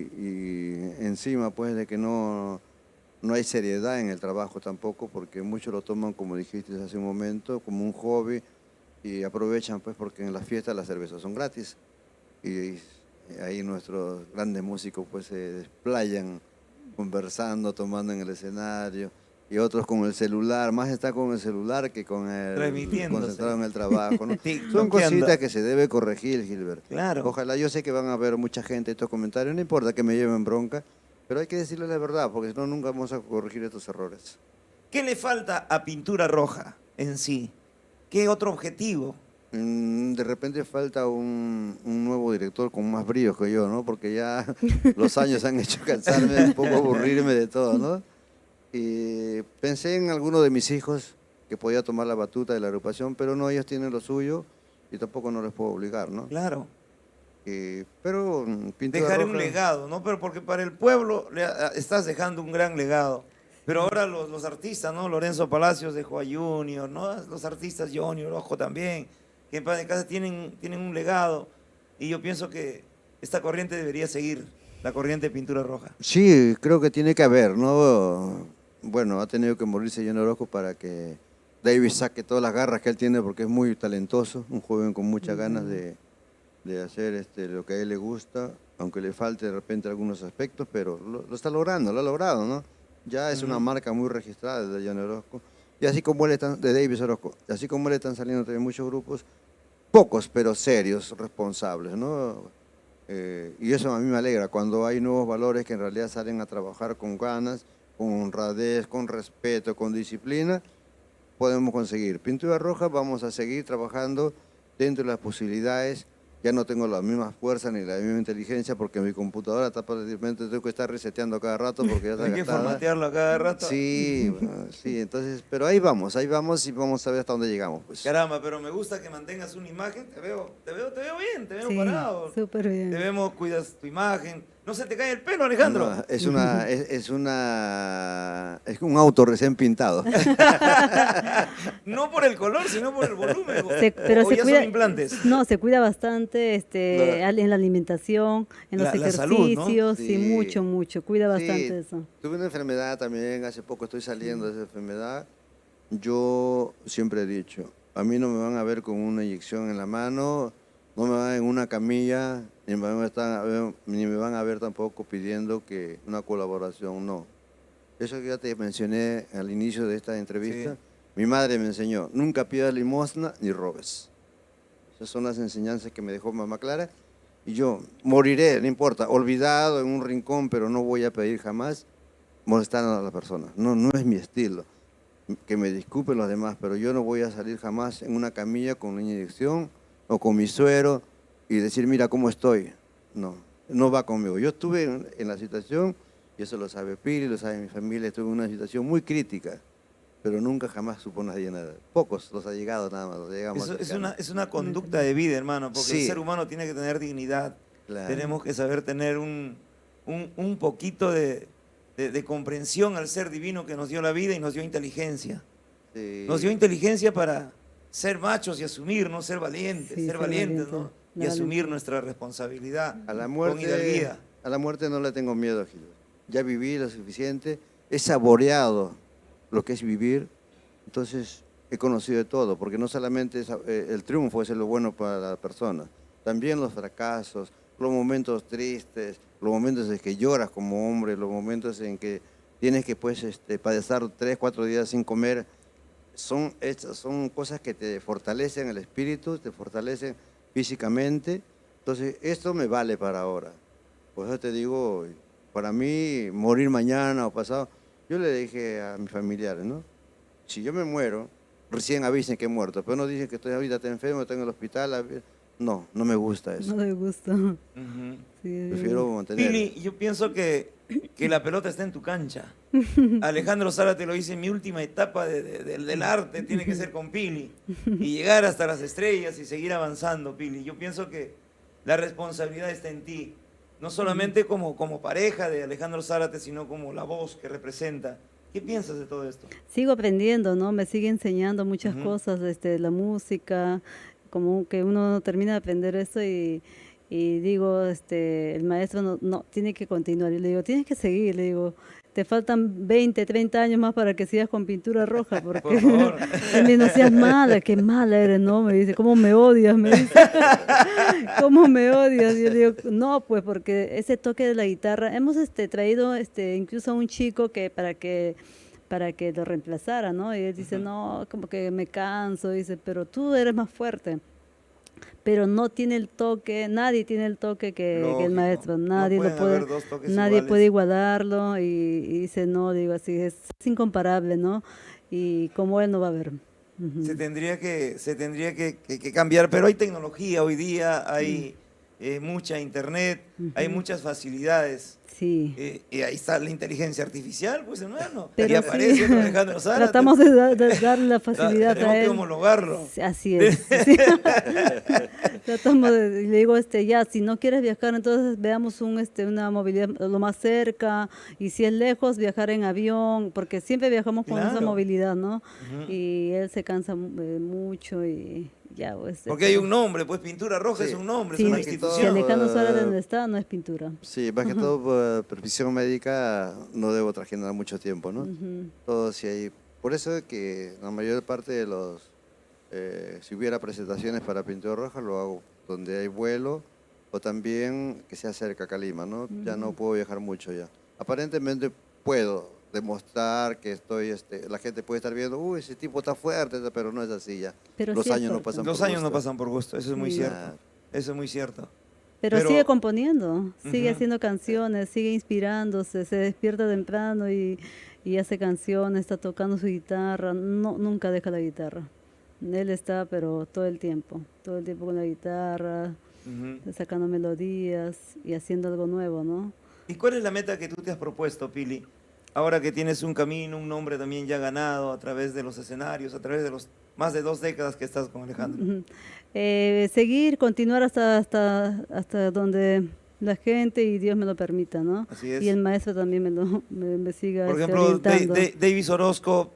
encima, pues, de que no hay seriedad en el trabajo tampoco, porque muchos lo toman, como dijiste hace un momento, como un hobby y aprovechan, pues, porque en las fiestas las cervezas son gratis. Y ahí nuestros grandes músicos, pues, se desplayan conversando, tomando en el escenario. Y otros con el celular, más está con el celular que con el Transmitiéndose. concentrado en el trabajo, ¿no? Son TikTokeando. cositas que se debe corregir, Gilbert. Claro. Ojalá, yo sé que van a haber mucha gente estos comentarios, no importa que me lleven bronca, pero hay que decirles la verdad, porque si no, nunca vamos a corregir estos errores. ¿Qué le falta a Pintura Roja en sí? ¿Qué otro objetivo? De repente falta un nuevo director con más bríos que yo, ¿no? Porque ya los años han hecho cansarme, un poco aburrirme de todo, ¿no? Y pensé en alguno de mis hijos que podía tomar la batuta de la agrupación, pero no, ellos tienen lo suyo y tampoco no les puedo obligar, ¿no? Claro. Pero Pintura Dejar un Roja, legado, ¿no? Pero porque para el pueblo estás dejando un gran legado. Pero ahora los artistas, ¿no? Lorenzo Palacios dejó a Junior, ¿no? Los artistas Junior, Ojo también, que en paz de casa tienen un legado. Y yo pienso que esta corriente debería seguir, la corriente de Pintura Roja. sí, creo que tiene que haber, ¿no? Bueno, ha tenido que morirse Johnny Orozco para que David saque todas las garras que él tiene porque es muy talentoso, un joven con muchas ganas de hacer lo que a él le gusta, aunque le falte de repente algunos aspectos, pero lo está logrando, lo ha logrado, ¿no? Ya es una marca muy registrada de Johnny Orozco. Y así como él de David Orozco, y así como él están saliendo también muchos grupos, pocos pero serios, responsables, ¿no? Y eso a mí me alegra, cuando hay nuevos valores que en realidad salen a trabajar con ganas, con honradez, con respeto, con disciplina, podemos conseguir. Pintura Roja vamos a seguir trabajando dentro de las posibilidades. Ya no tengo la misma fuerza ni la misma inteligencia porque mi computadora está prácticamente, tengo que estar reseteando cada rato porque ya está Hay que gastada. formatearlo a cada rato. Sí, bueno, sí, entonces, pero ahí vamos y vamos a ver hasta dónde llegamos, pues. Caramba, pero me gusta que mantengas una imagen. Te veo bien, te veo Sí, parado. súper bien. Te vemos, cuidas tu imagen. No se te cae el pelo, Alejandro. No, es un auto recién pintado. No por el color, sino por el volumen. Pero o se ya cuida, son implantes. no, se cuida bastante en la alimentación, en los La salud, ¿no? ejercicios, sí, Sí. mucho, cuida bastante Sí, eso. tuve una enfermedad también, hace poco estoy saliendo de esa enfermedad. Yo siempre he dicho, a mí no me van a ver con una inyección en la mano, no me van a ver en una camilla, ni me van a ver tampoco pidiendo que una colaboración, no. Eso que ya te mencioné al inicio de esta entrevista, Sí. mi madre me enseñó, nunca pidas limosna ni robes. Esas son las enseñanzas que me dejó mamá Clara. Y yo moriré, no importa, olvidado en un rincón, pero no voy a pedir jamás molestar a la persona. No, no es mi estilo. Que me disculpen los demás, pero yo no voy a salir jamás en una camilla con una inyección o con mi suero y decir, mira cómo estoy. No, no va conmigo. Yo estuve en la situación, y eso lo sabe Pili, lo sabe mi familia, estuve en una situación muy crítica, pero nunca jamás supo nadie nada. Pocos los ha llegado nada más. Los llegamos Es una conducta de vida, hermano, porque Sí. el ser humano tiene que tener dignidad. Claro. Tenemos que saber tener un poquito de comprensión al ser divino que nos dio la vida y nos dio inteligencia. Sí. Nos dio inteligencia para ser machos y asumir, no ser valientes, Sí, ser ser valientes, valiente, ¿no? Y la asumir valentía. nuestra responsabilidad A la con hidalguía. muerte no le tengo miedo, Gil. Ya viví lo suficiente, he saboreado lo que es vivir, entonces he conocido de todo, porque no solamente el triunfo es lo bueno para la persona, también los fracasos, los momentos tristes, los momentos en que lloras como hombre, los momentos en que tienes que padecer 3, 4 días sin comer, son cosas que te fortalecen el espíritu, te fortalecen físicamente. Entonces, esto me vale para ahora. Por eso te digo, para mí, morir mañana o pasado, yo le dije a mis familiares, ¿no? Si yo me muero, recién avisen que he muerto, pero no dicen que estoy ahorita enfermo, estoy en el hospital. No, no me gusta eso. No le gusta. Ujú. Sí, Prefiero mantener. Pili, yo pienso que la pelota está en tu cancha. Alejandro Zárate lo dice, mi última etapa del arte tiene que ser con Pili. Y llegar hasta las estrellas y seguir avanzando, Pili. Yo pienso que la responsabilidad está en ti. No solamente como pareja de Alejandro Zárate, sino como la voz que representa. ¿Qué piensas de todo esto? Sigo aprendiendo, ¿no? Me sigue enseñando muchas Ujú. cosas, la música, como que uno termina de aprender eso y digo, el maestro no tiene que continuar. Y le digo, tienes que seguir, le digo, te faltan 20, 30 años más para que sigas con Pintura Roja, porque Por favor. él me dice, no seas mala, qué mala eres, ¿no? Me dice, ¿cómo me odias? Me dice, ¿cómo me odias? Y yo le digo, no, pues porque ese toque de la guitarra, hemos traído incluso a un chico que para que lo reemplazara, ¿no? Y él dice, no, como que me canso, dice, pero tú eres más fuerte. Pero no tiene el toque, nadie tiene el toque que el Lógico. maestro, No nadie pueden lo puede, haber dos toques nadie iguales. puede igualarlo y dice, no, digo así, es incomparable, ¿no? Y como él no va a haber. Ujú. Se tendría que cambiar, pero hay tecnología hoy día, hay mucha internet, hay muchas facilidades. Sí. Y ahí está la inteligencia artificial, pues hermano. Pero y aparece sí, otro Alejandro Zárate. tratamos de darle la facilidad Tenemos a que él. homologarlo. Así es. Sí. Tratamos de, le digo, ya, si no quieres viajar, entonces veamos una movilidad lo más cerca, y si es lejos, viajar en avión, porque siempre viajamos con esa Claro. movilidad, ¿no? Y él se cansa mucho y ya, pues. Porque hay un nombre, pues Pintura Roja Sí. es un nombre, Sí, es una más que si institución. Alejandro Zárate no está, no es pintura. Sí, más que todo por previsión médica no debo trajinar mucho tiempo, ¿no? Todo si hay... Por eso es que la mayor parte de los... si hubiera presentaciones para Pintura Roja, lo hago donde hay vuelo o también que sea cerca acá a Lima, ¿no? Ya no puedo viajar mucho ya. Aparentemente puedo demostrar que estoy, la gente puede estar viendo, uy, ese tipo está fuerte, pero no es así ya. Pero Los sí es años no fuerte. pasan Los por años no gusto. pasan por gusto, eso es muy Sí. cierto. Claro. Eso es muy cierto. Pero sigue componiendo, sigue Ujú. haciendo canciones, sigue inspirándose, se despierta temprano y hace canciones, está tocando su guitarra, no, nunca deja la guitarra. Él está, pero todo el tiempo con la guitarra, Ujú. sacando melodías y haciendo algo nuevo, ¿no? ¿Y cuál es la meta que tú te has propuesto, Pili? Ahora que tienes un camino, un nombre también ya ganado a través de los escenarios, a través de los más de 2 décadas que estás con Alejandro. Ujú. Seguir, continuar hasta donde la gente y Dios me lo permita, ¿no? Así es. Y el maestro también me siga Por ejemplo, orientando. Davis Orozco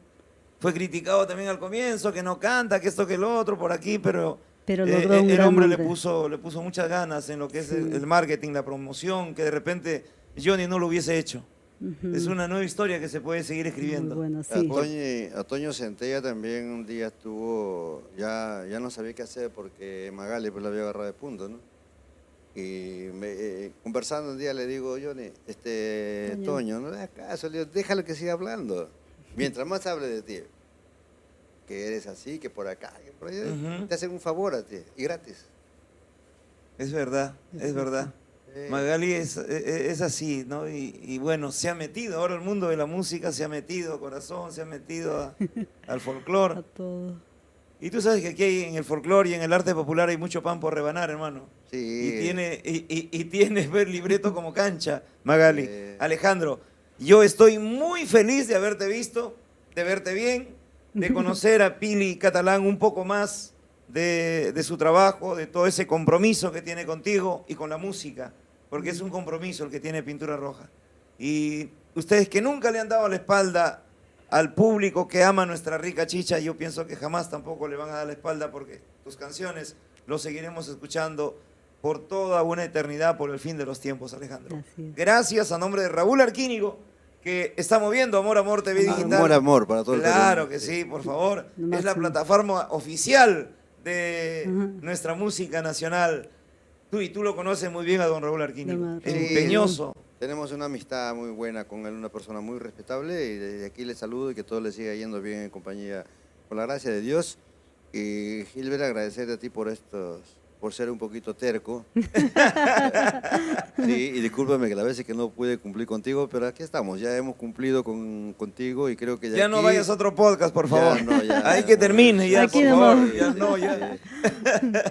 fue criticado también al comienzo, que no canta, que esto, que lo otro, por aquí, pero logró un el gran hombre le nombre. puso muchas ganas en lo que es Sí. el marketing, la promoción, que de repente Johnny no lo hubiese hecho. Ujú. Es una nueva historia que se puede seguir Muy escribiendo. bueno, sí. A Toño Centella también un día estuvo, ya no sabía qué hacer porque Magali pues la había agarrado de punto, ¿no? Y conversando un día le digo, Johnny, Toño, no le hagas caso, le digo, déjalo que siga hablando. Mientras más hable de ti, que eres así, que por acá, que por allá, Ujú. te hacen un favor a ti, y gratis. Es verdad, es verdad. Magali es así, ¿no? Y bueno, se ha metido, ahora el mundo de la música se ha metido a corazón, se ha metido al A folclore. todo. Y tú sabes que aquí en el folclore y en el arte popular hay mucho pan por rebanar, hermano. Sí. Y tienes ver libreto como cancha, Magali. Sí. Alejandro, yo estoy muy feliz de haberte visto, de verte bien, de conocer a Pili Catalán un poco más de su trabajo, de todo ese compromiso que tiene contigo y con la música, porque es un compromiso el que tiene Pintura Roja. Y ustedes que nunca le han dado la espalda al público que ama nuestra rica chicha, yo pienso que jamás tampoco le van a dar la espalda, porque tus canciones los seguiremos escuchando por toda una eternidad, por el fin de los tiempos, Alejandro. Así es. Gracias a nombre de Raúl Arquínigo, que está moviendo Amor Amor TV Digital. Amor para todo el Claro Perú. que sí, por favor. Lo Es la máximo. plataforma oficial de Ajá. nuestra música nacional. Tú lo conoces muy bien a don Raúl Arquínigo. Don Es Raúl. empeñoso. Tenemos una amistad muy buena con él, una persona muy respetable, y desde aquí le saludo y que todo le siga yendo bien en compañía, con la gracia de Dios. Y Gilbert, agradecerte a ti por ser un poquito terco. Sí, y discúlpame que las veces que no pude cumplir contigo, pero aquí estamos, ya hemos cumplido contigo y creo que Ya no aquí- vayas a otro podcast, por favor. ya, Hay que termine ya, Aquí por nomás. favor. Ya no, ya.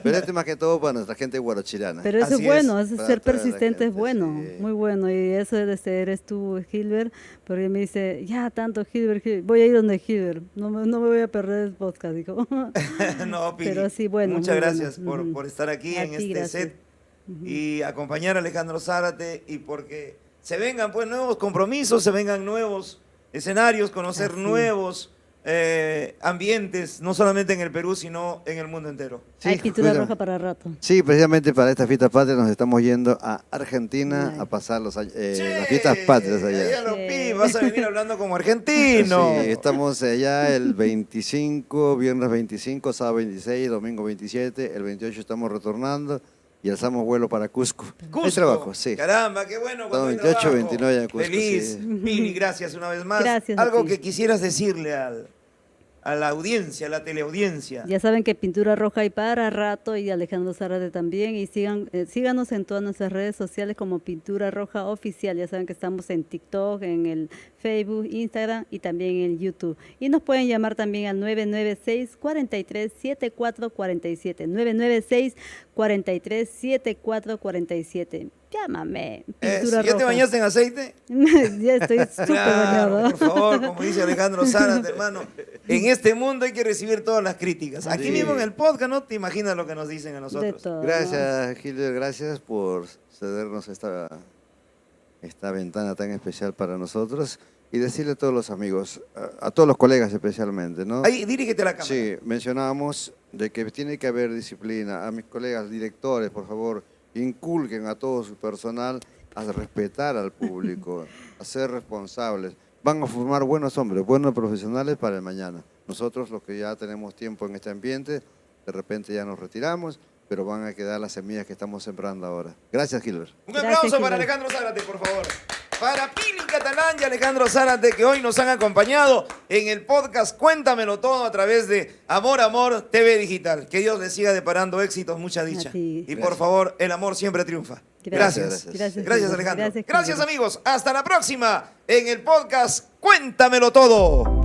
Pero este más que todo para nuestra gente guarochirana. Pero eso es Así bueno, es, eso para ser toda la persistente es gente, bueno, sí. muy bueno. Y eso eres tú, Gilbert, porque me dice, ya tanto Gilbert, voy a ir donde Gilbert, no me voy a perder el podcast, digo. No, Pili. Pero sí, bueno, Muchas muy gracias bueno. Ujú. por estar aquí A en ti, este gracias. set y acompañar a Alejandro Zárate, y porque se vengan pues nuevos compromisos, se vengan nuevos escenarios, conocer Así. nuevos ambientes, no solamente en el Perú, sino en el mundo entero. Sí, Hay pintura cuida. roja para rato. Sí, precisamente para esta fiesta patria nos estamos yendo a Argentina Ay. a pasar las Che, fiestas patrias allá allá. lo Sí. pi, vas a venir hablando como argentino. Sí, estamos allá el 25, viernes 25, sábado 26, domingo 27, el 28 estamos retornando y alzamos vuelo para Cusco. Cusco. Hay trabajo, sí. Caramba, qué bueno cuando hay 28, trabajo. 29 en Cusco, Feliz. sí. Pili, gracias una vez más. Gracias a Algo ti. que quisieras decirle a la audiencia, a la teleaudiencia. Ya saben que Pintura Roja hay para rato y Alejandro Zárate también. Y síganos en todas nuestras redes sociales como Pintura Roja Oficial. Ya saben que estamos en TikTok, en el Facebook, Instagram y también en YouTube. Y nos pueden llamar también al 996-43-7447. 996-43-7447. Llámame. Pintura ¿Ya te Roja. bañaste en aceite? Ya estoy súper Claro, bañado. por favor, como dice Alejandro Zárate, hermano, en este mundo hay que recibir todas las críticas. Aquí Sí. mismo en el podcast no te imaginas lo que nos dicen a De nosotros. todo. Gracias, Gilder, gracias por cedernos esta ventana tan especial para nosotros y decirle a todos los amigos, a todos los colegas especialmente, ¿no? Ahí, dirígete a la cámara. Sí, mencionábamos de que tiene que haber disciplina. A mis colegas directores, por favor, inculquen a todo su personal a respetar al público, a ser responsables. Van a formar buenos hombres, buenos profesionales para el mañana. Nosotros, los que ya tenemos tiempo en este ambiente, de repente ya nos retiramos, pero van a quedar las semillas que estamos sembrando ahora. Gracias, Gilbert. Un Gracias, aplauso para Gilberto. Alejandro Zárate, por favor. Para Pili Catalán y Alejandro Zárate, que hoy nos han acompañado en el podcast Cuéntamelo Todo a través de Amor, Amor TV Digital. Que Dios les siga deparando éxitos, mucha dicha. A ti. Y por favor, el amor siempre triunfa. Gracias. Gracias. Gracias, Alejandro. Gracias, Gracias, Gilberto. amigos. Hasta la próxima en el podcast Cuéntamelo Todo.